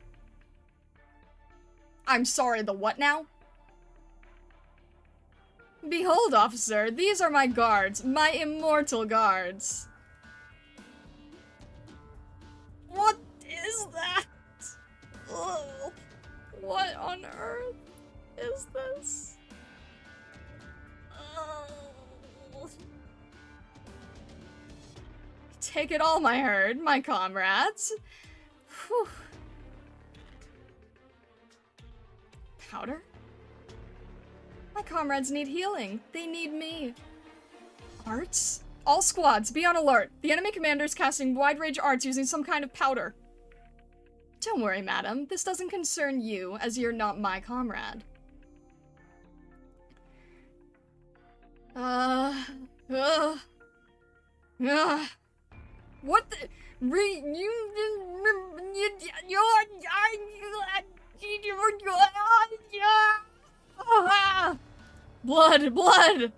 I'm sorry, the what now? Behold, officer, these are my guards, my immortal guards. What is that? Ugh. What on earth is this? Ugh. Take it all, my herd, my comrades. Whew. Powder? My comrades need healing. They need me. Arts? All squads, be on alert. The enemy commander is casting wide range arts using some kind of powder. Don't worry, madam. This doesn't concern you, as you're not my comrade. What the? Blood! Blood!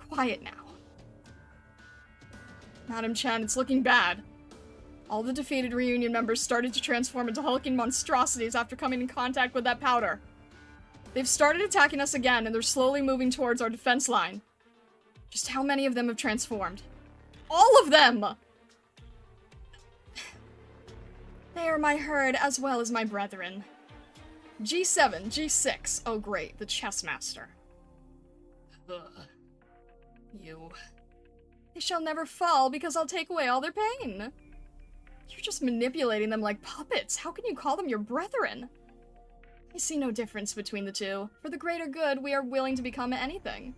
Quiet now. Madam Chen, it's looking bad. All the defeated Reunion members started to transform into hulking monstrosities after coming in contact with that powder. They've started attacking us again, and they're slowly moving towards our defense line. Just how many of them have transformed? All of them! They are my herd as well as my brethren. G7, G6. Oh great, the chess master. Ugh. You. They shall never fall because I'll take away all their pain. You're just manipulating them like puppets. How can you call them your brethren? I see no difference between the two. For the greater good, we are willing to become anything.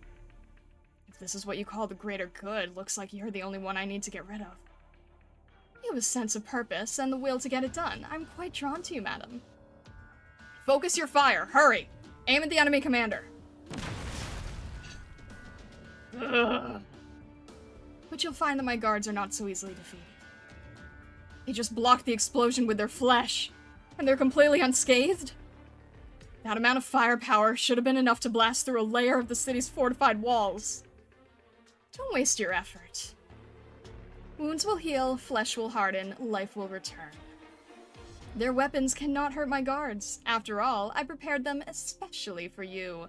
If this is what you call the greater good, looks like you're the only one I need to get rid of. You have a sense of purpose and the will to get it done. I'm quite drawn to you, madam. Focus your fire. Hurry! Aim at the enemy commander. Ugh. But you'll find that my guards are not so easily defeated. They just blocked the explosion with their flesh, and they're completely unscathed. That amount of firepower should have been enough to blast through a layer of the city's fortified walls. Don't waste your effort. Wounds will heal, flesh will harden, life will return. Their weapons cannot hurt my guards. After all, I prepared them especially for you.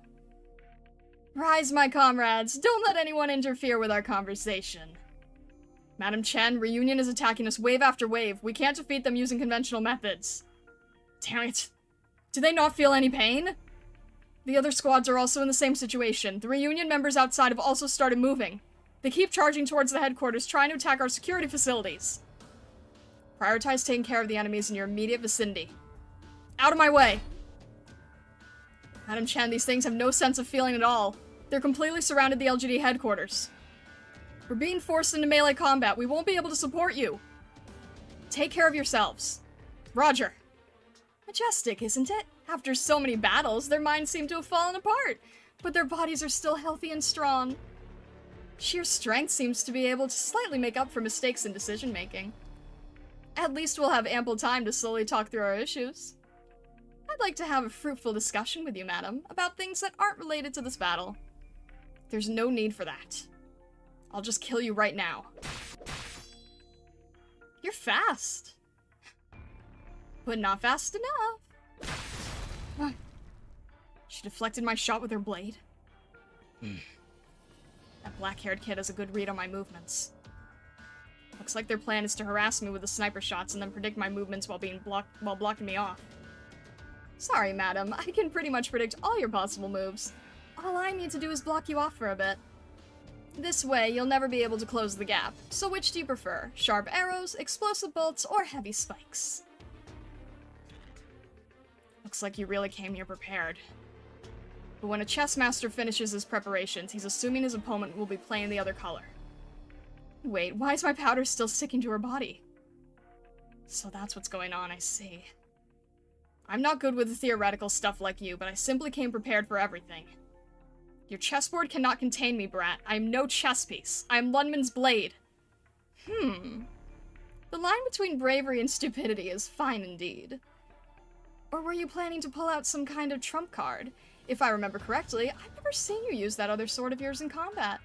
Rise, my comrades. Don't let anyone interfere with our conversation. Madam Chen, Reunion is attacking us wave after wave. We can't defeat them using conventional methods. Damn it. Do they not feel any pain? The other squads are also in the same situation. The Reunion members outside have also started moving. They keep charging towards the headquarters, trying to attack our security facilities. Prioritize taking care of the enemies in your immediate vicinity. Out of my way! Madam Chen, these things have no sense of feeling at all. They're completely surrounded the LGD headquarters. We're being forced into melee combat. We won't be able to support you. Take care of yourselves. Roger. Majestic, isn't it? After so many battles, their minds seem to have fallen apart, but their bodies are still healthy and strong. Sheer strength seems to be able to slightly make up for mistakes in decision-making. At least we'll have ample time to slowly talk through our issues. I'd like to have a fruitful discussion with you, madam, about things that aren't related to this battle. There's no need for that. I'll just kill you right now. You're fast. But not fast enough. She deflected my shot with her blade. That black-haired kid has a good read on my movements. Looks like their plan is to harass me with the sniper shots and then predict my movements while blocking me off. Sorry, madam. I can pretty much predict all your possible moves. All I need to do is block you off for a bit. This way, you'll never be able to close the gap. So which do you prefer? Sharp arrows, explosive bolts, or heavy spikes? Looks like you really came here prepared. But when a chess master finishes his preparations, he's assuming his opponent will be playing the other color. Wait, why is my powder still sticking to her body? So that's what's going on, I see. I'm not good with the theoretical stuff like you, but I simply came prepared for everything. Your chessboard cannot contain me, brat. I am no chess piece. I am Lundman's blade. The line between bravery and stupidity is fine indeed. Or were you planning to pull out some kind of trump card? If I remember correctly, I've never seen you use that other sword of yours in combat.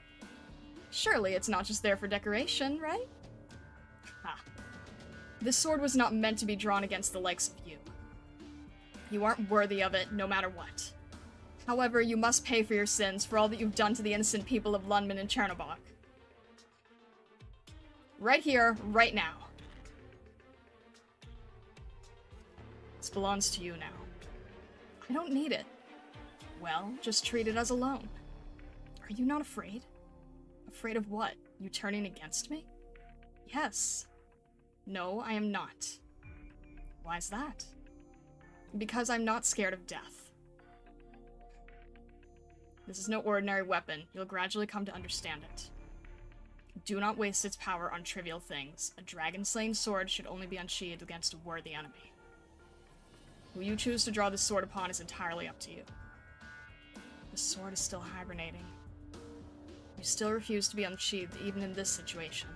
Surely it's not just there for decoration, right? This sword was not meant to be drawn against the likes of you. You aren't worthy of it, no matter what. However, you must pay for your sins for all that you've done to the innocent people of Lundman and Chernobog. Right here, right now. This belongs to you now. I don't need it. Well, just treat it as a loan. Are you not afraid? Afraid of what? You turning against me? Yes. No, I am not. Why's that? Because I'm not scared of death. This is no ordinary weapon. You'll gradually come to understand it. Do not waste its power on trivial things. A dragon-slaying sword should only be unsheathed against a worthy enemy. Who you choose to draw this sword upon is entirely up to you. The sword is still hibernating. You still refuse to be unsheathed even in this situation.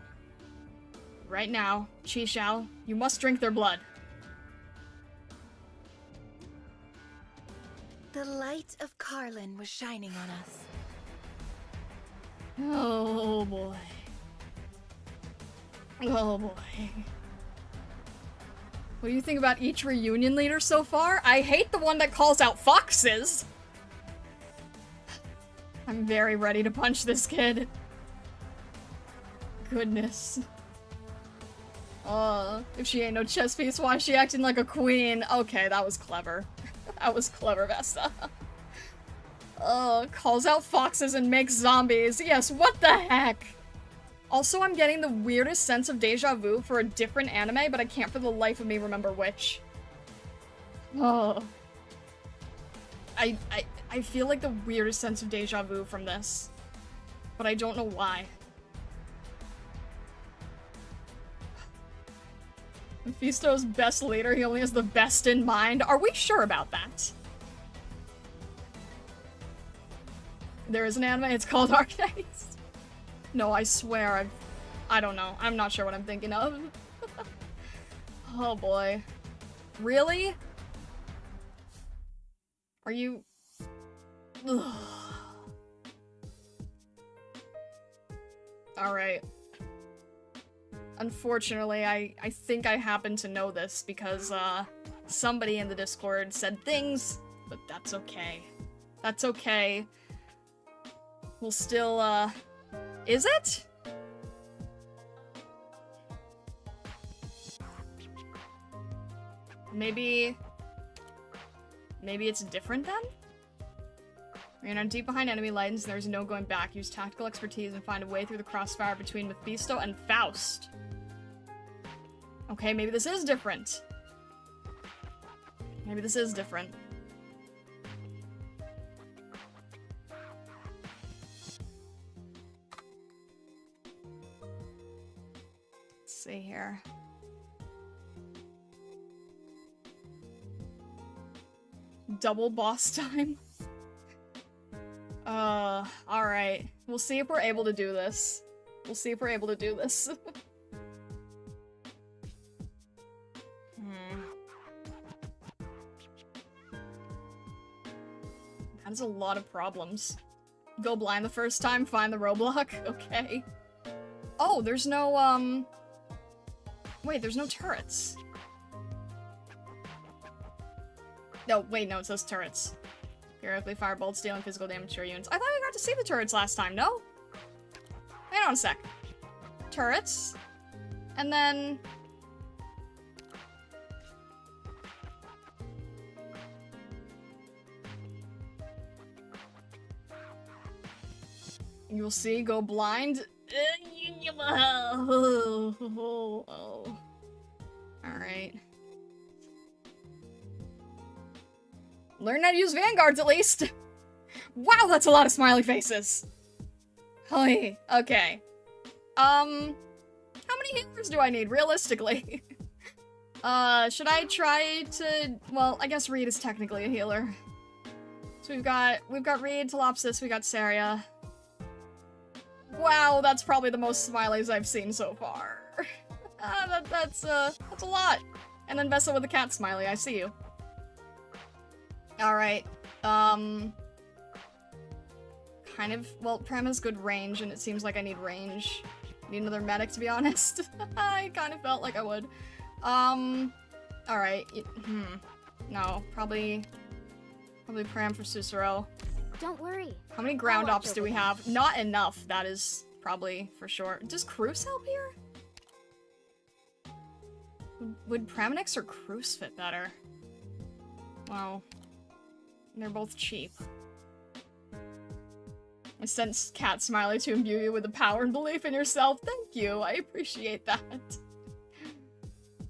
Right now, Chi Xiao, you must drink their blood. The light of Carlin was shining on us. Oh boy. Oh boy. What do you think about each reunion leader so far? I hate the one that calls out foxes! I'm very ready to punch this kid. Goodness. If she ain't no chess piece, why is she acting like a queen? Okay, that was clever. That was clever, Vesta. Calls out foxes and makes zombies. Yes, what the heck? Also, I'm getting the weirdest sense of deja vu for a different anime, but I can't for the life of me remember which. Oh. I feel like the weirdest sense of deja vu from this, but I don't know why. Mephisto's best leader, he only has the best in mind. Are we sure about that? There is an anime, it's called Arknights. No, I swear, I don't know. I'm not sure what I'm thinking of. Oh boy. Really? Are you... Ugh. Alright. Unfortunately, I think I happen to know this because, somebody in the Discord said things, but that's okay. That's okay. We'll still, is it? Maybe it's different then? We're gonna deep behind enemy lines, there's no going back. Use tactical expertise and find a way through the crossfire between Mephisto and Faust. Okay, maybe this is different. Maybe this is different. Let's see here. Double boss time? Alright. We'll see if we're able to do this. We'll see if we're able to do this. That's a lot of problems. Go blind the first time, find the roadblock? Okay. Oh, there's no, wait, there's no turrets. No, wait, no, it says turrets. Periodically fire bolts, dealing physical damage to your units. I thought I got to see the turrets last time, no? Hang on a sec. Turrets. And then... You'll see, go blind. Alright. Learn how to use vanguards, at least! Wow, that's a lot of smiley faces! Holy, okay. How many healers do I need, realistically? Should I try to... Well, I guess Reed is technically a healer. So we've got Reed, Telopsis, we got Saria. Wow, that's probably the most smileys I've seen so far. That's a lot. And then Vessa with the cat smiley, I see you. Alright, kind of, well, Prem has good range, and it seems like I need range. I need another medic, to be honest. I kind of felt like I would. Alright, no, probably Prem for Cicero. Don't worry. How many ground ops do we have? Not enough, that is probably for sure. Does Cruz help here? Would Praminix or Cruz fit better? Wow. They're both cheap. I sent Cat Smiley to imbue you with the power and belief in yourself. Thank you, I appreciate that.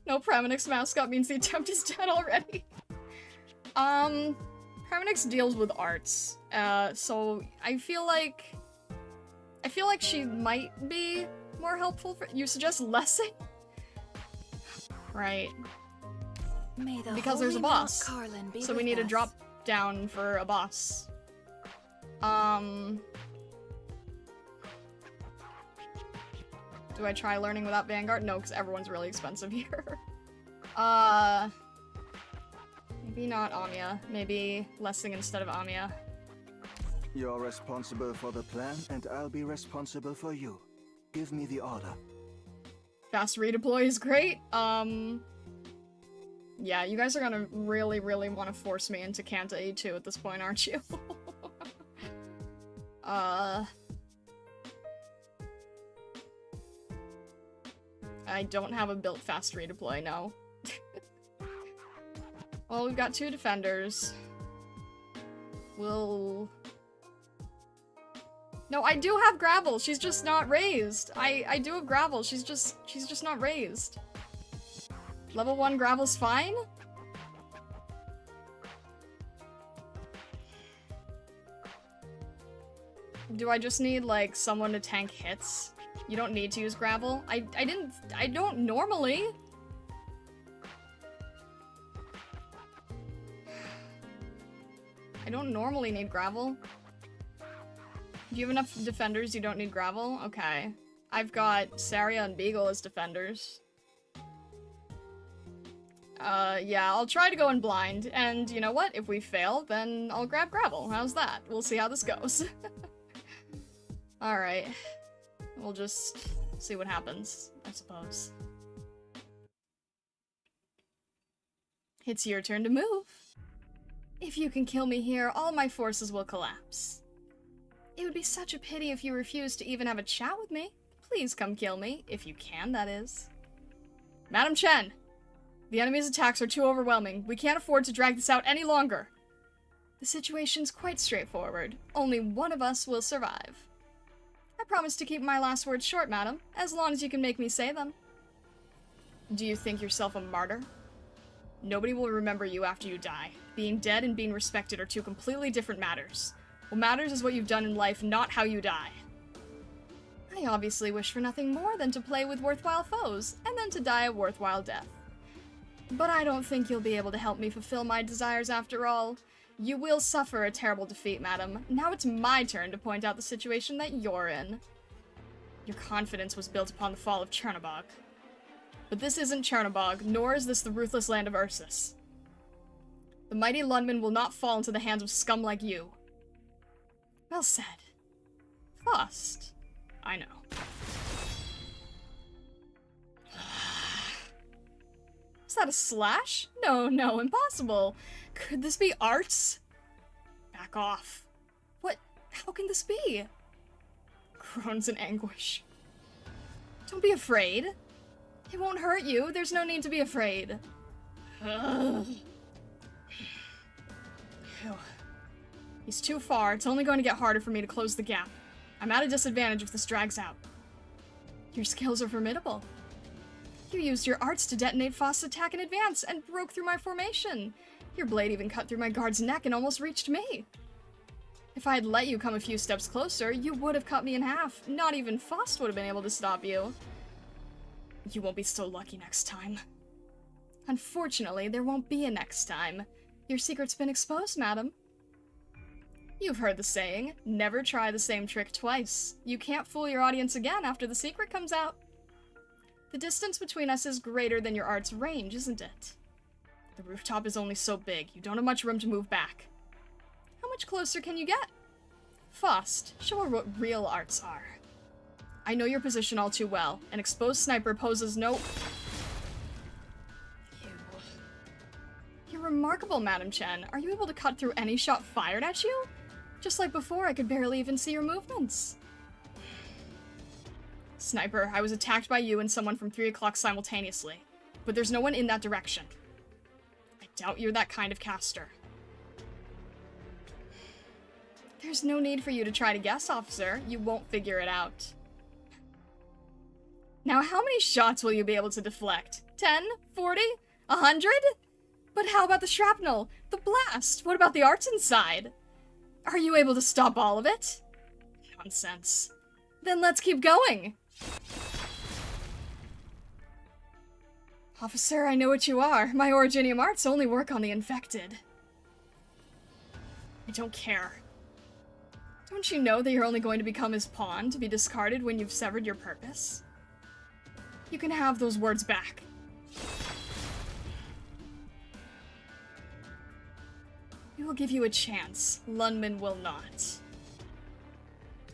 No, Praminix mascot means the attempt is dead already. Praminix deals with arts, so I feel like she might be more helpful for- You suggest Lessing? Right. Because there's a boss, so we need a drop down for a boss. Do I try learning without Vanguard? No, because everyone's really expensive here. Maybe not Amiya. Maybe Lessing instead of Amiya. You're responsible for the plan, and I'll be responsible for you. Give me the order. Fast redeploy is great. Yeah, you guys are gonna really, really want to force me into Kanta A2 at this point, aren't you? I don't have a built fast redeploy, no. Well, we've got 2 defenders. We'll No, I do have gravel. She's just not raised. I do have gravel. She's just not raised. Level 1 gravel's fine? Do I just need, like, someone to tank hits? You don't need to use gravel? I don't normally. I don't normally need gravel. Do you have enough defenders you don't need gravel? Okay. I've got Saria and Beagle as defenders. Yeah, I'll try to go in blind, and you know what? If we fail, then I'll grab gravel. How's that? We'll see how this goes. Alright. We'll just see what happens, I suppose. It's your turn to move. If you can kill me here, all my forces will collapse. It would be such a pity if you refused to even have a chat with me. Please come kill me, if you can, that is. Madam Chen! The enemy's attacks are too overwhelming. We can't afford to drag this out any longer. The situation's quite straightforward. Only one of us will survive. I promise to keep my last words short, madam, as long as you can make me say them. Do you think yourself a martyr? Nobody will remember you after you die. Being dead and being respected are two completely different matters. What matters is what you've done in life, not how you die. I obviously wish for nothing more than to play with worthwhile foes, and then to die a worthwhile death. But I don't think you'll be able to help me fulfill my desires after all. You will suffer a terrible defeat, madam. Now it's my turn to point out the situation that you're in. Your confidence was built upon the fall of Chernobog. But this isn't Chernobog, nor is this the ruthless land of Ursus. The mighty Lundman will not fall into the hands of scum like you. Well said. Faust. I know. Is that a slash? No, no, impossible. Could this be arts? Back off. What? How can this be? Groans in anguish. Don't be afraid. It won't hurt you. There's no need to be afraid. Ugh. He's too far. It's only going to get harder for me to close the gap. I'm at a disadvantage if this drags out. Your skills are formidable. You used your arts to detonate Faust's attack in advance and broke through my formation. Your blade even cut through my guard's neck and almost reached me. If I had let you come a few steps closer, you would have cut me in half. Not even Faust would have been able to stop you. You won't be so lucky next time. Unfortunately, there won't be a next time. Your secret's been exposed, madam. You've heard the saying, never try the same trick twice. You can't fool your audience again after the secret comes out. The distance between us is greater than your art's range, isn't it? The rooftop is only so big, you don't have much room to move back. How much closer can you get? Faust, show her what real arts are. I know your position all too well. An exposed sniper poses no... You're remarkable, Madam Chen. Are you able to cut through any shot fired at you? Just like before, I could barely even see your movements. Sniper, I was attacked by you and someone from 3 o'clock simultaneously, but there's no one in that direction. I doubt you're that kind of caster. There's no need for you to try to guess, officer. You won't figure it out. Now, how many shots will you be able to deflect? 10? 40? 100? But how about the shrapnel? The blast? What about the arts inside? Are you able to stop all of it? Nonsense. Then let's keep going! Officer, I know what you are. My Originium arts only work on the infected. I don't care. Don't you know that you're only going to become his pawn, to be discarded when you've severed your purpose? You can have those words back. We will give you a chance. Lundman will not.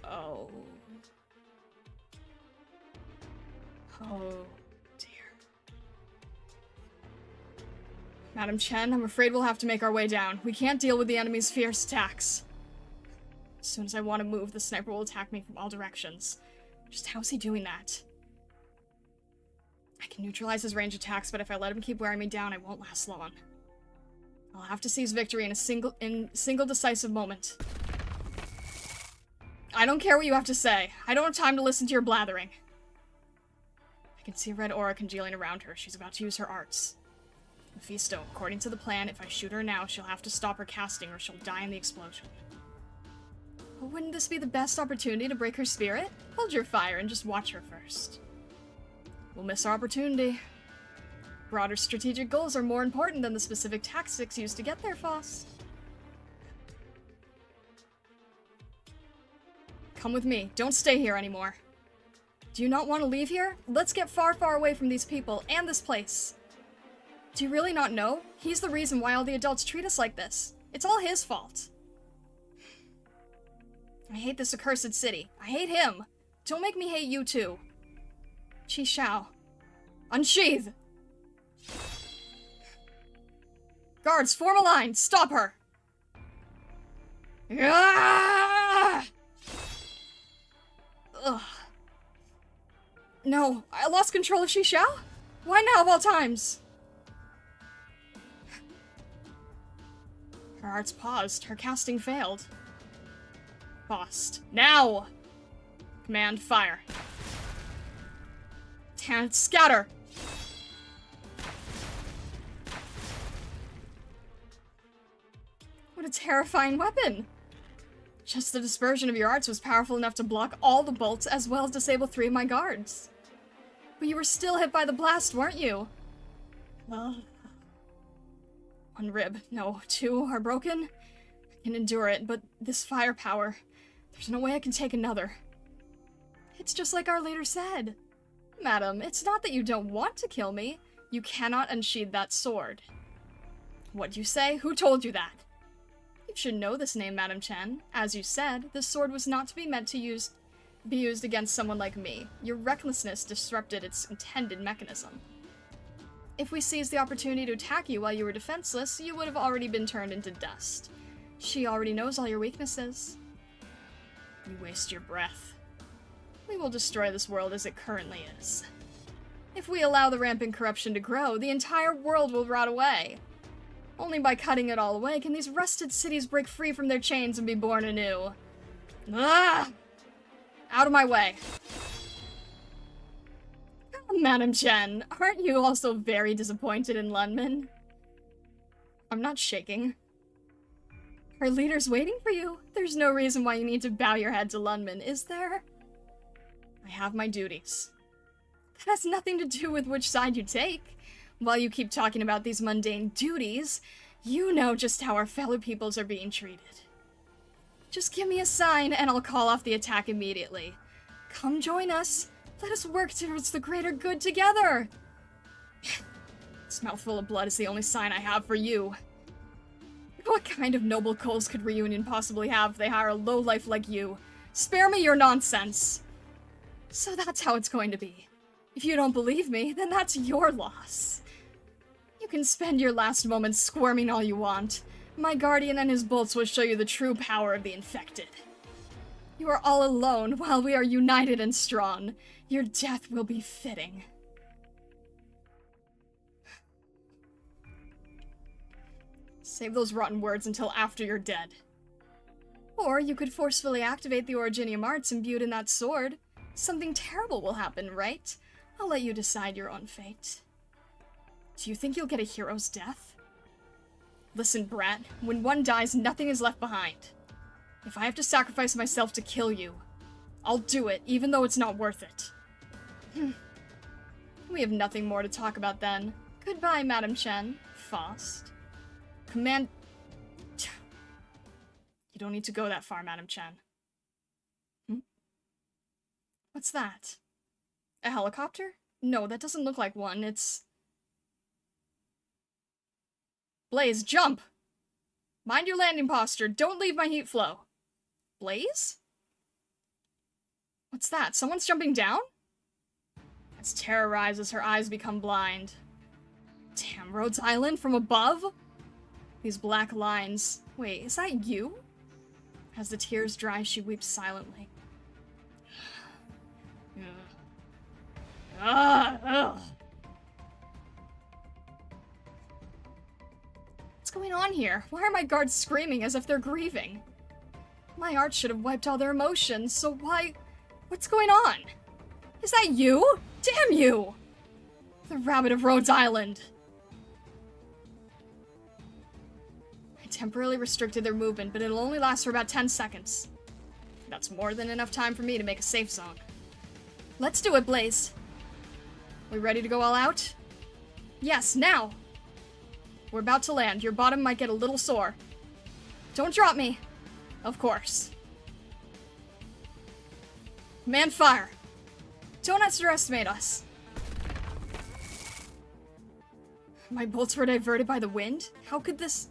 Oh. Oh, dear. Madam Chen, I'm afraid we'll have to make our way down. We can't deal with the enemy's fierce attacks. As soon as I want to move, the sniper will attack me from all directions. Just how's he doing that? I can neutralize his range attacks, but if I let him keep wearing me down, I won't last long. I'll have to seize victory in a single decisive moment. I don't care what you have to say. I don't have time to listen to your blathering. I can see a red aura congealing around her. She's about to use her arts. Mephisto, according to the plan, if I shoot her now, she'll have to stop her casting or she'll die in the explosion. But wouldn't this be the best opportunity to break her spirit? Hold your fire and just watch her first. We'll miss our opportunity. Broader strategic goals are more important than the specific tactics used to get there, Faust. Come with me. Don't stay here anymore. Do you not want to leave here? Let's get far, far away from these people and this place. Do you really not know? He's the reason why all the adults treat us like this. It's all his fault. I hate this accursed city. I hate him. Don't make me hate you too. Chi Xiao. Unsheathe! Guards, form a line! Stop her! Ah! Ugh. No, I lost control of Chi Xiao? Why now of all times? Her arts paused. Her casting failed. Faust. Now! Command, fire. Damn, scatter! What a terrifying weapon! Just the dispersion of your arts was powerful enough to block all the bolts as well as disable 3 of my guards. But you were still hit by the blast, weren't you? Well... 1 rib. No, 2 are broken. I can endure it, but this firepower... There's no way I can take another. It's just like our leader said. Madam, it's not that you don't want to kill me. You cannot unsheathe that sword. What'd you say? Who told you that? You should know this name, Madam Chen. As you said, this sword was not to be meant to be used against someone like me. Your recklessness disrupted its intended mechanism. If we seized the opportunity to attack you while you were defenseless, you would have already been turned into dust. She already knows all your weaknesses. You waste your breath. We will destroy this world as it currently is. If we allow the rampant corruption to grow, the entire world will rot away. Only by cutting it all away can these rusted cities break free from their chains and be born anew. Ah! Out of my way. Madam Chen, aren't you also very disappointed in Lunman? I'm not shaking. Our leader's waiting for you. There's no reason why you need to bow your head to Lunman, is there? I have my duties. That has nothing to do with which side you take. While you keep talking about these mundane duties, you know just how our fellow peoples are being treated. Just give me a sign and I'll call off the attack immediately. Come join us. Let us work towards the greater good together. This mouthful of blood is the only sign I have for you. What kind of noble goals could Reunion possibly have if they hire a lowlife like you? Spare me your nonsense. So that's how it's going to be. If you don't believe me, then that's your loss. You can spend your last moments squirming all you want. My guardian and his bolts will show you the true power of the infected. You are all alone while we are united and strong. Your death will be fitting. Save those rotten words until after you're dead. Or you could forcefully activate the Originium arts imbued in that sword. Something terrible will happen, right? I'll let you decide your own fate. Do you think you'll get a hero's death? Listen, brat, when one dies, nothing is left behind. If I have to sacrifice myself to kill you, I'll do it, even though it's not worth it. We have nothing more to talk about then. Goodbye, Madam Chen. Faust. Command... You don't need to go that far, Madam Chen. What's that? A helicopter? No, that doesn't look like one. It's... Blaze, jump! Mind your landing posture. Don't leave my heat flow. Blaze? What's that? Someone's jumping down? As Terra rises, her eyes become blind. Damn, Rhodes Island from above? These black lines. Wait, is that you? As the tears dry, she weeps silently. What's going on here? Why are my guards screaming as if they're grieving? My art should have wiped all their emotions, so why... What's going on? Is that you? Damn you! The Rabbit of Rhodes Island. I temporarily restricted their movement, but it'll only last for about 10 seconds. That's more than enough time for me to make a safe zone. Let's do it, Blaze. We ready to go all out? Yes, now! We're about to land. Your bottom might get a little sore. Don't drop me. Of course. Command fire. Don't underestimate us. My bolts were diverted by the wind? How could this...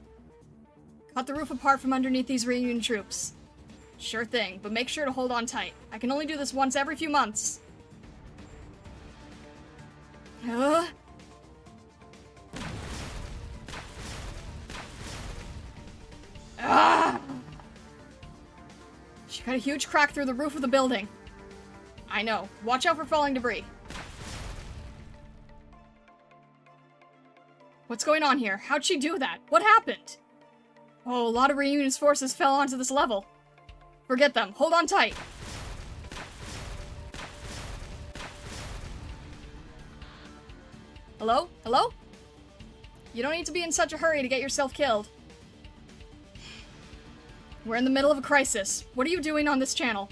Cut the roof apart from underneath these reunion troops. Sure thing, but make sure to hold on tight. I can only do this once every few months. She got a huge crack through the roof of the building. I know. Watch out for falling debris. What's going on here? How'd she do that? What happened? Oh, a lot of Reunion's forces fell onto this level. Forget them. Hold on tight. Hello? Hello? You don't need to be in such a hurry to get yourself killed. We're in the middle of a crisis. What are you doing on this channel?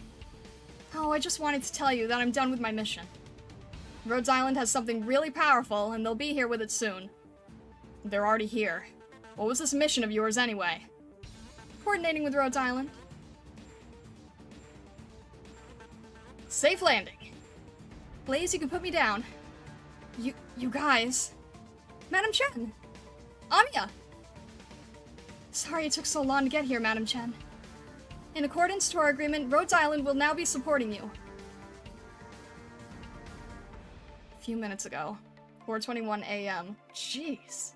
Oh, I just wanted to tell you that I'm done with my mission. Rhodes Island has something really powerful, and they'll be here with it soon. They're already here. What was this mission of yours anyway? Coordinating with Rhodes Island. Safe landing. Blaze, you can put me down. You guys. Madam Chen. Anya. Sorry it took so long to get here, Madam Chen. In accordance to our agreement, Rhodes Island will now be supporting you. A few minutes ago. 4:21 a.m. Jeez.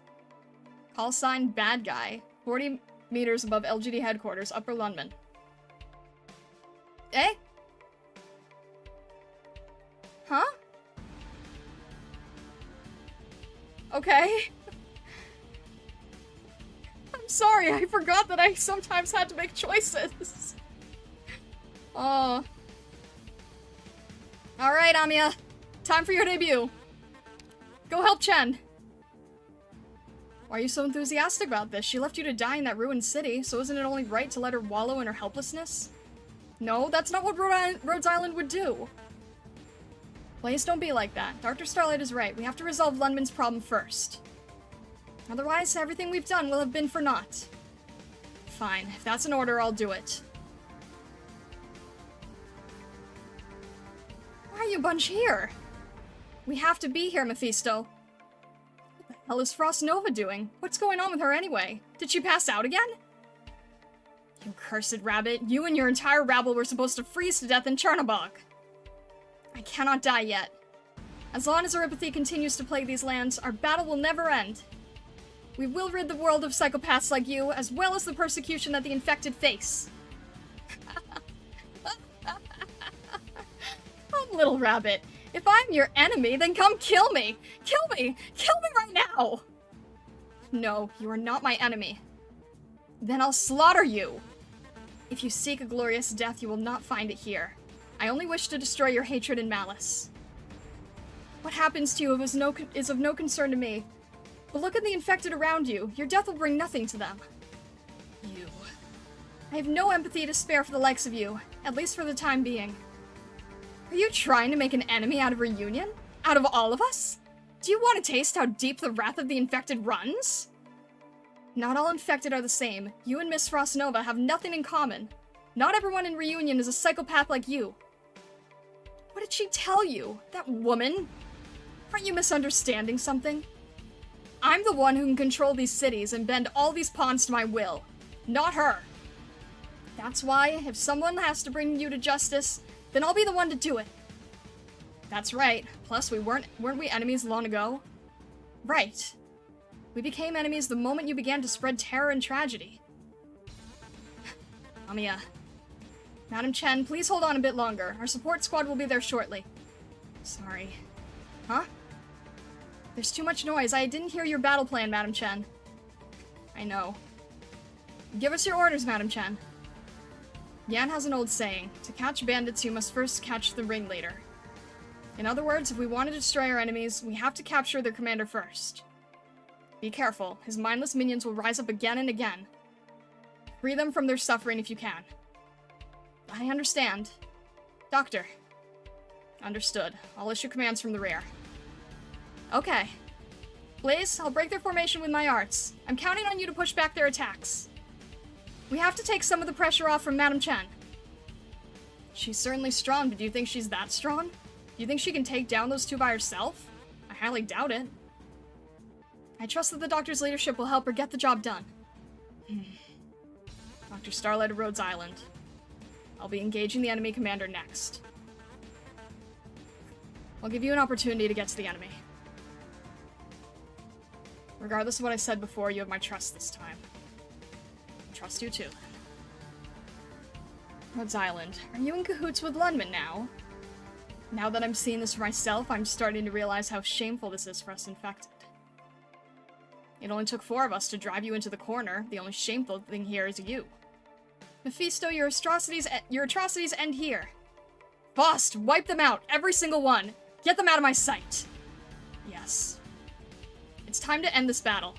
Call sign Bad Guy. 40 meters above LGD headquarters, Upper London. Eh? Huh? Okay. I'm sorry, I forgot that I sometimes had to make choices. Oh. Alright, Amiya. Time for your debut. Go help Chen. Why are you so enthusiastic about this? She left you to die in that ruined city, so isn't it only right to let her wallow in her helplessness? No, that's not what Rhodes Island would do. Blaze, don't be like that. Dr. Starlight is right. We have to resolve Lundman's problem first. Otherwise, everything we've done will have been for naught. Fine. If that's an order, I'll do it. Why are you bunch here? We have to be here, Mephisto. What the hell is Frost Nova doing? What's going on with her anyway? Did she pass out again? You cursed rabbit. You and your entire rabble were supposed to freeze to death in Chernobog. I cannot die yet. As long as Aripathy continues to plague these lands, our battle will never end. We will rid the world of psychopaths like you, as well as the persecution that the infected face. Oh, little rabbit. If I'm your enemy, then come kill me! Kill me! Kill me right now! No, you are not my enemy. Then I'll slaughter you! If you seek a glorious death, you will not find it here. I only wish to destroy your hatred and malice. What happens to you is of no concern to me. But look at the infected around you. Your death will bring nothing to them. You. I have no empathy to spare for the likes of you, at least for the time being. Are you trying to make an enemy out of Reunion? Out of all of us? Do you want to taste how deep the wrath of the infected runs? Not all infected are the same. You and Miss Frostnova have nothing in common. Not everyone in Reunion is a psychopath like you. What did she tell you? That woman? Aren't you misunderstanding something? I'm the one who can control these cities and bend all these pawns to my will. Not her. That's why, if someone has to bring you to justice, then I'll be the one to do it. That's right. Plus, weren't we enemies long ago? Right. We became enemies the moment you began to spread terror and tragedy. Amiya. Madam Chen, please hold on a bit longer. Our support squad will be there shortly. Sorry. Huh? There's too much noise. I didn't hear your battle plan, Madam Chen. I know. Give us your orders, Madam Chen. Yan has an old saying, to catch bandits you must first catch the ringleader. In other words, if we want to destroy our enemies, we have to capture their commander first. Be careful, his mindless minions will rise up again and again. Free them from their suffering if you can. I understand. Doctor. Understood. I'll issue commands from the rear. Okay. Blaze, I'll break their formation with my arts. I'm counting on you to push back their attacks. We have to take some of the pressure off from Madame Chen. She's certainly strong, but do you think she's that strong? Do you think she can take down those two by herself? I highly doubt it. I trust that the Doctor's leadership will help her get the job done. Dr. Starlight of Rhodes Island. I'll be engaging the enemy commander next. I'll give you an opportunity to get to the enemy. Regardless of what I said before, you have my trust this time. I trust you too. Rhodes Island. Are you in cahoots with Lundman now? Now that I'm seeing this for myself, I'm starting to realize how shameful this is for us infected. It only took 4 of us to drive you into the corner. The only shameful thing here is you. Mephisto, your atrocities end here. Faust, wipe them out, every single one. Get them out of my sight. Yes. It's time to end this battle.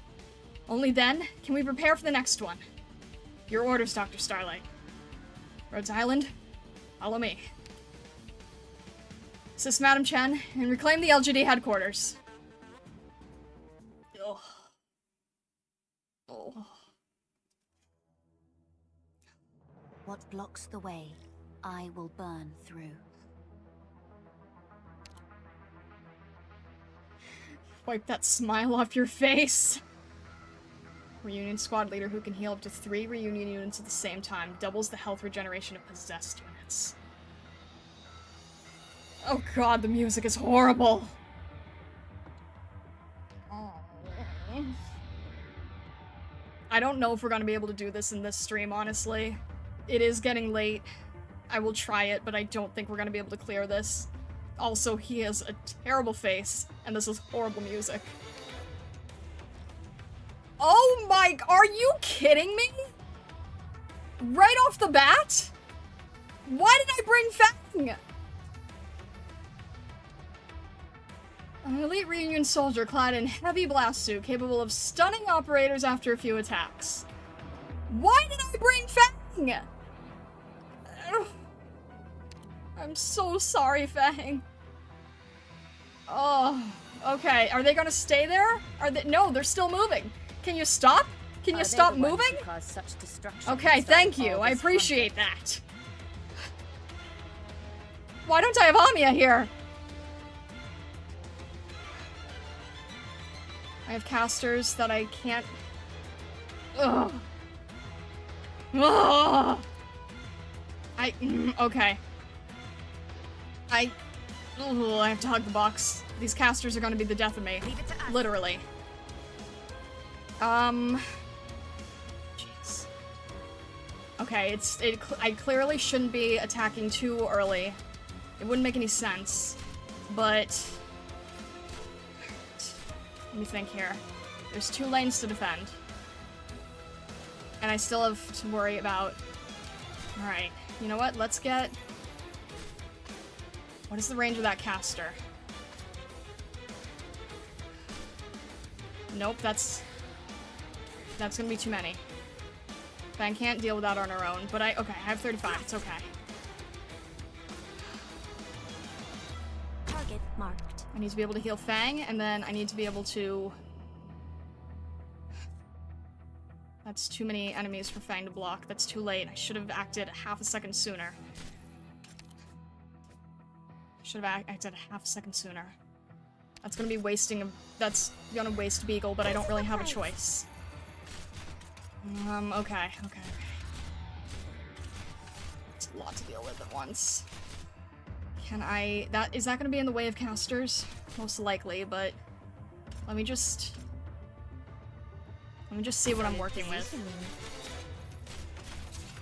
Only then can we prepare for the next one. Your orders, Dr. Starlight. Rhodes Island, follow me. Assist Madame Chen and reclaim the LGD headquarters. Ugh. Oh. What blocks the way, I will burn through. Wipe that smile off your face. Reunion squad leader who can heal up to 3 reunion units at the same time. Doubles the health regeneration of possessed units. Oh god, the music is horrible. I don't know if we're gonna be able to do this in this stream, honestly. It is getting late. I will try it, but I don't think we're gonna be able to clear this. Also, he has a terrible face, and this is horrible music. Oh my, are you kidding me? Right off the bat? Why did I bring Fang? An elite reunion soldier clad in heavy blast suit capable of stunning operators after a few attacks. Why did I bring Fang? I'm so sorry, Fang. Oh, okay. Are they gonna stay there? No, they're still moving. Can you stop? Can you stop moving? Okay, thank you. I appreciate that. Why don't I have Amiya here? I have casters that I can't... Ugh. Ugh. Okay. I have to hug the box. These casters are gonna be the death of me. Literally. Jeez. Okay, I clearly shouldn't be attacking too early. It wouldn't make any sense. But... let me think here. There's 2 lanes to defend. And I still have to worry about... Alright, you know what? Let's get... What is the range of that caster? Nope, that's gonna be too many. Fang can't deal with that on her own, but okay, I have 35, it's okay. Target marked. I need to be able to heal Fang, and then I need to be able to... That's too many enemies for Fang to block. That's too late. I should have acted half a second sooner. Should have acted half a second sooner. That's gonna be wasting that's gonna waste Beagle, but I don't really have a choice. Okay. It's a lot to deal with at once. Can I... Is that gonna be in the way of casters? Most likely, but... Let me just see what I'm working with.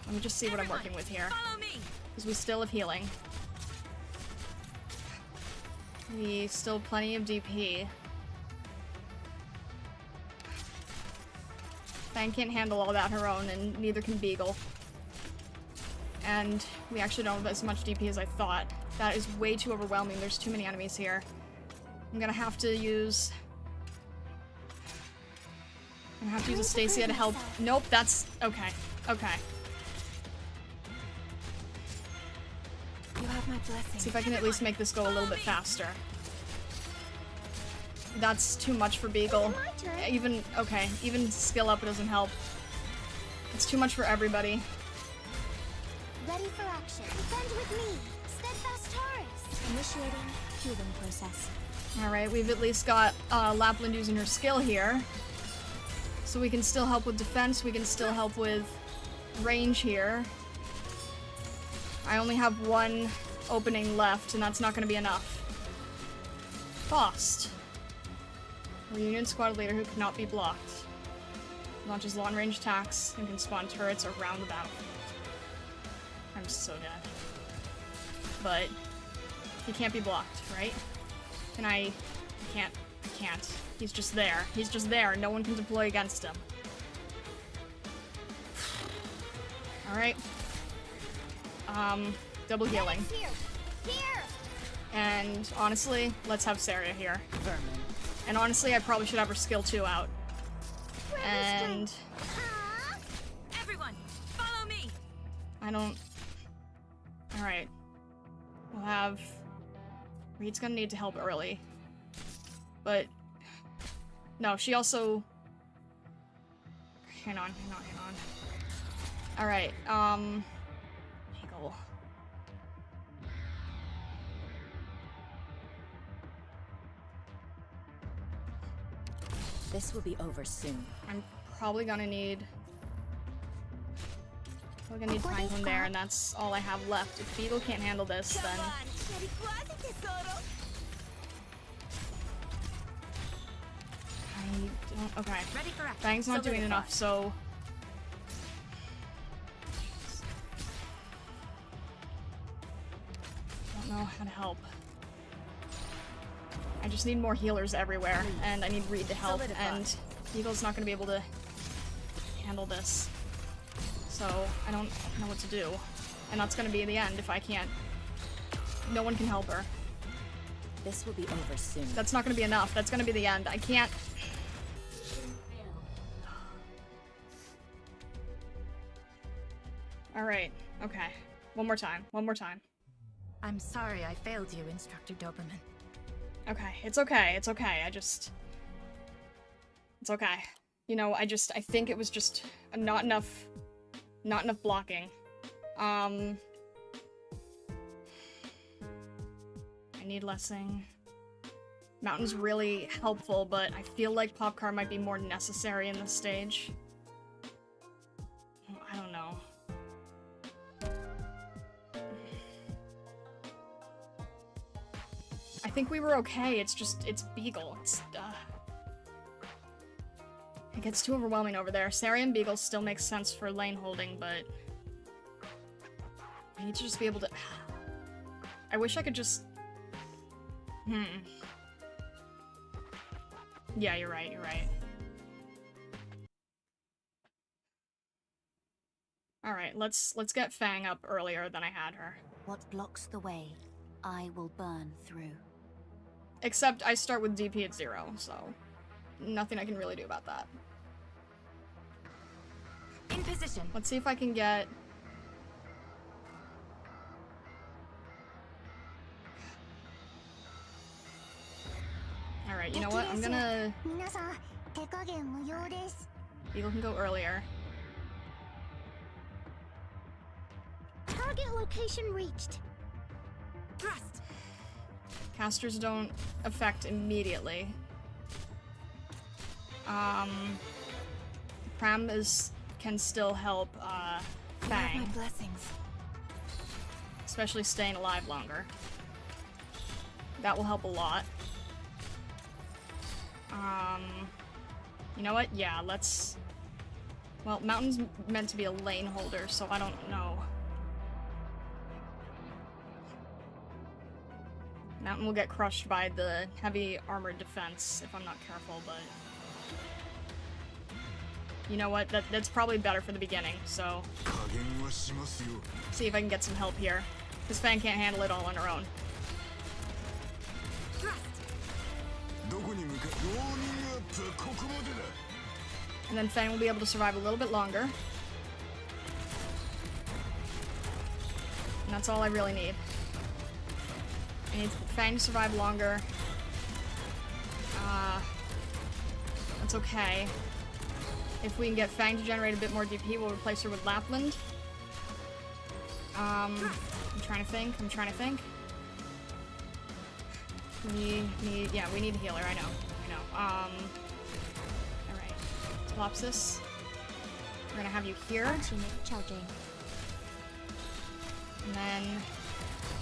Let me just see what I'm working with here. Because we still have healing. We still have plenty of DP. Fang can't handle all that her own, and neither can Beagle. and we actually don't have as much DP as I thought. That is way too overwhelming. There's too many enemies here. I'm gonna have to use... I'm gonna have to use a Stacia to help. Nope, that's... okay. Okay. You have my blessing. See if I can at least make this go a little bit faster. That's too much for Beagle. Even... okay, even skill up doesn't help. It's too much for everybody. Ready for action. Defend with me. Steadfast Taurus. Initiating healing process. Alright, we've at least got Lapland using her skill here. So we can still help with defense, we can still help with range here. I only have one opening left, and that's not going to be enough. Faust. Reunion squad leader who cannot be blocked. Launches long-range attacks and can spawn turrets around the battlefield. I'm so dead. But he can't be blocked, right? Can I can't. I can't. He's just there. He's just there. No one can deploy against him. Alright. Double healing. And honestly, let's have Sarah here. And honestly, I probably should have her skill 2 out. And Everyone, follow me. I don't... Alright. We'll have... Reed's gonna need to help early. But... No, she also... Hang on. Alright, Eagle. This will be over soon. I'm probably gonna need... Pinecone there, and that's all I have left. If Beagle can't handle this, then... I don't... Okay. Ready for action. Fang's not doing enough, so... Don't know how to help. I just need more healers everywhere, and I need Reed to help, and Beagle's not gonna be able to handle this. So, I don't know what to do. And that's gonna be the end if I can't... No one can help her. This will be over soon. That's not gonna be enough. That's gonna be the end. I can't... Alright. Okay. One more time. I'm sorry I failed you, Instructor Doberman. Okay. It's okay. It's okay. You know, I think it was just not enough blocking. I need lessing. Mountain's really helpful, but I feel like Popcar might be more necessary in this stage. I don't know. I think we were okay, it's Beagle. It gets too overwhelming over there. Sari and Beagle still makes sense for lane holding, but... I need to just be able to... I wish I could just... Yeah, you're right. Alright, let's get Fang up earlier than I had her. What blocks the way, I will burn through. Except I start with DP at 0, so... Nothing I can really do about that. In position. Let's see if I can get... Alright, you know what? I'm gonna... Beagle can go earlier. Target location reached. Thrust. Casters don't affect immediately. Pram can still help, Fang. My blessings. Especially staying alive longer. That will help a lot. You know what? Yeah, let's... Well, Mountain's meant to be a lane holder, so I don't know. Mountain will get crushed by the heavy armored defense if I'm not careful, but... You know what? That's probably better for the beginning, so... 加減はしますよ See if I can get some help here. Because Fang can't handle it all on her own. どこに向かうローニングアップはここまでだ And then Fang will be able to survive a little bit longer. And that's all I really need. I need Fang to survive longer. That's okay. If we can get Fang to generate a bit more DP, we'll replace her with Lapland. I'm trying to think. Yeah, we need a healer. I know. Alright. Telopsis. We're gonna have you here. Launch unit charging. And then,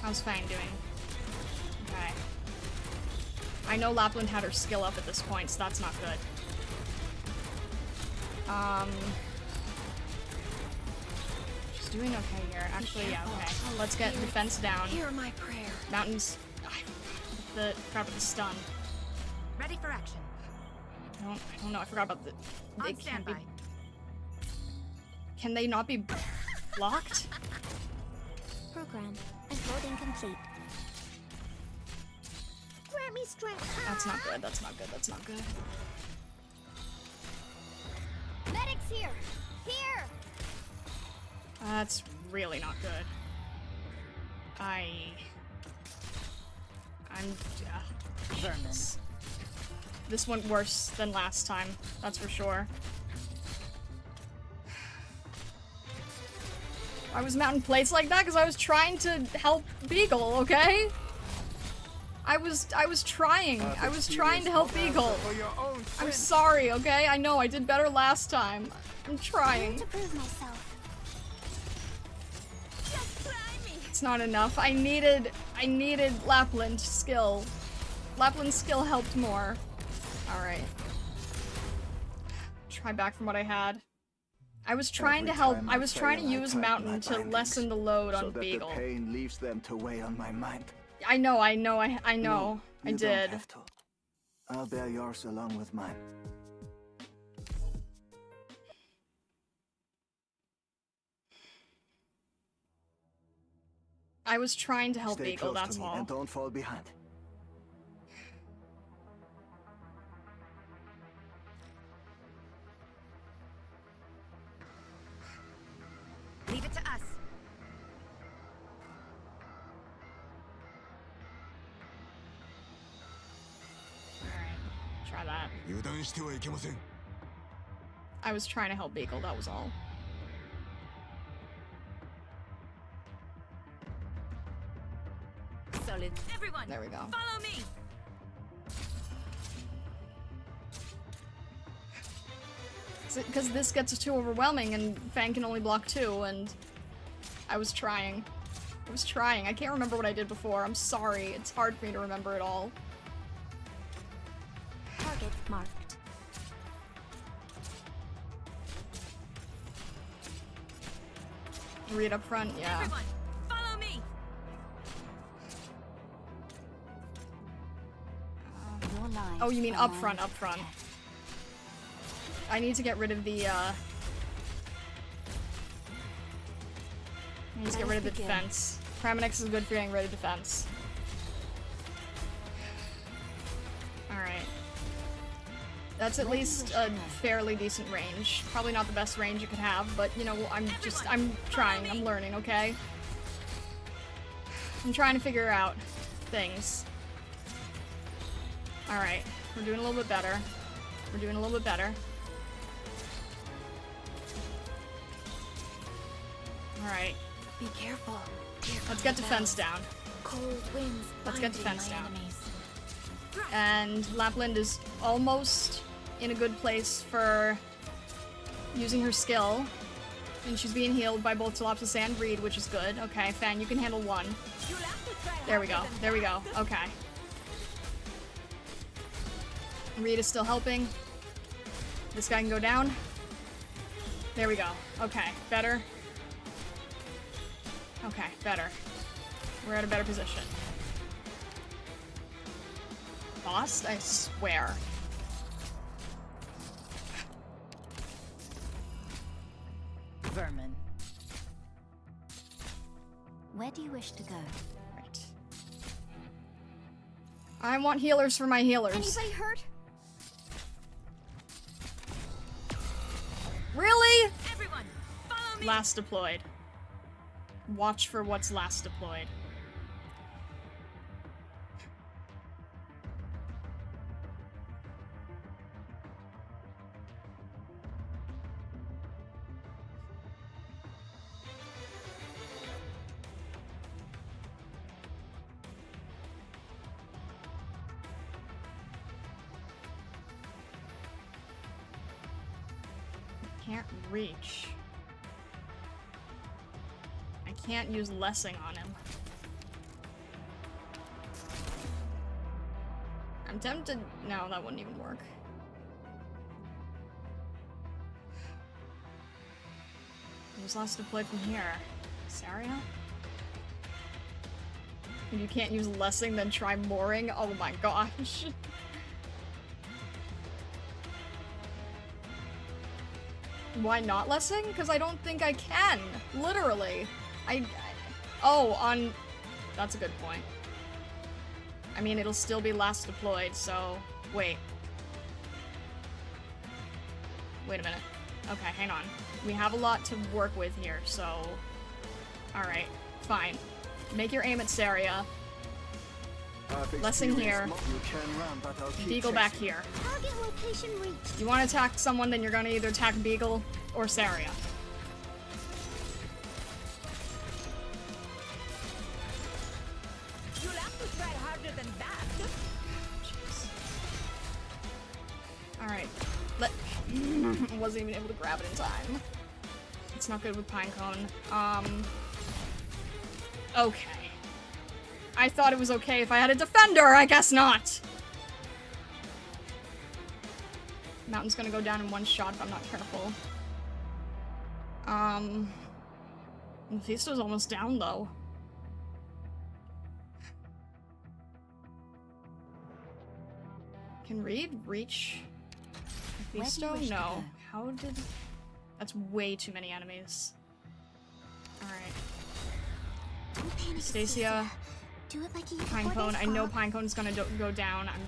how's Fang doing? Okay. I know Lapland had her skill up at this point, so that's not good. She's doing okay here. Actually, yeah, okay. Let's get defense down. Hear my prayer. Mountains. The crap with the stun. Ready for action. I don't know. I forgot about the. They On can't be. standby. Can they not be blocked? Program. Encoding complete. Grant me strength. That's not good. That's not good. That's not good. Medics here. Here. That's really not good. Vermin. This went worse than last time. That's for sure. I was mounting plates like that because I was trying to help Beagle, okay? I was trying. I was trying to help Beagle. I'm sorry, okay? I know I did better last time. I'm trying. To prove myself. It's not enough. I needed Lapland skill. Lapland's skill helped more. Alright. Try back from what I had. I was trying to help. I was trying to use Mountain to lessen the load on Beagle. So that the pain leaves them to weigh on my mind. I know. No, I you did. Don't have to. I'll bear yours along with mine. I was trying to help Stay Beagle, close that's to me all. and don't fall behind. Leave it to us. Alright. Try that. 油断してはいけません I was trying to help Beagle, that was all. Solid. Everyone, There we go. follow me. Because this gets too overwhelming and Fang can only block 2 and I was trying. I can't remember what I did before. I'm sorry. It's hard for me to remember it all. Target marked. Read up front, yeah. Everyone, follow me. Your lives Oh, you mean are up front, mine up to front. protect. I need to get rid of the, I need to get rid of the Begin. defense. Praminix is good for getting rid of defense. Alright. That's at least a fairly decent range. Probably not the best range you could have, but you know, I'm trying, I'm learning, okay? I'm trying to figure out things. Alright, we're doing a little bit better. We're doing a little bit better. Alright, Be careful. let's get defense down. Cold winds. Let's get binding defense my down. enemies. And Lapland is almost in a good place for using her skill. And she's being healed by both Telopsis and Reed, which is good. Okay, Fan, you can handle one. There we go. There we go. Okay. Reed is still helping. This guy can go down. There we go. Okay, better. Okay, better. We're at a better position. Lost? I swear. you wish to go? Right. I want healers for my healers. Anybody hurt? Really? Everyone, follow me! Last deployed. Watch for what's last deployed. Can't reach. I can't use lessing on him. I'm tempted. No, that wouldn't even work. Who's last deployed from here? Saria? If you can't use lessing, then try mooring. Oh my gosh. Why not lessing? Because I don't think I can. Literally. Oh, on... That's a good point. I mean, it'll still be last deployed, so... Wait. Wait a minute. Okay, hang on. We have a lot to work with here, so... Alright, fine. Make your aim at Saria. Lessing here. Beagle back here. Target location reached. You want to attack someone, then you're gonna either attack Beagle or Saria. You'll have to try harder than that. Alright. Wasn't even able to grab it in time. It's not good with Pinecone. Okay. I thought it was okay if I had a defender, I guess not! Mountain's gonna go down in one shot if I'm not careful. Mephisto's almost down, though. Can Reed reach Mephisto? wish to No. go? How did... That's way too many enemies. Alright. Don't panic, Stacia, do it like you before they Pinecone. I know fall. Pinecone's gonna go down. I'm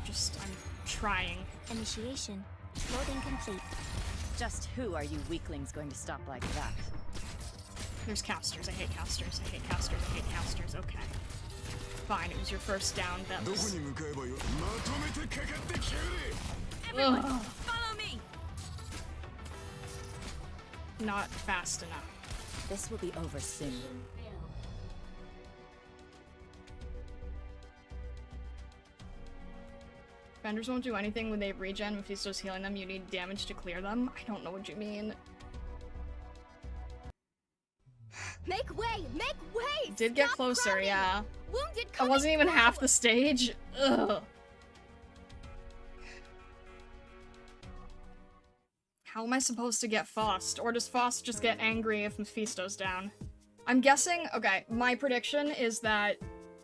trying. Initiation. Loading complete. Just who are you weaklings going to stop like that? There's casters. I hate casters. I hate casters. I hate casters. Okay. Fine, it was your first down. That どこ was... に向かえばよまとめてかかってきやがれ Everyone, Ugh. follow me! Not fast enough. This will be over soon. Defenders won't do anything when they regen. Mephisto's healing them. You need damage to clear them. I don't know what you mean. Make way! Make way! Did get Stop closer, crowding! yeah. Wounded I coming wasn't even through! half the stage. Ugh. How am I supposed to get Faust? Or does Faust just get angry if Mephisto's down? I'm guessing, okay, my prediction is that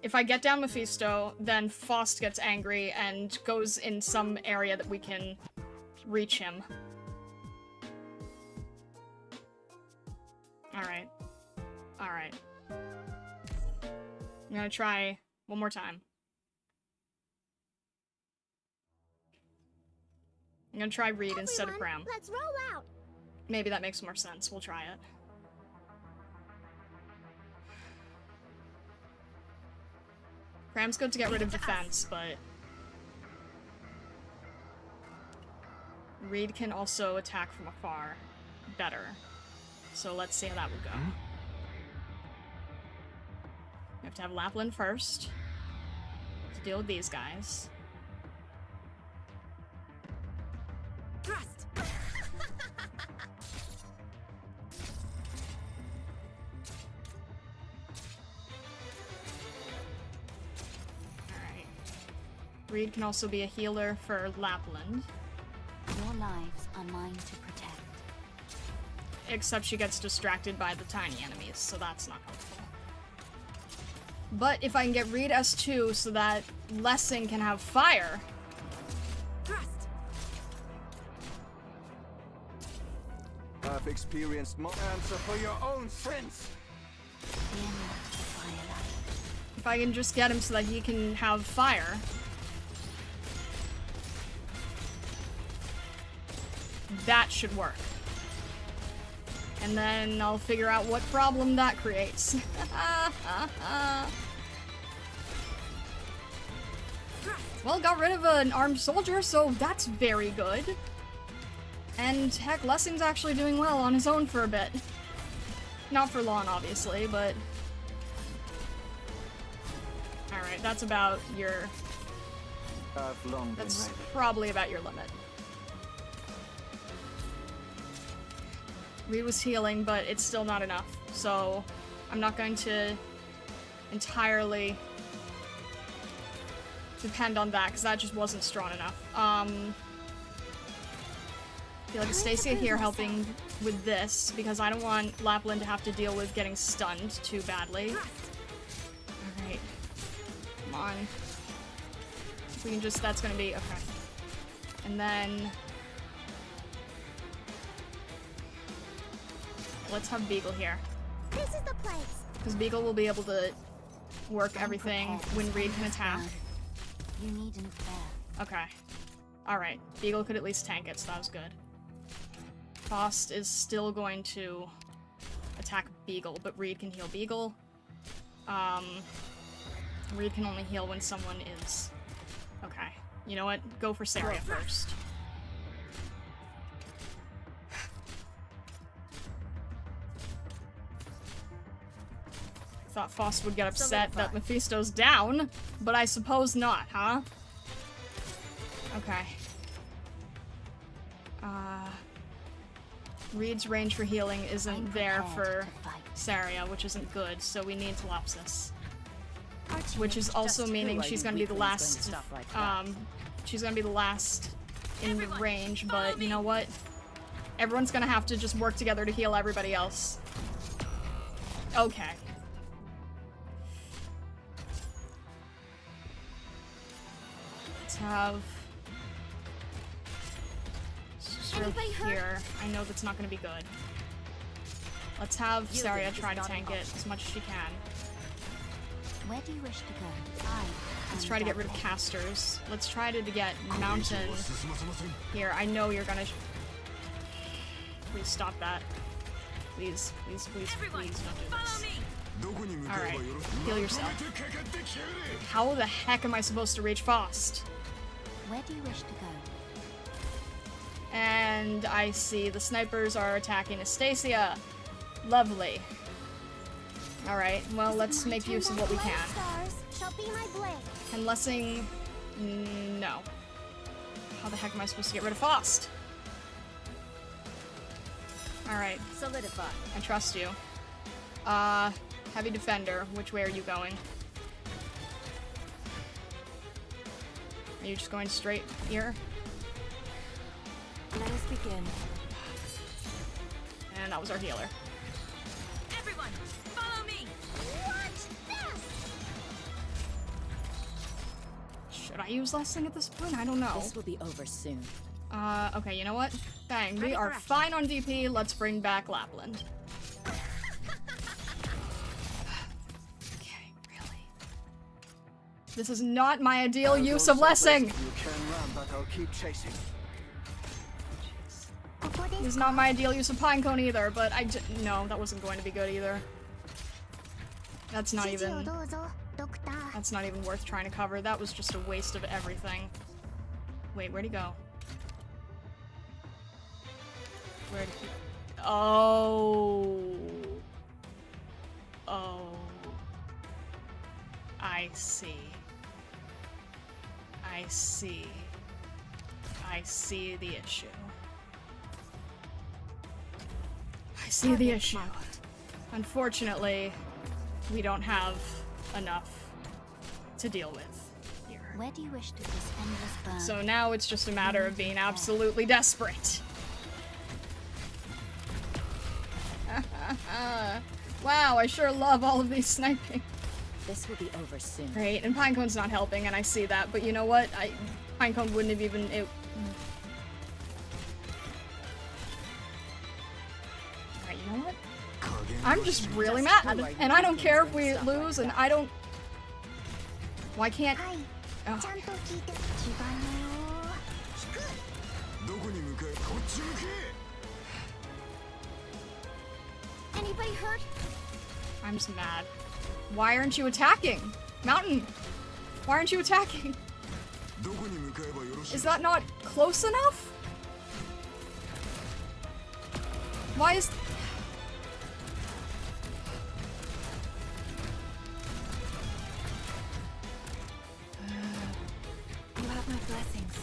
if I get down Mephisto, then Faust gets angry and goes in some area that we can reach him. Alright. Alright. I'm gonna try one more time. I'm gonna try Reed instead of Everyone, Pram. let's roll out! Maybe that makes more sense. We'll try it. Pram's good to get rid of defense, but... Reed can also attack from afar better. So let's see how that would go. We have to have Lapland first to deal with these guys. Thrust! Alright. Reed can also be a healer for Lapland. Your lives are mine to protect. Except she gets distracted by the tiny enemies, so that's not helpful. But if I can get Reed S2 so that Lessing can have fire... Thrust! I've experienced more answer for your own friends. Fear not the firelight. If I can just get him so that he can have fire. That should work. And then I'll figure out what problem that creates. Well, got rid of an armed soldier, so that's very good. And heck, Lessing's actually doing well on his own for a bit. Not for long, obviously, but... Alright, that's about your... I've long been That's ready. probably about your limit. Reed was healing, but it's still not enough, so I'm not going to entirely depend on that, because that just wasn't strong enough. I feel like Stacia here helping with this, because I don't want Lapland to have to deal with getting stunned too badly. Alright. Come on. If we can just, that's gonna be, okay. And then... let's have Beagle here. This is the place. Because Beagle will be able to work everything when Reed can attack. You needn't fear. Okay. Alright. Beagle could at least tank it, so that was good. Faust is still going to attack Beagle, but Reed can heal Beagle. Reed can only heal when someone is... Okay. You know what? Go for Saria first. Thought Faust would get upset that Mephisto's down, but I suppose not, huh? Okay. Reed's range for healing isn't there for Saria, which isn't good, so we need Telopsis. Which is also meaning she's gonna be the last, she's gonna be the last in the range, but you know what? Everyone's gonna have to just work together to heal everybody else. Okay. Let's have... here. I know that's not gonna be good. Let's have Saria try to tank it as much as she can. Where do you wish to go? Let's try to get rid of casters. Let's try to get Mountain here. I know you're gonna... Please stop that. Please, please, please, please don't do this. Alright, heal yourself. How the heck am I supposed to reach Faust? Where do you wish to go? And I see the snipers are attacking Astacia. Lovely. Alright, well, let's make use of what we can. And Lessing... no. How the heck am I supposed to get rid of Faust? Alright. Solidify. I trust you. Heavy Defender, which way are you going? Are you just going straight here? Let us begin. And that was our healer. Everyone, follow me! Should I use Lessing at this point? I don't know. This will be over soon. Okay, you know what? Dang, we are fine on DP. Let's bring back Lapland. Okay, really? This is not my ideal use of Lessing! You can run, but I'll keep chasing. This is not my ideal use of Pinecone either, but no, that wasn't going to be good either. That's not even... That's not even worth trying to cover. That was just a waste of everything. Wait, where'd he go? Where'd he... Oh. Oh. I see. I see. I see the issue. I see the issue. Unfortunately, we don't have enough to deal with here. Where do you wish to this endless burn? So now it's just a matter of being absolutely desperate. Wow, I sure love all of these sniping. This will be over soon. Great, and Pinecone's not helping, and I see that, but you know what? Pinecone wouldn't have even... Alright, you know what? I'm just really mad, and I don't care if we lose, and I don't Why can't... はい Oh. ちゃんと聞いて気がねよ聞く どこに向かえこっち向け Anybody hurt? I'm just mad. Why aren't you attacking? Mountain! Why aren't you attacking? どこに向かえばよろしい Is that not close enough? Why is... You have my blessings.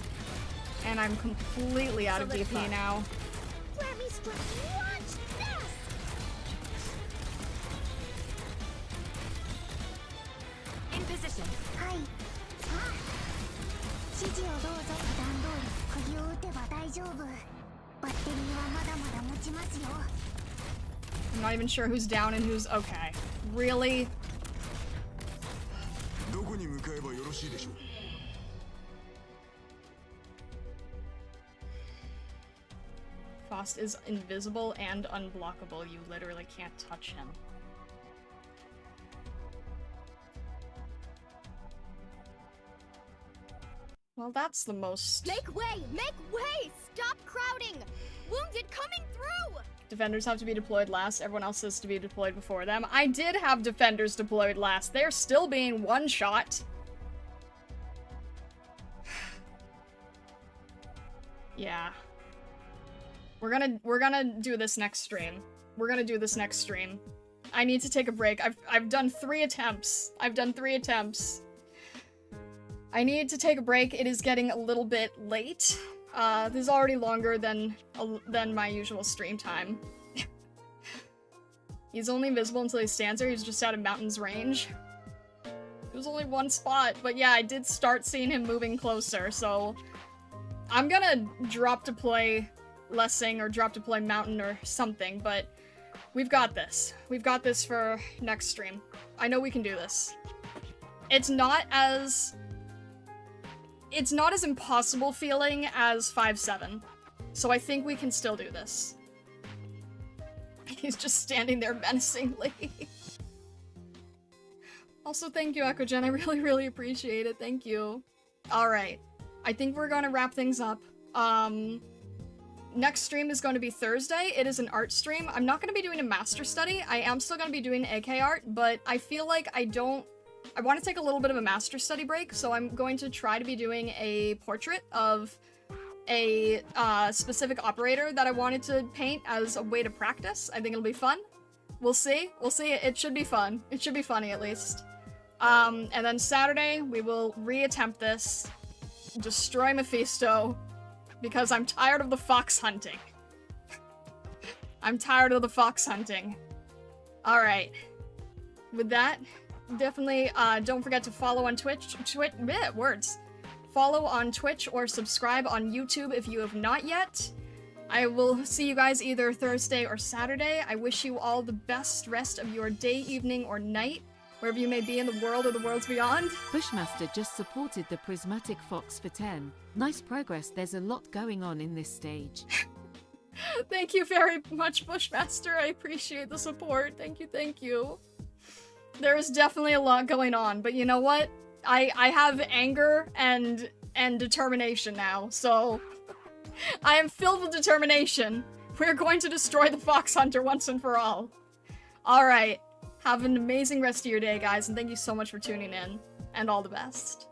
And I'm completely out of DP now. Let me scream. Watch this! In position. はいあ指示をどうぞ普段通り釘を打てば大丈夫バッテリーはまだまだ持ちますよ I'm not even sure who's down and who's okay. Really? どこに向かえばよろしいでしょう Faust is invisible and unblockable. You literally can't touch him. Well, that's the most... Make way! Make way! Stop crowding! Wounded coming through! Defenders have to be deployed last. Everyone else is to be deployed before them. I did have defenders deployed last. They're still being one-shot. Yeah. We're gonna do this next stream. We're gonna do this next stream. I need to take a break. I've done 3 attempts. I've done 3 attempts. I need to take a break. It is getting a little bit late. This is already longer than my usual stream time. He's only invisible until he stands there. He's just out of Mountain's range. There's only one spot, but yeah, I did start seeing him moving closer, so I'm gonna drop to play Lessing or drop to play Mountain or something, but we've got this. We've got this for next stream. I know we can do this. It's not as impossible feeling as 5-7. So I think we can still do this. He's just standing there menacingly. Also, thank you, EchoGen. I really, really appreciate it. Thank you. Alright. I think we're gonna wrap things up. Next stream is going to be Thursday. It is an art stream. I'm not going to be doing a master study. I am still going to be doing AK art, but I feel like I want to take a little bit of a master study break, so I'm going to try to be doing a portrait of a specific operator that I wanted to paint as a way to practice. I think it'll be fun. We'll see. We'll see. It should be fun. It should be funny, at least. And then Saturday, we will reattempt this. Destroy Mephisto. Because I'm tired of the fox hunting. I'm tired of the fox hunting. Alright. With that, definitely don't forget to follow on Twitch. Follow on Twitch or subscribe on YouTube if you have not yet. I will see you guys either Thursday or Saturday. I wish you all the best rest of your day, evening, or night, wherever you may be in the world or the worlds beyond. Bushmaster just supported the Prismatic Fox for 10. Nice progress. There's a lot going on in this stage. Thank you very much, Bushmaster. I appreciate the support. Thank you, thank you. There is definitely a lot going on, but you know what? I have anger and determination now, so I am filled with determination. We're going to destroy the Fox Hunter once and for all. Alright. Have an amazing rest of your day, guys, and thank you so much for tuning in. And all the best.